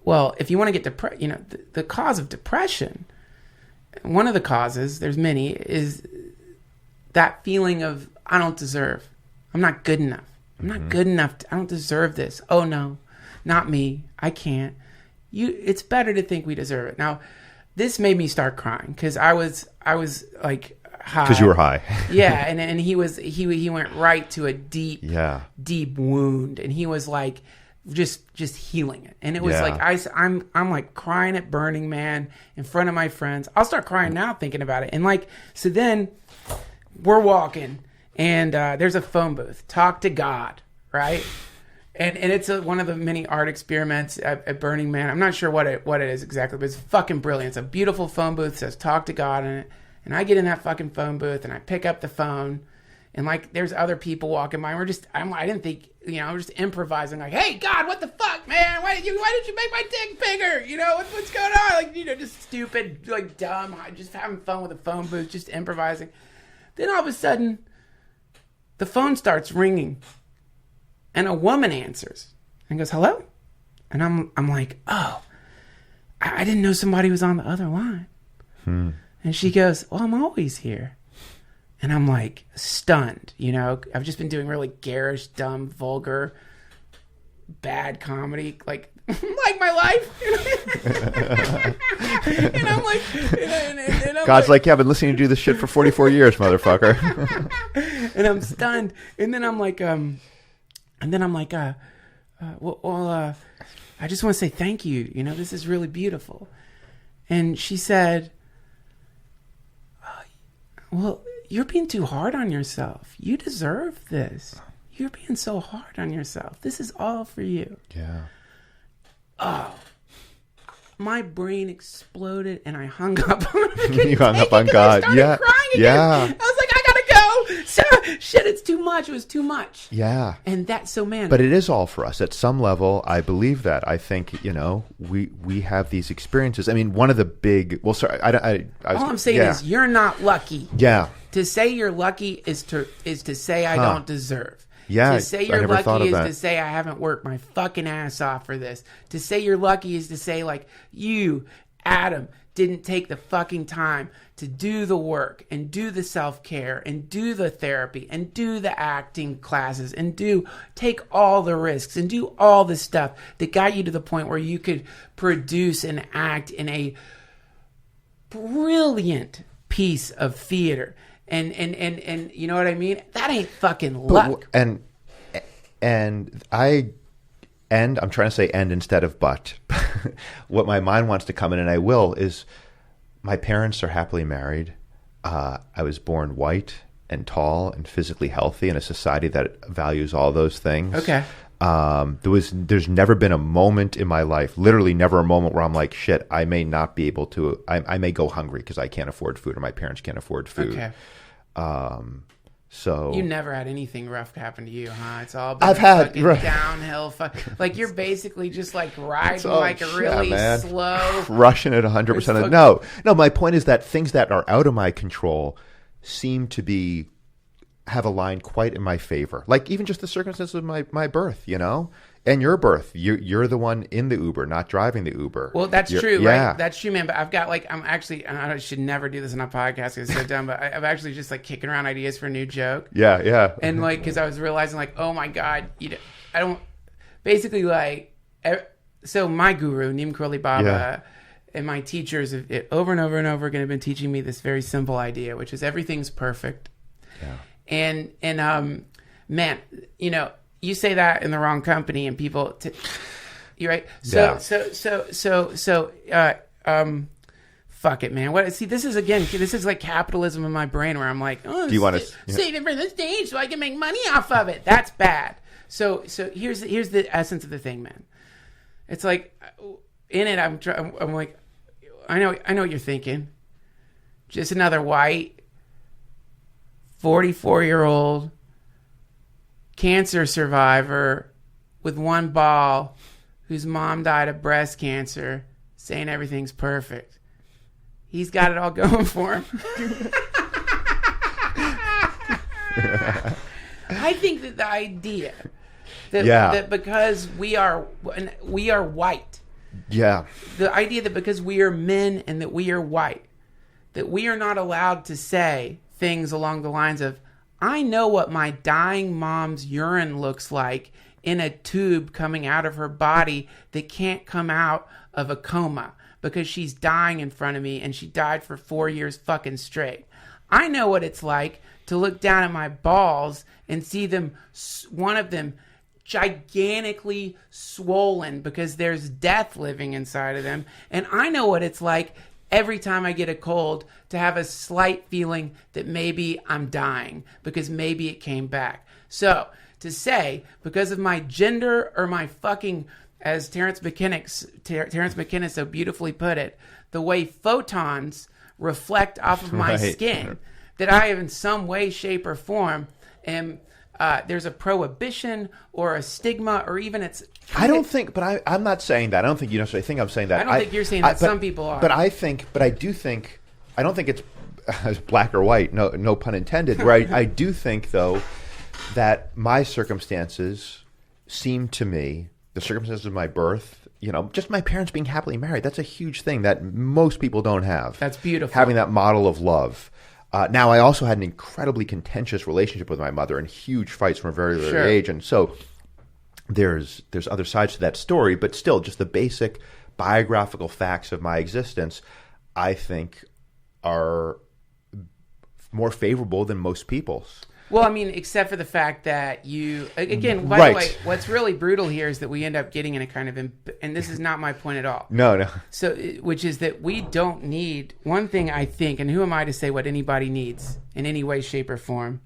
well, if you want to get the cause of depression, one of the causes, there's many, is that feeling of I don't deserve. I'm not good enough. I'm not good enough. I don't deserve this. Oh no, not me. I can't. It's better to think we deserve it. Now, this made me start crying because I was high. Because you were high. Yeah, and he went right to a deep wound, and he was just healing it. And it was I'm crying at Burning Man in front of my friends. I'll start crying now thinking about it. And so then we're walking and there's a phone booth. Talk to God, right? And it's one of the many art experiments at Burning Man. I'm not sure what it is exactly, but it's fucking brilliant. It's a beautiful phone booth. It says talk to God in it. And I get in that fucking phone booth and I pick up the phone And like, there's other people walking by. And I didn't think, I'm just improvising. Like, hey, God, what the fuck, man? Why did you make my dick bigger? What's going on? Like, just stupid, like dumb, just having fun with a phone booth, just improvising. Then all of a sudden, the phone starts ringing, and a woman answers and goes, hello? And I'm like, oh, I didn't know somebody was on the other line. And she goes, well, I'm always here. And I'm like stunned, I've just been doing really garish, dumb, vulgar, bad comedy, like my life. And I'm like, and I'm God's like, yeah, I've been listening to you do this shit for 44 years, motherfucker. And I'm stunned. And then I'm like, I just want to say thank you. This is really beautiful. And she said, well, you're being too hard on yourself. You deserve this. You're being so hard on yourself. This is all for you. Yeah. Oh, my brain exploded and I hung up on it. You hung up on God. I started crying again. Yeah. I was like, I gotta go. So, shit, it's too much. It was too much. Yeah. And that's so, man. But it is all for us. At some level, I believe that. I think, we have these experiences. I mean, one of the big, well, sorry, all I'm saying is you're not lucky. Yeah. To say you're lucky is to say I don't deserve. Yeah, to say you're lucky is to say I haven't worked my fucking ass off for this. To say you're lucky is to say, like, you, Adam, didn't take the fucking time to do the work and do the self-care and do the therapy and do the acting classes and take all the risks and do all the stuff that got you to the point where you could produce and act in a brilliant piece of theater. And you know what I mean? That ain't fucking luck. And I'm trying to say end instead of but. What my mind wants to come in, and I will, is my parents are happily married. I was born white and tall and physically healthy in a society that values all those things. Okay. There's never been a moment in my life, literally never a moment where I'm like, shit, I may not be able to, I may go hungry because I can't afford food or my parents can't afford food. Okay. So you never had anything rough happen to you, huh? It's all been I've had downhill. Like you're basically just like riding like a really slow, crushing it 100%. No. My point is that things that are out of my control seem to have aligned quite in my favor. Like even just the circumstances of my birth, and your birth. You're the one in the Uber, not driving the Uber. Well, that's true, right? That's true, man. But I've got I should never do this on a podcast because it's so dumb, but I'm actually just like kicking around ideas for a new joke. Yeah. And like, because I was realizing like, oh my God, I don't, basically like, so my guru, Neem Karoli Baba, and my teachers have over and over and over again have been teaching me this very simple idea, which is everything's perfect. Yeah. And man, you say that in the wrong company and people, you're right. Fuck it, man. This is like capitalism in my brain where I'm like, oh, do you want to save it for the stage so I can make money off of it? That's bad. So here's the essence of the thing, man. It's like in it, I'm like, I know what you're thinking. Just another white 44-year-old cancer survivor with one ball whose mom died of breast cancer saying everything's perfect. He's got it all going for him. I think that the idea that because we are white, the idea that because we are men and that we are white, that we are not allowed to say things along the lines of, I know what my dying mom's urine looks like in a tube coming out of her body that can't come out of a coma because she's dying in front of me and she died for 4 years fucking straight. I know what it's like to look down at my balls and see them, one of them gigantically swollen because there's death living inside of them. And I know what it's like every time I get a cold to have a slight feeling that maybe I'm dying because maybe it came back. So to say, because of my gender or my fucking, as Terrence McKenna so beautifully put it, the way photons reflect off of my skin, that I have in some way, shape, or form am there's a prohibition or a stigma or even it's. I don't think, but I'm not saying that. I don't think you necessarily think I'm saying that. I don't think you're saying that. Some people are. But I do think. I don't think it's black or white. No pun intended. Where I do think though that my circumstances seem to me, the circumstances of my birth, just my parents being happily married. That's a huge thing that most people don't have. That's beautiful. Having that model of love. Now, I also had an incredibly contentious relationship with my mother and huge fights from a very early age. And so there's other sides to that story, but still just the basic biographical facts of my existence, I think, are more favorable than most people's. Well, I mean, except for the fact that you, again, by the way, what's really brutal here is that we end up getting in a kind of, and this is not my point at all. No. So, which is that we don't need, one thing I think, and who am I to say what anybody needs in any way, shape, or form,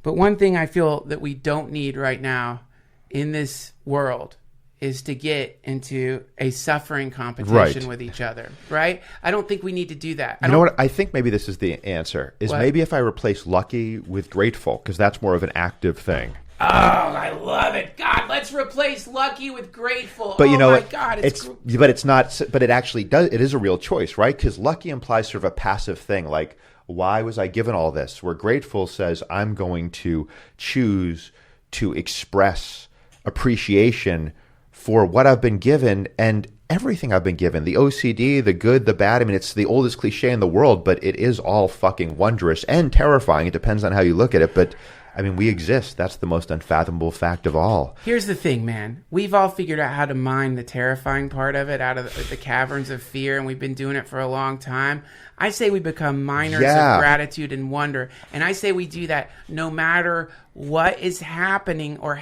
but one thing I feel that we don't need right now in this world is to get into a suffering competition with each other, right? I don't think we need to do that. You know what? I think maybe this is the answer. Maybe if I replace lucky with grateful, because that's more of an active thing. Oh, I love it. God, let's replace lucky with grateful. But my God, but it's not. But it actually does. It is a real choice, right? Because lucky implies sort of a passive thing, like why was I given all this? Where grateful says I'm going to choose to express appreciation for what I've been given and everything I've been given. The OCD, the good, the bad. I mean, it's the oldest cliche in the world, but it is all fucking wondrous and terrifying. It depends on how you look at it. But, I mean, we exist. That's the most unfathomable fact of all. Here's the thing, man. We've all figured out how to mine the terrifying part of it out of the caverns of fear, and we've been doing it for a long time. I say we become miners of gratitude and wonder. And I say we do that no matter what is happening or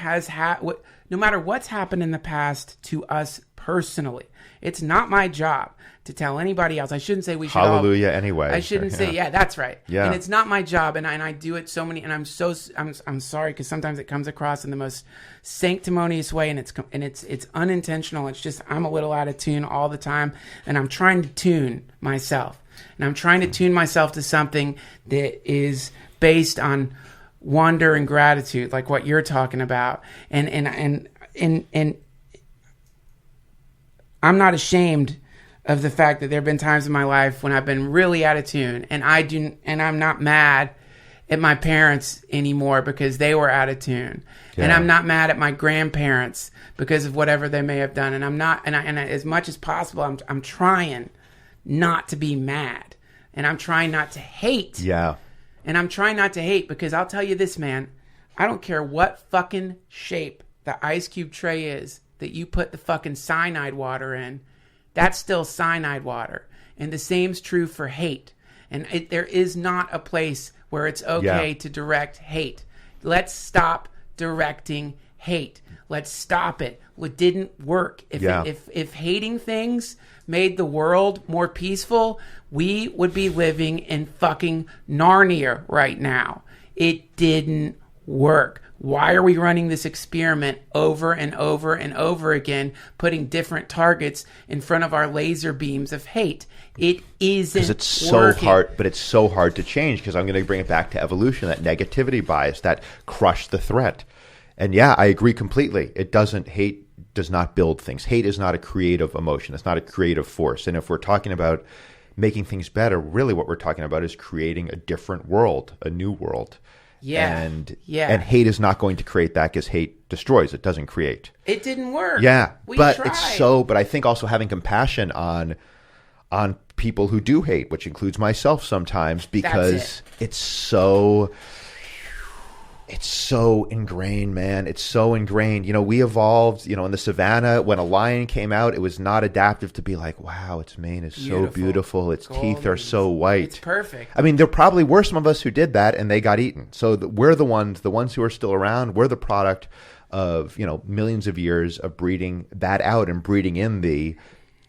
no matter what's happened in the past to us personally. It's not my job to tell anybody else. I shouldn't say we should. Hallelujah. Anyway, I shouldn't say. Yeah, that's right. Yeah, and it's not my job, and I do it so many. And I'm sorry because sometimes it comes across in the most sanctimonious way, and it's unintentional. It's just I'm a little out of tune all the time, and I'm trying to tune myself, and I'm trying to tune myself to something that is based on wonder and gratitude, like what you're talking about, and I'm not ashamed of the fact that there have been times in my life when I've been really out of tune, and I'm not mad at my parents anymore because they were out of tune, and I'm not mad at my grandparents because of whatever they may have done, and I'm not, and as much as possible, I'm trying not to be mad, and I'm trying not to hate. Yeah. And I'm trying not to hate because I'll tell you this, man. I don't care what fucking shape the ice cube tray is that you put the fucking cyanide water in. That's still cyanide water. And the same's true for hate. And there is not a place where it's okay to direct hate. Let's stop directing hate. Let's stop it. It didn't work. If hating things made the world more peaceful, we would be living in fucking Narnia right now. It didn't work. Why are we running this experiment over and over and over again, putting different targets in front of our laser beams of hate? It isn't because it's so hard, but it's so hard to change because I'm going to bring it back to evolution, that negativity bias, that crush the threat. And yeah, I agree completely. Hate does not build things. Hate is not a creative emotion. It's not a creative force. And if we're talking about making things better, really what we're talking about is creating a different world, a new world. Yeah. And hate is not going to create that because hate destroys. It doesn't create. It didn't work. Yeah. We but tried. But I think also having compassion on people who do hate, which includes myself sometimes, because it's so ingrained, man. It's so ingrained. We evolved, in the savannah, when a lion came out, it was not adaptive to be like, wow, its mane is so beautiful. Its teeth are so white. It's perfect. I mean, there probably were some of us who did that and they got eaten. So we're the ones who are still around. We're the product of, millions of years of breeding that out and breeding in the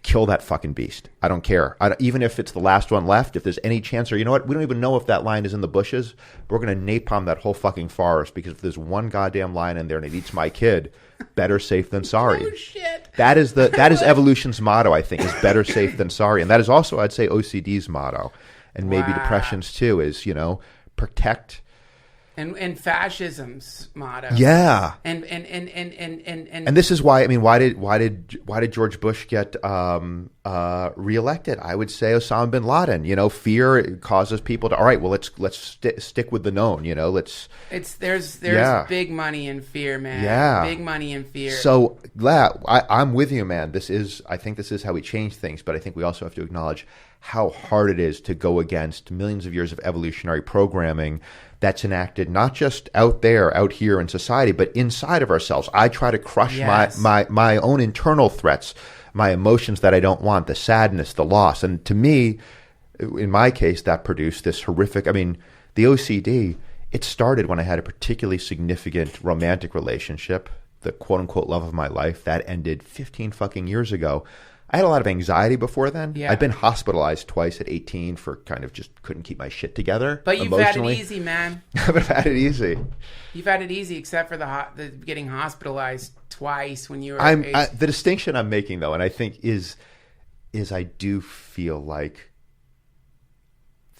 kill that fucking beast. I don't care. Even if it's the last one left, if there's any chance, or you know what, we don't even know if that lion is in the bushes, we're going to napalm that whole fucking forest because if there's one goddamn lion in there and it eats my kid, better safe than sorry. Oh, shit. That is evolution's motto, I think, is better safe than sorry. And that is also, I'd say, OCD's motto. And maybe depression's too, is, protect And fascism's motto. Yeah. And this is why, I mean, why did George Bush get reelected? I would say Osama bin Laden. You know, fear causes people to, all right, well, let's stick with the known, you know, there's big money in fear, man. Yeah. Big money in fear. So I'm with you, man. I think this is how we change things, but I think we also have to acknowledge how hard it is to go against millions of years of evolutionary programming that's enacted not just out here in society, but inside of ourselves. I try to crush my own internal threats, my emotions that I don't want, the sadness, the loss. And to me, in my case, that produced this horrific, I mean, the OCD, it started when I had a particularly significant romantic relationship, the quote unquote love of my life, that ended 15 fucking years ago. I had a lot of anxiety before then. Yeah. I'd been hospitalized twice at 18 for kind of just couldn't keep my shit together. But you've had it easy, man. I've had it easy. You've had it easy, except for the getting hospitalized twice when you were. The distinction I'm making, though, and I think is I do feel like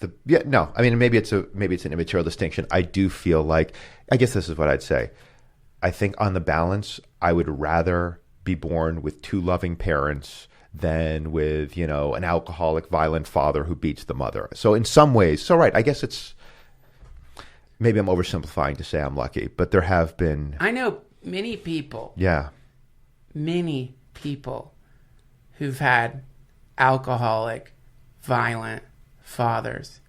I mean, maybe it's an immaterial distinction. I do feel like, I guess this is what I'd say. I think on the balance, I would rather be born with two loving parents than with, you know, an alcoholic, violent father who beats the mother. So in some ways, I guess it's, maybe I'm oversimplifying to say I'm lucky, but there have been. I know many people. Yeah. Many people who've had alcoholic, violent fathers,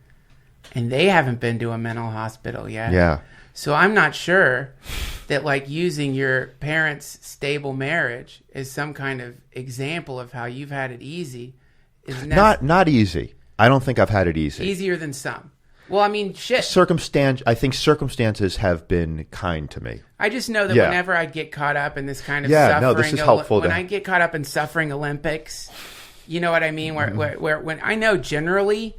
and they haven't been to a mental hospital yet. Yeah. So I'm not sure that like using your parents' stable marriage as some kind of example of how you've had it easy is not easy. I don't think I've had it easy. Easier than some. Well, I mean, shit. I think circumstances have been kind to me. I just know that whenever I get caught up in this kind of suffering, no, this is helpful. When I get caught up in suffering Olympics, you know what I mean? Where when I know generally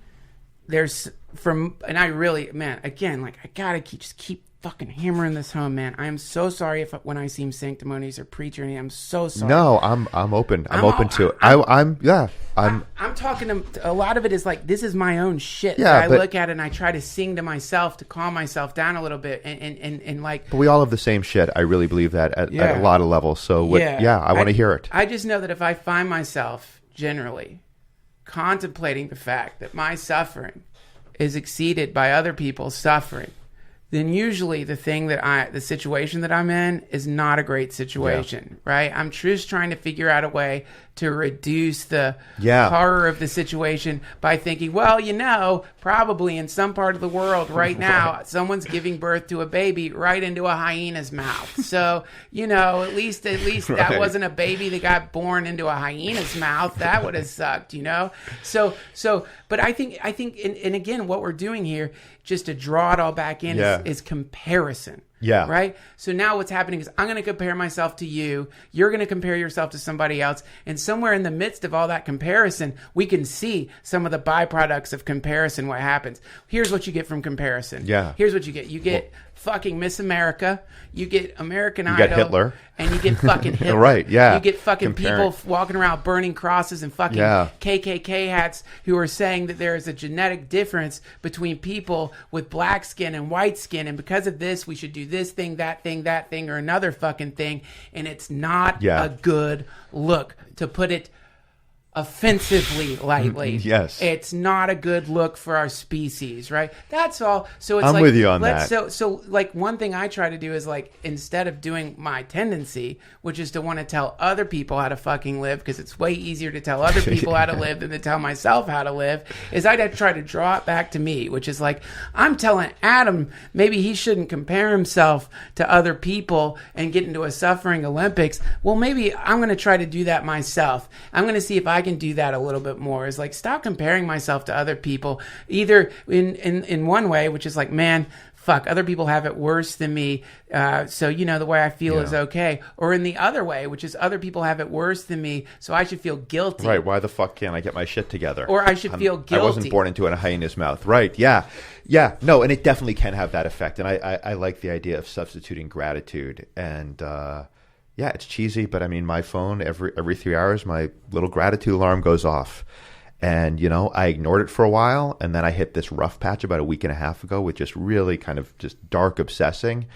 there's and I really, man, again, like I gotta keep fucking hammering this home, man. I am so sorry when I seem sanctimonious or preach or anything. I'm so sorry. No, I'm open. I'm open to it. I'm talking to a lot of it is like this is my own shit. Yeah, I look at it and I try to sing to myself to calm myself down a little bit and like. But we all have the same shit. I really believe that at a lot of levels. So I want to hear it. I just know that if I find myself generally contemplating the fact that my suffering is exceeded by other people's suffering, then usually the situation that I'm in is not a great situation, right? I'm just trying to figure out a way to reduce the horror of the situation by thinking, well, you know, probably in some part of the world right now, someone's giving birth to a baby right into a hyena's mouth. So, you know, at least that wasn't a baby that got born into a hyena's mouth. That would have sucked, you know? So, but I think, and again, what we're doing here, just to draw it all back in is comparison. Yeah. Right? So now what's happening is I'm going to compare myself to you. You're going to compare yourself to somebody else. And somewhere in the midst of all that comparison, we can see some of the byproducts of comparison, what happens. Here's what you get from comparison. Yeah. Here's what you get. You get fucking Miss America. You get American Idol. You get Hitler. And you get fucking Hitler. Right, yeah. You get fucking people walking around burning crosses and fucking KKK hats who are saying that there is a genetic difference between people with black skin and white skin. And because of this, we should do this thing, that thing, or another fucking thing. And it's not a good look, to put it offensively lightly. Yes. It's not a good look for our species, right? That's all. So it's I'm with you on that. So like one thing I try to do is like, instead of doing my tendency, which is to want to tell other people how to fucking live, because it's way easier to tell other people how to live than to tell myself how to live, is I'd try to draw it back to me, which is like, I'm telling Adam maybe he shouldn't compare himself to other people and get into a suffering Olympics. Well, maybe I'm going to try to do that myself. I'm going to see if I can do that a little bit more. Is like, stop comparing myself to other people, either in one way, which is like, man, fuck, other people have it worse than me, so you know the way I feel is okay, or in the other way, which is other people have it worse than me, so I should feel guilty. Right? Why the fuck can't I get my shit together? Or I should feel guilty. I wasn't born into a hyena's mouth. Right? Yeah. No, and it definitely can have that effect. And I like the idea of substituting gratitude. And it's cheesy, but I mean, my phone every 3 hours, my little gratitude alarm goes off. And, you know, I ignored it for a while, and then I hit this rough patch about a week and a half ago with just really kind of just dark obsessing.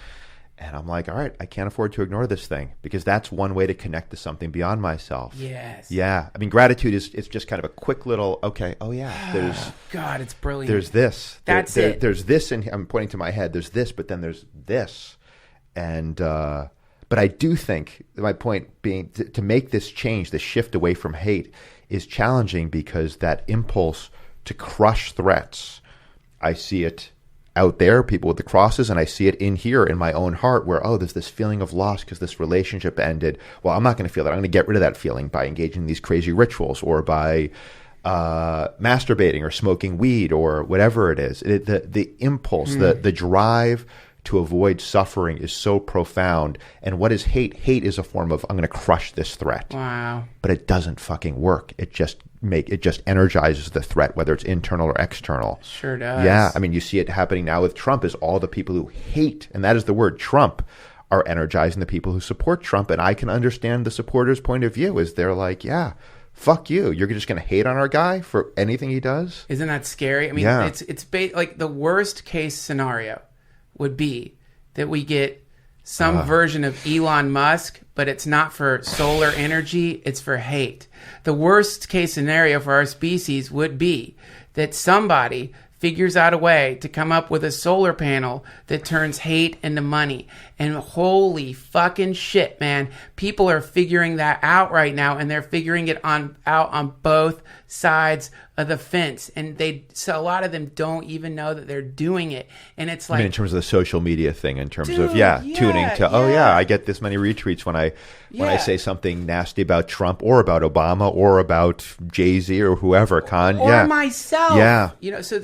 And I'm like, all right, I can't afford to ignore this thing, because that's one way to connect to something beyond myself. Yes. Yeah. I mean, gratitude is, it's just kind of a quick little, okay, oh yeah, there's... God, it's brilliant. There's this. That's it. There's this, and I'm pointing to my head. There's this, but then there's this. And, but I do think, my point being, to make this change, this shift away from hate, is challenging, because that impulse to crush threats, I see it out there, people with the crosses, and I see it in here in my own heart where, oh, there's this feeling of loss because this relationship ended. Well, I'm not going to feel that. I'm going to get rid of that feeling by engaging in these crazy rituals, or by masturbating or smoking weed or whatever it is. The impulse, the drive to avoid suffering is so profound. And what is hate? Hate is a form of, I'm going to crush this threat. Wow. But it doesn't fucking work. It just energizes the threat, whether it's internal or external. Sure does. Yeah. I mean, you see it happening now with Trump, is all the people who hate, and that is the word, Trump, are energizing the people who support Trump. And I can understand the supporters' point of view, is they're like, yeah, fuck you. You're just going to hate on our guy for anything he does? Isn't that scary? I mean, it's like the worst case scenario would be that we get some version of Elon Musk, but it's not for solar energy, it's for hate. The worst case scenario for our species would be that somebody figures out a way to come up with a solar panel that turns hate into money. And holy fucking shit, man. People are figuring that out right now, and they're figuring it out on both sides of the fence. And so a lot of them don't even know that they're doing it. And it's like, I mean, in terms of the social media thing, in terms of tuning to, oh yeah, I get this many retweets when I say something nasty about Trump or about Obama or about Jay-Z or whoever, or myself. Yeah. You know, so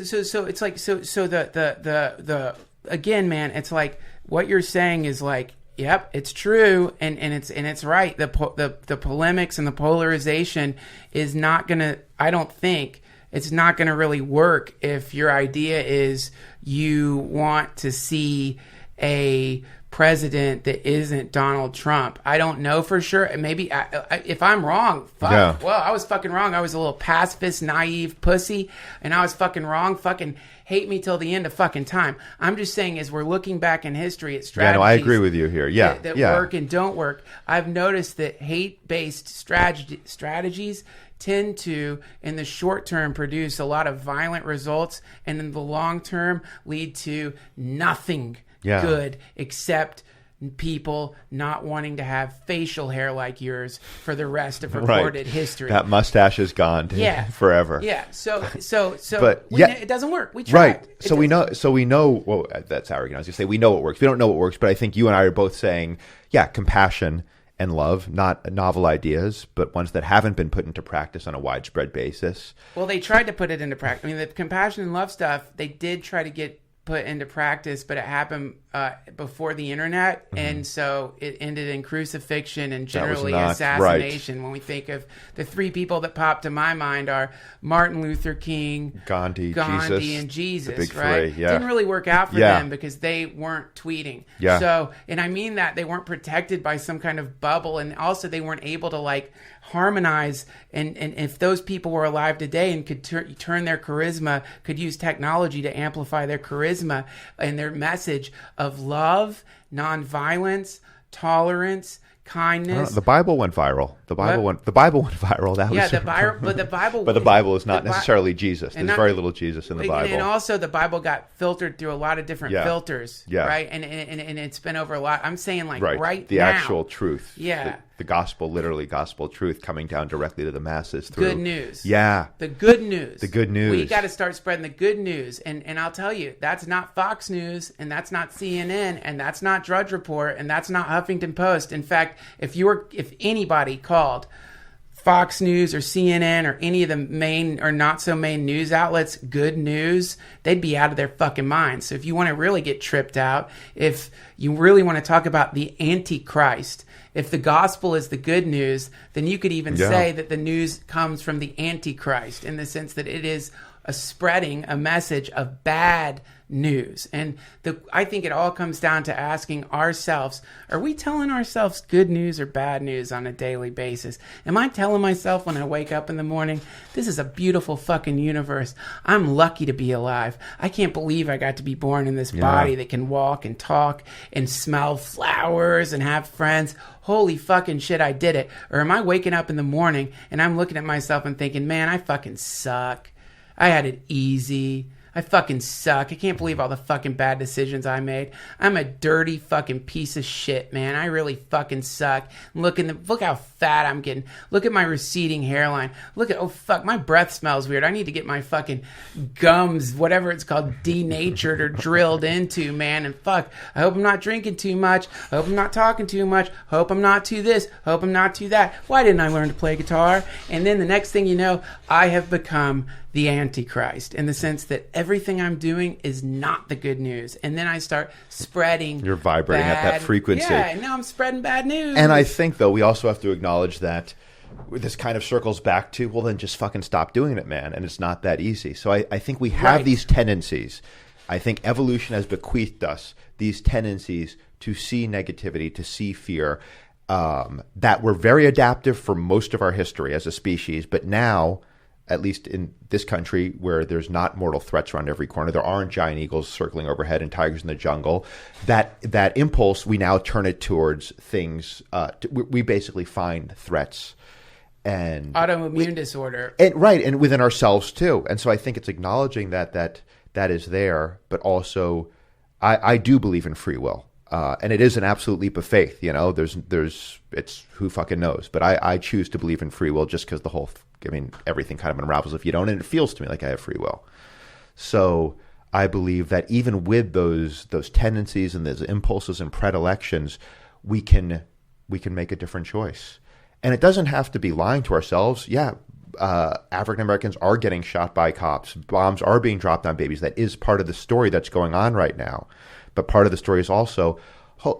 it's like, so the again, man, it's like what you're saying is like, yep, it's true, and it's right. The polemics and the polarization is not gonna, I don't think it's not gonna really work if your idea is you want to see a president that isn't Donald Trump. I don't know for sure. Maybe if I'm wrong, fuck. Well, I was fucking wrong. I was a little pacifist, naive pussy, and I was fucking wrong. Fucking hate me till the end of fucking time. I'm just saying, as we're looking back in history at strategies. Yeah, no, I agree with you here. Yeah, that work and don't work. I've noticed that hate-based strategies tend to, in the short term, produce a lot of violent results, and in the long term, lead to nothing good except people not wanting to have facial hair like yours for the rest of recorded history. That mustache is gone forever. Yeah. So but it doesn't work. We tried. Right. So we know, well, that's arrogant. I was going to say, we know what works. We don't know what works, but I think you and I are both saying, compassion and love, not novel ideas, but ones that haven't been put into practice on a widespread basis. Well, they tried to put it into practice. I mean, the compassion and love stuff, they did try to get put into practice, but it happened before the internet, and so it ended in crucifixion and generally assassination. Right. When we think of the three people that pop to my mind are Martin Luther King, Gandhi, and Jesus. The big right? three, yeah. Didn't really work out for them because they weren't tweeting. Yeah. So, and I mean that they weren't protected by some kind of bubble, and also they weren't able to harmonize, and if those people were alive today and could turn their charisma, could use technology to amplify their charisma and their message of love, nonviolence, tolerance, kindness. The Bible went viral. The Bible went viral. That was but the Bible is not necessarily Jesus. There's very little Jesus in the Bible. And also the Bible got filtered through a lot of different filters. Yeah. Right. And it's been over a lot. I'm saying right the now, actual truth. Yeah. The gospel, literally gospel truth coming down directly to the masses through good news. Yeah. The good news. The good news. We got to start spreading the good news. And I'll tell you, that's not Fox News, and that's not CNN, and that's not Drudge Report, and that's not Huffington Post. In fact, if anybody called Fox News or CNN or any of the main or not so main news outlets good news, they'd be out of their fucking minds. So if you want to really get tripped out, if you really want to talk about the Antichrist, if the gospel is the good news, then you could even say that the news comes from the Antichrist, in the sense that it is spreading a message of bad news. And I think it all comes down to asking ourselves, are we telling ourselves good news or bad news on a daily basis? Am I telling myself when I wake up in the morning, this is a beautiful fucking universe. I'm lucky to be alive. I can't believe I got to be born in this body that can walk and talk and smell flowers and have friends. Holy fucking shit, I did it. Or am I waking up in the morning and I'm looking at myself and thinking, man, I fucking suck. I had it easy. I fucking suck. I can't believe all the fucking bad decisions I made. I'm a dirty fucking piece of shit, man. I really fucking suck. Look how fat I'm getting. Look at my receding hairline. Oh fuck, my breath smells weird. I need to get my fucking gums, whatever it's called, denatured or drilled into, man. And fuck, I hope I'm not drinking too much. I hope I'm not talking too much. Hope I'm not too this. Hope I'm not too that. Why didn't I learn to play guitar? And then the next thing you know, I have become the Antichrist, in the sense that everything I'm doing is not the good news. And then I start spreading. You're vibrating at that frequency. Yeah, and now I'm spreading bad news. And I think, though, we also have to acknowledge that this kind of circles back to, well, then just fucking stop doing it, man. And it's not that easy. So I think we have these tendencies. I think evolution has bequeathed us these tendencies to see negativity, to see fear, that were very adaptive for most of our history as a species. But now, at least in this country where there's not mortal threats around every corner, there aren't giant eagles circling overhead and tigers in the jungle, that impulse, we now turn it towards things. We basically find threats. And autoimmune disorder. And within ourselves too. And so I think it's acknowledging that is there, but also I do believe in free will. And it is an absolute leap of faith, it's who fucking knows. But I choose to believe in free will just because everything kind of unravels if you don't, and it feels to me like I have free will. So I believe that even with those tendencies and those impulses and predilections, we can make a different choice. And it doesn't have to be lying to ourselves. Yeah, African Americans are getting shot by cops. Bombs are being dropped on babies. That is part of the story that's going on right now. But part of the story is also,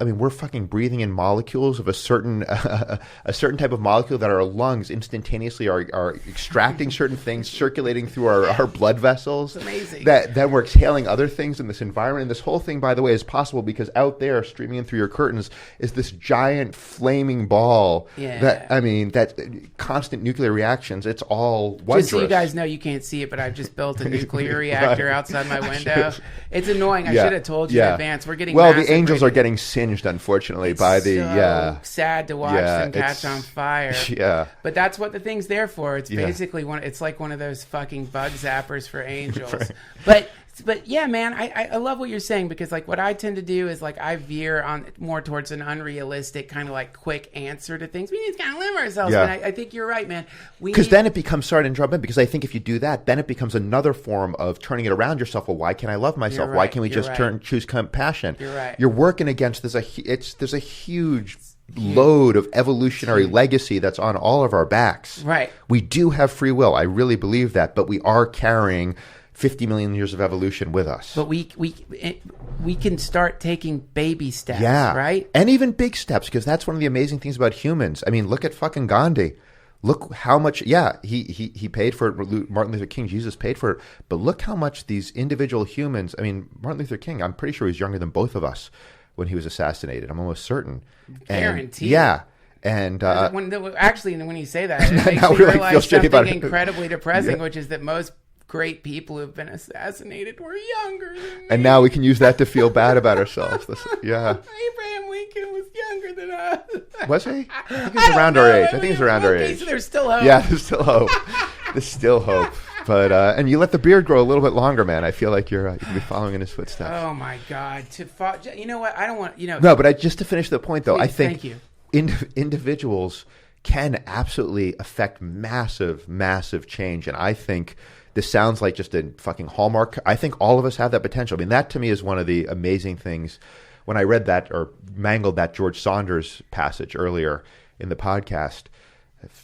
we're fucking breathing in molecules of a certain type of molecule that our lungs instantaneously are extracting certain things, circulating through our blood vessels. It's amazing. That we're exhaling other things in this environment. And this whole thing, by the way, is possible because out there, streaming in through your curtains, is this giant flaming ball. Yeah. That constant nuclear reactions. It's all wondrous. Just so you guys know, you can't see it, but I've just built a nuclear reactor outside my window. It's annoying. I should have told you in advance. We're getting the angels are getting singed, unfortunately, by the sad to watch them catch on fire. Yeah, but that's what the thing's there for. It's basically it's like one of those fucking bug zappers for angels. Right. But yeah, man, I love what you're saying, because like what I tend to do is like I veer on more towards an unrealistic kind of like quick answer to things. We need to kind of live ourselves. Yeah. And I think you're right, man. Because then it becomes, sorry to interrupt, because I think if you do that, then it becomes another form of turning it around yourself. Well, why can't I love myself? Right. Why can't we just choose compassion? You're right. You're working against there's a huge load of evolutionary legacy that's on all of our backs. Right. We do have free will. I really believe that, but we are carrying 50 million years of evolution with us. But we can start taking baby steps, right? And even big steps, because that's one of the amazing things about humans. I mean, look at fucking Gandhi. Look how much, he paid for it. Martin Luther King, Jesus paid for it. But look how much these individual humans, Martin Luther King, I'm pretty sure he's younger than both of us when he was assassinated. I'm almost certain. Guaranteed. Yeah. And when you say that, it makes me realize something incredibly depressing, which is that most great people who've been assassinated were younger than me. And now we can use that to feel bad about ourselves. Yeah. Abraham Lincoln was younger than us. Was he? I think he was around our age. I think he's around our age. So there's still hope. Yeah, there's still hope. There's still hope. But and you let the beard grow a little bit longer, man. I feel like you're you can be following in his footsteps. Oh my God! You know what? I don't want No, but just to finish the point, though, please, I think thank you. Individuals can absolutely affect massive, massive change, and I think this sounds like just a fucking hallmark. I think all of us have that potential. That to me is one of the amazing things. When I read that or mangled that George Saunders passage earlier in the podcast,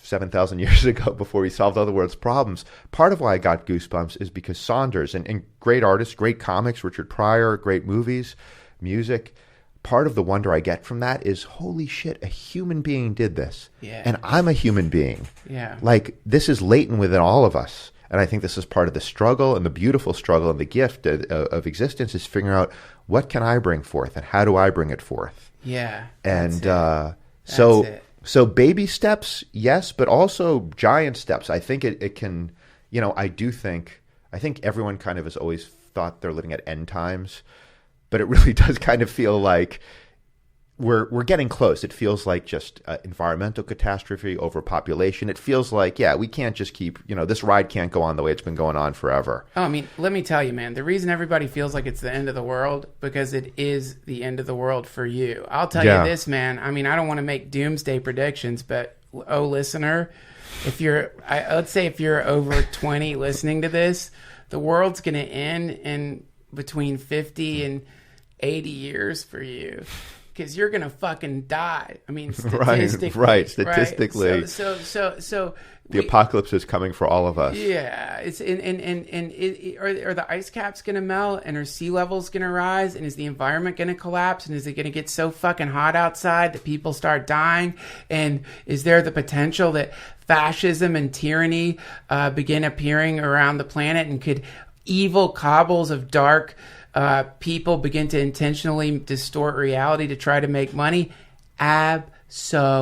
7,000 years ago, before he solved all the world's problems, part of why I got goosebumps is because Saunders and great artists, great comics, Richard Pryor, great movies, music. Part of the wonder I get from that is, holy shit, a human being did this. Yeah. And I'm a human being. Yeah. Like, this is latent within all of us. And I think this is part of the struggle, and the beautiful struggle and the gift of existence is figuring out, what can I bring forth and how do I bring it forth? Yeah. And That's it. so baby steps, yes, but also giant steps. I think it can, I think everyone kind of has always thought they're living at end times, but it really does kind of feel like we're getting close. It feels like just environmental catastrophe, overpopulation. It feels like, we can't just keep, this ride can't go on the way it's been going on forever. Oh, I mean, let me tell you, man, the reason everybody feels like it's the end of the world, because it is the end of the world for you. I'll tell you this, man. I mean, I don't want to make doomsday predictions, but, listener, let's say if you're over 20 listening to this, the world's going to end in between 50 and 80 years for you. Because you're gonna fucking die. I mean, statistically, right. Statistically, right? So the apocalypse is coming for all of us. Yeah, it's are the ice caps gonna melt, and are sea levels gonna rise, and is the environment gonna collapse, and is it gonna get so fucking hot outside that people start dying, and is there the potential that fascism and tyranny begin appearing around the planet, and could evil cobbles of dark people begin to intentionally distort reality to try to make money? Absolutely.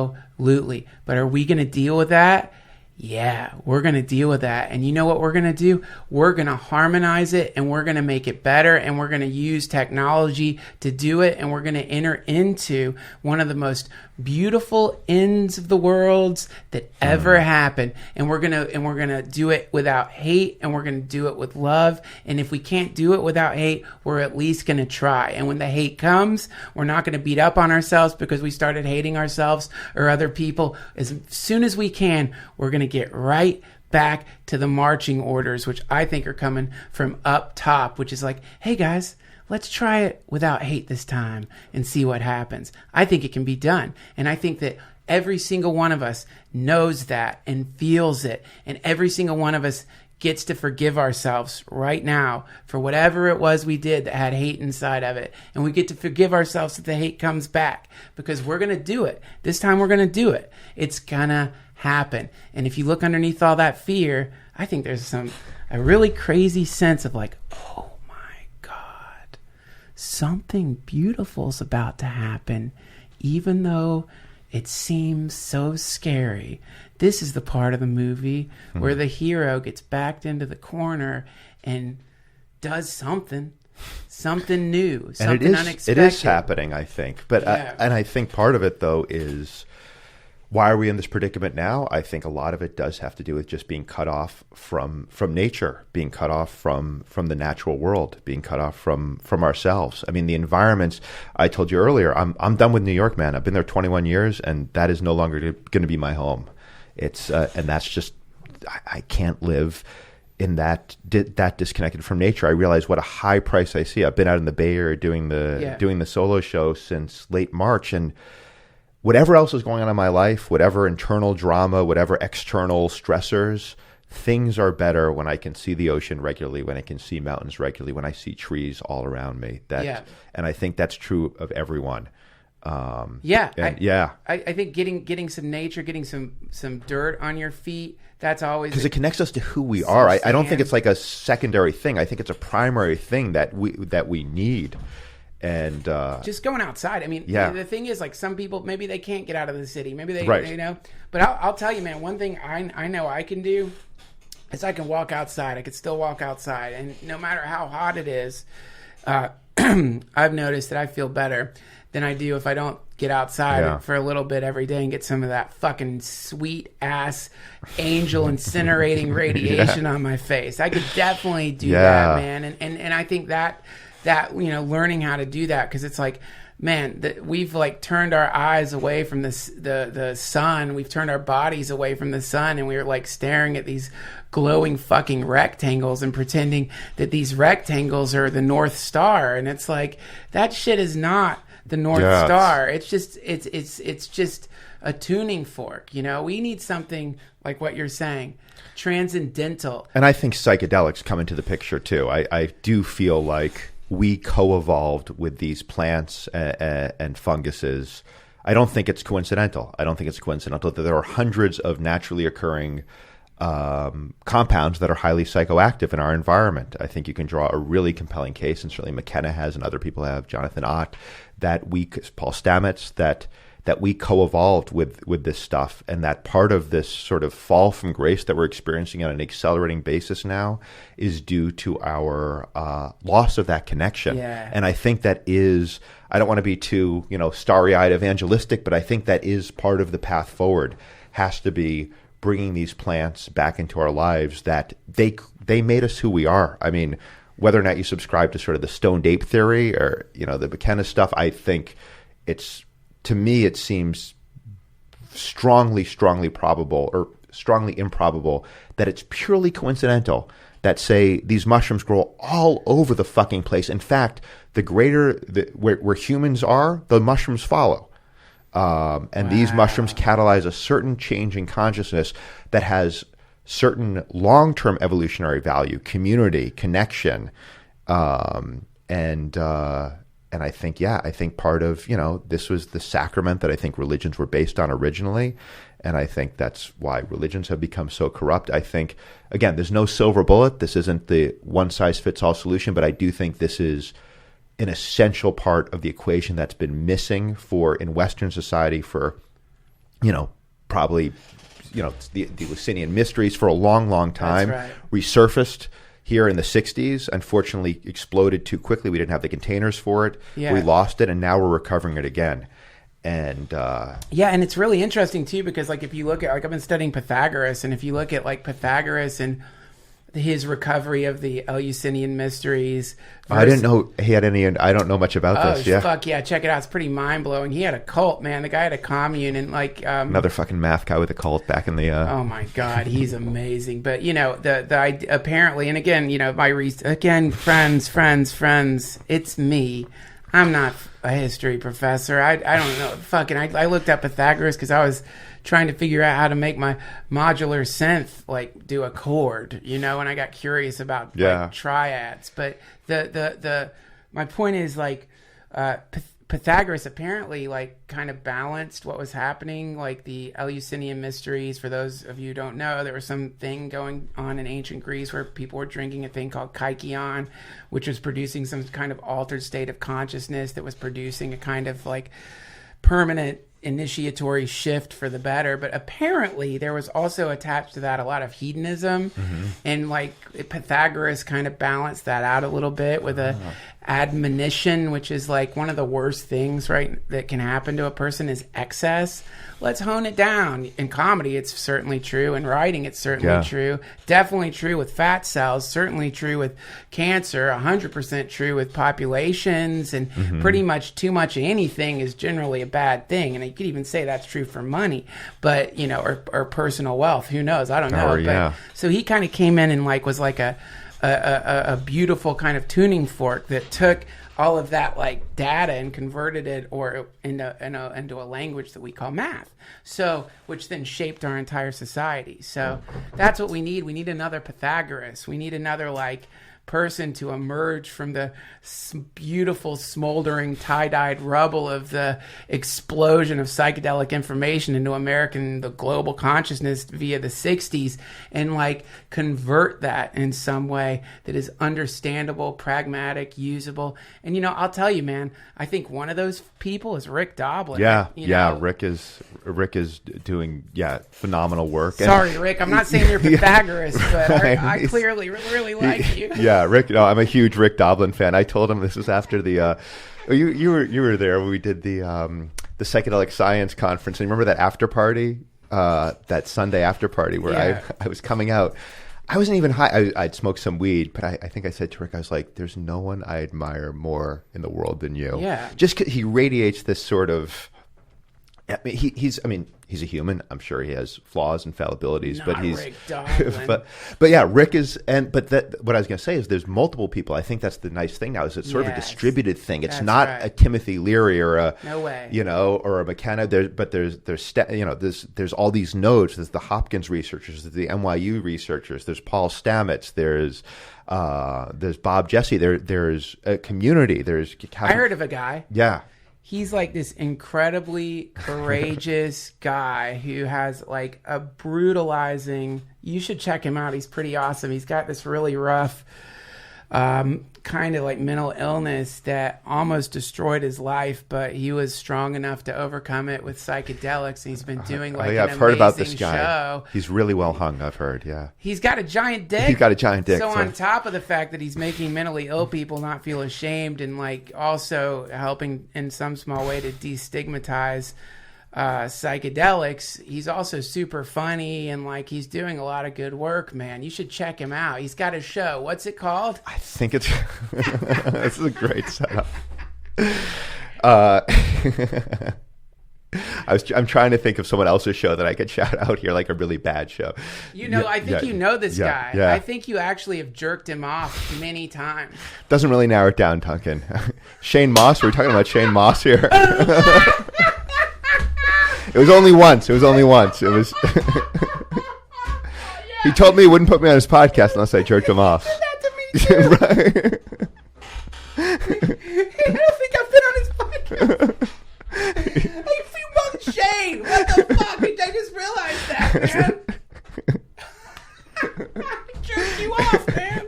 But are we going to deal with that? Yeah, we're going to deal with that. And you know what we're going to do? We're going to harmonize it, and we're going to make it better, and we're going to use technology to do it, and we're going to enter into one of the most beautiful ends of the worlds that ever happened. And we're going to do it without hate, and we're going to do it with love. And if we can't do it without hate, we're at least going to try. And when the hate comes, we're not going to beat up on ourselves because we started hating ourselves or other people. As soon as we can, we're going to get right back to the marching orders, which I think are coming from up top, which is like, hey guys, let's try it without hate this time and see what happens. I think it can be done. And I think that every single one of us knows that and feels it. And every single one of us gets to forgive ourselves right now for whatever it was we did that had hate inside of it. And we get to forgive ourselves if the hate comes back, because we're going to do it. This time we're going to do it. It's going to happen. And if you look underneath all that fear, I think there's a really crazy sense of like, oh my God, something beautiful is about to happen, even though it seems so scary. This is the part of the movie where the hero gets backed into the corner and does something new, something unexpected. It is happening, I think. But and I think part of it, though, is why are we in this predicament now? I think a lot of it does have to do with just being cut off from nature, being cut off from the natural world, being cut off from ourselves. I mean, the environments, I told you earlier, I'm done with New York, man. I've been there 21 years, and that is no longer going to be my home. It's and that's just, I can't live in that disconnected from nature. I realize what a high price I see. I've been out in the Bay Area doing the solo show since late March, and whatever else is going on in my life, whatever internal drama, whatever external stressors, things are better when I can see the ocean regularly, when I can see mountains regularly, when I see trees all around me. And I think that's true of everyone. I think getting some nature, getting some dirt on your feet, that's always, because it connects us to who we are. I don't think it's like a secondary thing. I think it's a primary thing that we need. And just going outside. I mean, the thing is, like, some people, maybe they can't get out of the city. Maybe they, But I'll tell you, man, one thing I know I can do is I can walk outside. I can still walk outside. And no matter how hot it is, I've noticed that I feel better than I do if I don't get outside for a little bit every day and get some of that fucking sweet ass angel incinerating radiation on my face. I could definitely do that, man. And I think that learning how to do that, because it's like, man, we've like turned our eyes away from the sun. We've turned our bodies away from the sun, and we're like staring at these glowing fucking rectangles and pretending that these rectangles are the North Star. And it's like, that shit is not the North Star. It's just a tuning fork. We need something like what you're saying, transcendental. And I think psychedelics come into the picture too. I do feel like we co-evolved with these plants and funguses. I don't think it's coincidental. I don't think it's coincidental that there are hundreds of naturally occurring compounds that are highly psychoactive in our environment. I think you can draw a really compelling case, and certainly McKenna has, and other people have, Jonathan Ott, that Paul Stamets, that we co-evolved with this stuff, and that part of this sort of fall from grace that we're experiencing on an accelerating basis now is due to our loss of that connection. Yeah. And I think that is, I don't want to be too, starry-eyed evangelistic, but I think that is part of the path forward, has to be bringing these plants back into our lives, that they made us who we are. I mean, whether or not you subscribe to sort of the stoned ape theory or, the McKenna stuff, I think to me, it seems strongly probable, or strongly improbable, that it's purely coincidental that, say, these mushrooms grow all over the fucking place. In fact, where humans are, the mushrooms follow. And these mushrooms catalyze a certain change in consciousness that has certain long-term evolutionary value, community, connection, and I think part of, this was the sacrament that I think religions were based on originally. And I think that's why religions have become so corrupt. I think, again, there's no silver bullet. This isn't the one-size-fits-all solution, but I do think this is an essential part of the equation that's been missing in Western society for, probably, the Eleusinian mysteries for a long, long time. That's right. Resurfaced here in the 60s, unfortunately exploded too quickly. We didn't have the containers for it. Yeah. We lost it, and now we're recovering it again. And and it's really interesting too, because if you look at, I've been studying Pythagoras, and if you look at Pythagoras and his recovery of the Eleusinian mysteries. I didn't know he had any. I don't know much about this. Yeah, fuck yeah, check it out. It's pretty mind blowing. He had a cult, man. The guy had a commune, and another fucking math guy with a cult back in the. Oh my god, he's amazing. But the apparently, and again, friends. It's me. I'm not a history professor. I don't know. Fucking, I looked up Pythagoras because I was trying to figure out how to make my modular synth do a chord, and I got curious about triads. But my point is Pythagoras apparently kind of balanced what was happening, the Eleusinian mysteries. For those of you who don't know, there was something going on in ancient Greece where people were drinking a thing called kykeon, which was producing some kind of altered state of consciousness that was producing a kind of permanent initiatory shift for the better. But apparently there was also attached to that a lot of hedonism, and Pythagoras kind of balanced that out a little bit with a admonition, which is one of the worst things that can happen to a person is excess. Let's hone it down. In comedy it's certainly true, in writing it's certainly true, definitely true with fat cells, certainly true with cancer, 100% true with populations, and pretty much too much of anything is generally a bad thing. And you could even say that's true for money, but or personal wealth, who knows, I don't know. But so he kind of came in and was a beautiful kind of tuning fork that took all of that data and converted it into a language that we call math. So, which then shaped our entire society. So that's what we need. We need another Pythagoras. We need another person to emerge from the beautiful, smoldering, tie-dyed rubble of the explosion of psychedelic information into the global consciousness via the 60s, and convert that in some way that is understandable, pragmatic, usable. And I'll tell you, man, I think one of those people is Rick Doblin. Rick is doing phenomenal work. Sorry, Rick, I'm not saying you're Pythagoras, but I clearly really like you. Yeah, Rick. No, I'm a huge Rick Doblin fan. I told him this was after the. You were there when we did the psychedelic science conference. And you remember that after party, that Sunday after party where I was coming out. I wasn't even high. I'd smoked some weed, but I think I said to Rick, I was like, "There's no one I admire more in the world than you." Yeah, just 'cause he radiates this sort of. I mean, he's a human. I'm sure he has flaws and fallibilities, Not but he's Rick Doblin. but yeah, Rick is. What I was going to say is there's multiple people. I think that's the nice thing now is it's sort of a distributed thing. It's not a Timothy Leary or a no way, or a McKenna. There's all these nodes. There's the Hopkins researchers, there's the NYU researchers, there's Paul Stamets, there's Bob Jesse. There's a community. I heard of a guy. Yeah. he's like this incredibly courageous guy who has like a brutalizing, you should check him out. He's pretty awesome. He's got this really rough kind of like mental illness that almost destroyed his life, but he was strong enough to overcome it with psychedelics. And he's been doing like I've an heard about amazing this guy. show. He's really well hung, I've heard, yeah. He's got a giant dick. He's got a giant dick. So on top of the fact that he's making mentally ill people not feel ashamed and like also helping in some small way to destigmatize psychedelics, he's also super funny and like he's doing a lot of good work, man. You should check him out. He's got a show. What's it called? I think it's this is a great setup. I'm trying to think of someone else's show that I could shout out here, like a really bad show. I think you know this guy. Yeah. I think you actually have jerked him off many times. Doesn't really narrow it down, Duncan. Shane Moss. We're talking about Shane Moss here. It was only once. It was. He told me he wouldn't put me on his podcast unless I jerked him off. He said that to me too. Right. I don't think I've been on his podcast. Hey, you both Shane. What the fuck? I just realized that, man. I jerked you off, man.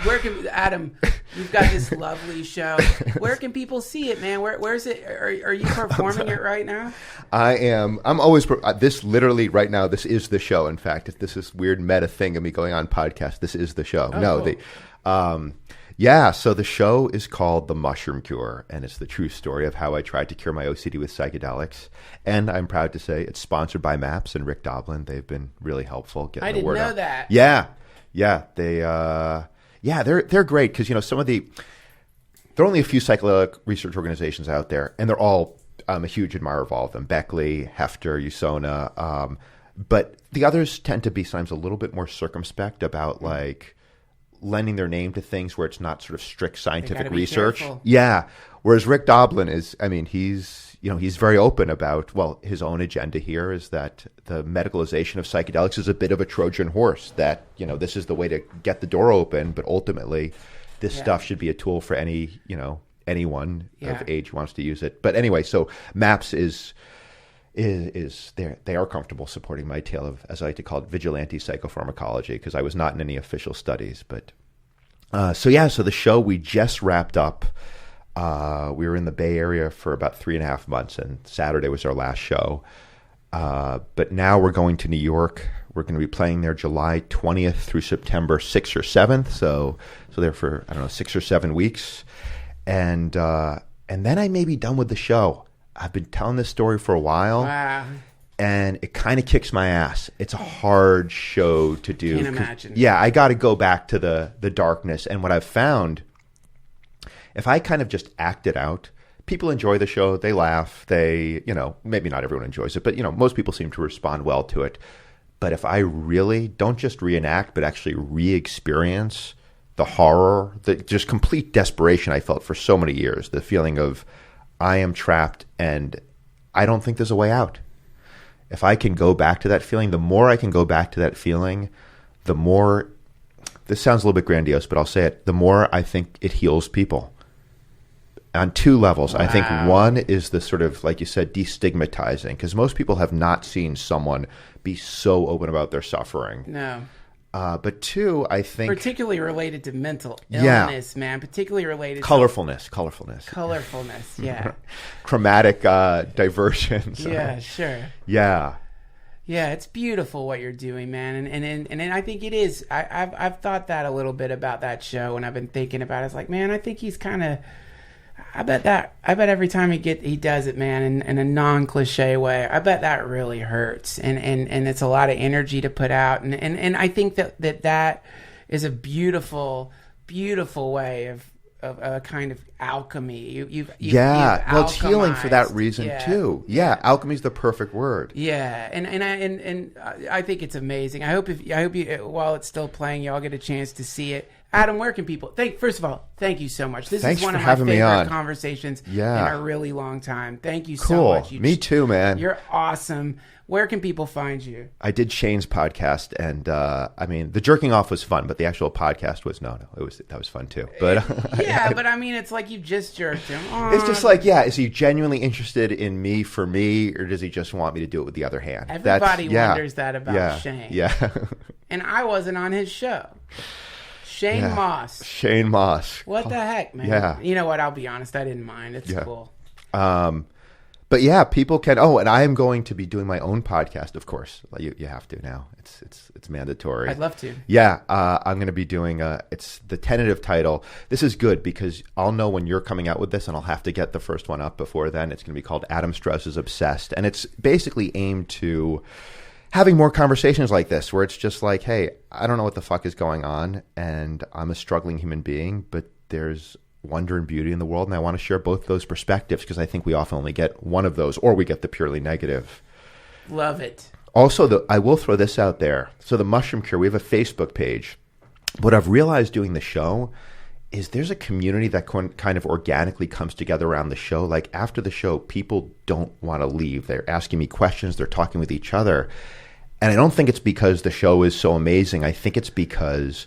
Where can Adam? You've got this lovely show. Where can people see it, man? Where's it? Are you performing it right now? I am. I'm always. This literally right now. This is the show. In fact, if this is weird meta thing of me going on podcast, this is the show. Yeah. So the show is called The Mushroom Cure, and it's the true story of how I tried to cure my OCD with psychedelics. And I'm proud to say it's sponsored by MAPS and Rick Doblin. They've been really helpful getting the word out. I didn't know that. Yeah. They. Yeah, they're great because there are only a few psychedelic research organizations out there, and they're all a huge admirer of all of them: Beckley, Hefter, USONA. But the others tend to be sometimes a little bit more circumspect about like lending their name to things where it's not sort of strict scientific research. Careful. Yeah, whereas Rick Doblin is, he's very open about, his own agenda here is that the medicalization of psychedelics is a bit of a Trojan horse, that, this is the way to get the door open, but ultimately this stuff should be a tool for anyone of age who wants to use it. But anyway, so MAPS is they are comfortable supporting my tale of, as I like to call it, vigilante psychopharmacology, because I was not in any official studies. But so the show, we just wrapped up. We were in the Bay Area for about 3.5 months, and Saturday was our last show. But now we're going to New York. We're going to be playing there July 20th through September 6th or 7th. So there for, 6 or 7 weeks. And then I may be done with the show. I've been telling this story for a while. Wow. And it kind of kicks my ass. It's a hard show to do. Can't imagine. Yeah, I got to go back to the darkness. And what I've found, if I kind of just act it out, people enjoy the show. They laugh. They, maybe not everyone enjoys it, but, most people seem to respond well to it. But if I really don't just reenact, but actually re-experience the horror, the just complete desperation I felt for so many years, the feeling of I am trapped and I don't think there's a way out. If I can go back to that feeling, the more I can go back to that feeling, the more, this sounds a little bit grandiose, but I'll say it, the more I think it heals people. On 2 levels. Wow. I think one is the sort of, like you said, destigmatizing, because most people have not seen someone be so open about their suffering. No. But 2, I think... particularly related to mental illness, man. Particularly related colorfulness, to... colorfulness, yeah. Chromatic diversions. Yeah, sure. Yeah. Yeah, it's beautiful what you're doing, man, and I think it is. I've thought that a little bit about that show, and I've been thinking about it. It's like, man, I think he's kind of... I bet every time he does it, man, in a non-cliche way, I bet that really hurts, and it's a lot of energy to put out, and I think that is a beautiful way of a kind of alchemy. You've it's healing for that reason too. Yeah, alchemy's the perfect word. Yeah, and I think it's amazing. I hope you while it's still playing, y'all get a chance to see it. Adam, where can people first of all, thank you so much. This Thanks is one for of my having me favorite on. conversations Yeah. in a really long time. Thank you so Cool. much. Me too, man. You're awesome. Where can people find you? I did Shane's podcast, and I mean, the jerking off was fun, but the actual podcast was that was fun too. But Yeah, but I mean, it's like you just jerked him. it's just like, yeah, is he genuinely interested in me for me, or does he just want me to do it with the other hand? Everybody wonders that about Shane. Yeah. And I wasn't on his show. Shane Moss. Shane Moss. What the heck, man? Yeah. You know what? I'll be honest. I didn't mind. It's cool. But yeah, people can. Oh, and I am going to be doing my own podcast, of course. You have to now. It's mandatory. I'd love to. Yeah, I'm going to be doing. It's the tentative title. This is good because I'll know when you're coming out with this, and I'll have to get the first one up before then. It's going to be called Adam Strauss is Obsessed, and it's basically aimed to having more conversations like this, where it's just like, hey, I don't know what the fuck is going on, and I'm a struggling human being, but there's wonder and beauty in the world, and I want to share both those perspectives because I think we often only get one of those, or we get the purely negative. Love it. Also, I will throw this out there. So the Mushroom Cure, we have a Facebook page. What I've realized doing the show is there's a community that kind of organically comes together around the show. Like after the show, people don't want to leave. They're asking me questions. They're talking with each other. And I don't think it's because the show is so amazing. I think it's because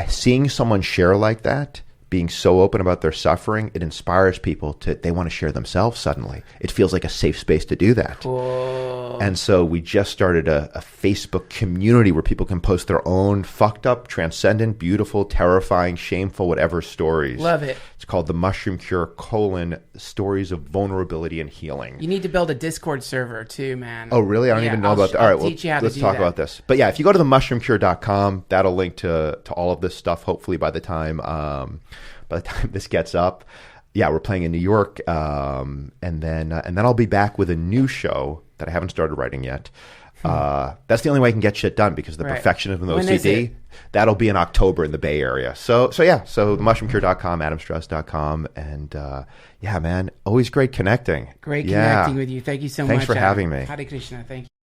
seeing someone share like that, being so open about their suffering, it inspires people they want to share themselves suddenly. It feels like a safe space to do that. Cool. And so we just started a Facebook community where people can post their own fucked up, transcendent, beautiful, terrifying, shameful, whatever stories. Love it. It's called The Mushroom Cure, Stories of Vulnerability and Healing. You need to build a Discord server too, man. Oh, really? I don't even know about that. All right, well, let's talk about this. But yeah, if you go to themushroomcure.com, that'll link to all of this stuff, hopefully by the time this gets up. Yeah, we're playing in New York, and then I'll be back with a new show that I haven't started writing yet. That's the only way I can get shit done because the perfectionism of OCD, that'll be in October in the Bay Area. So mushroomcure.com, adamstrauss.com, and yeah, man, always great connecting. Great connecting with you. Thank you so much. Thanks for Adam. having me. Hare Krishna. Thank you.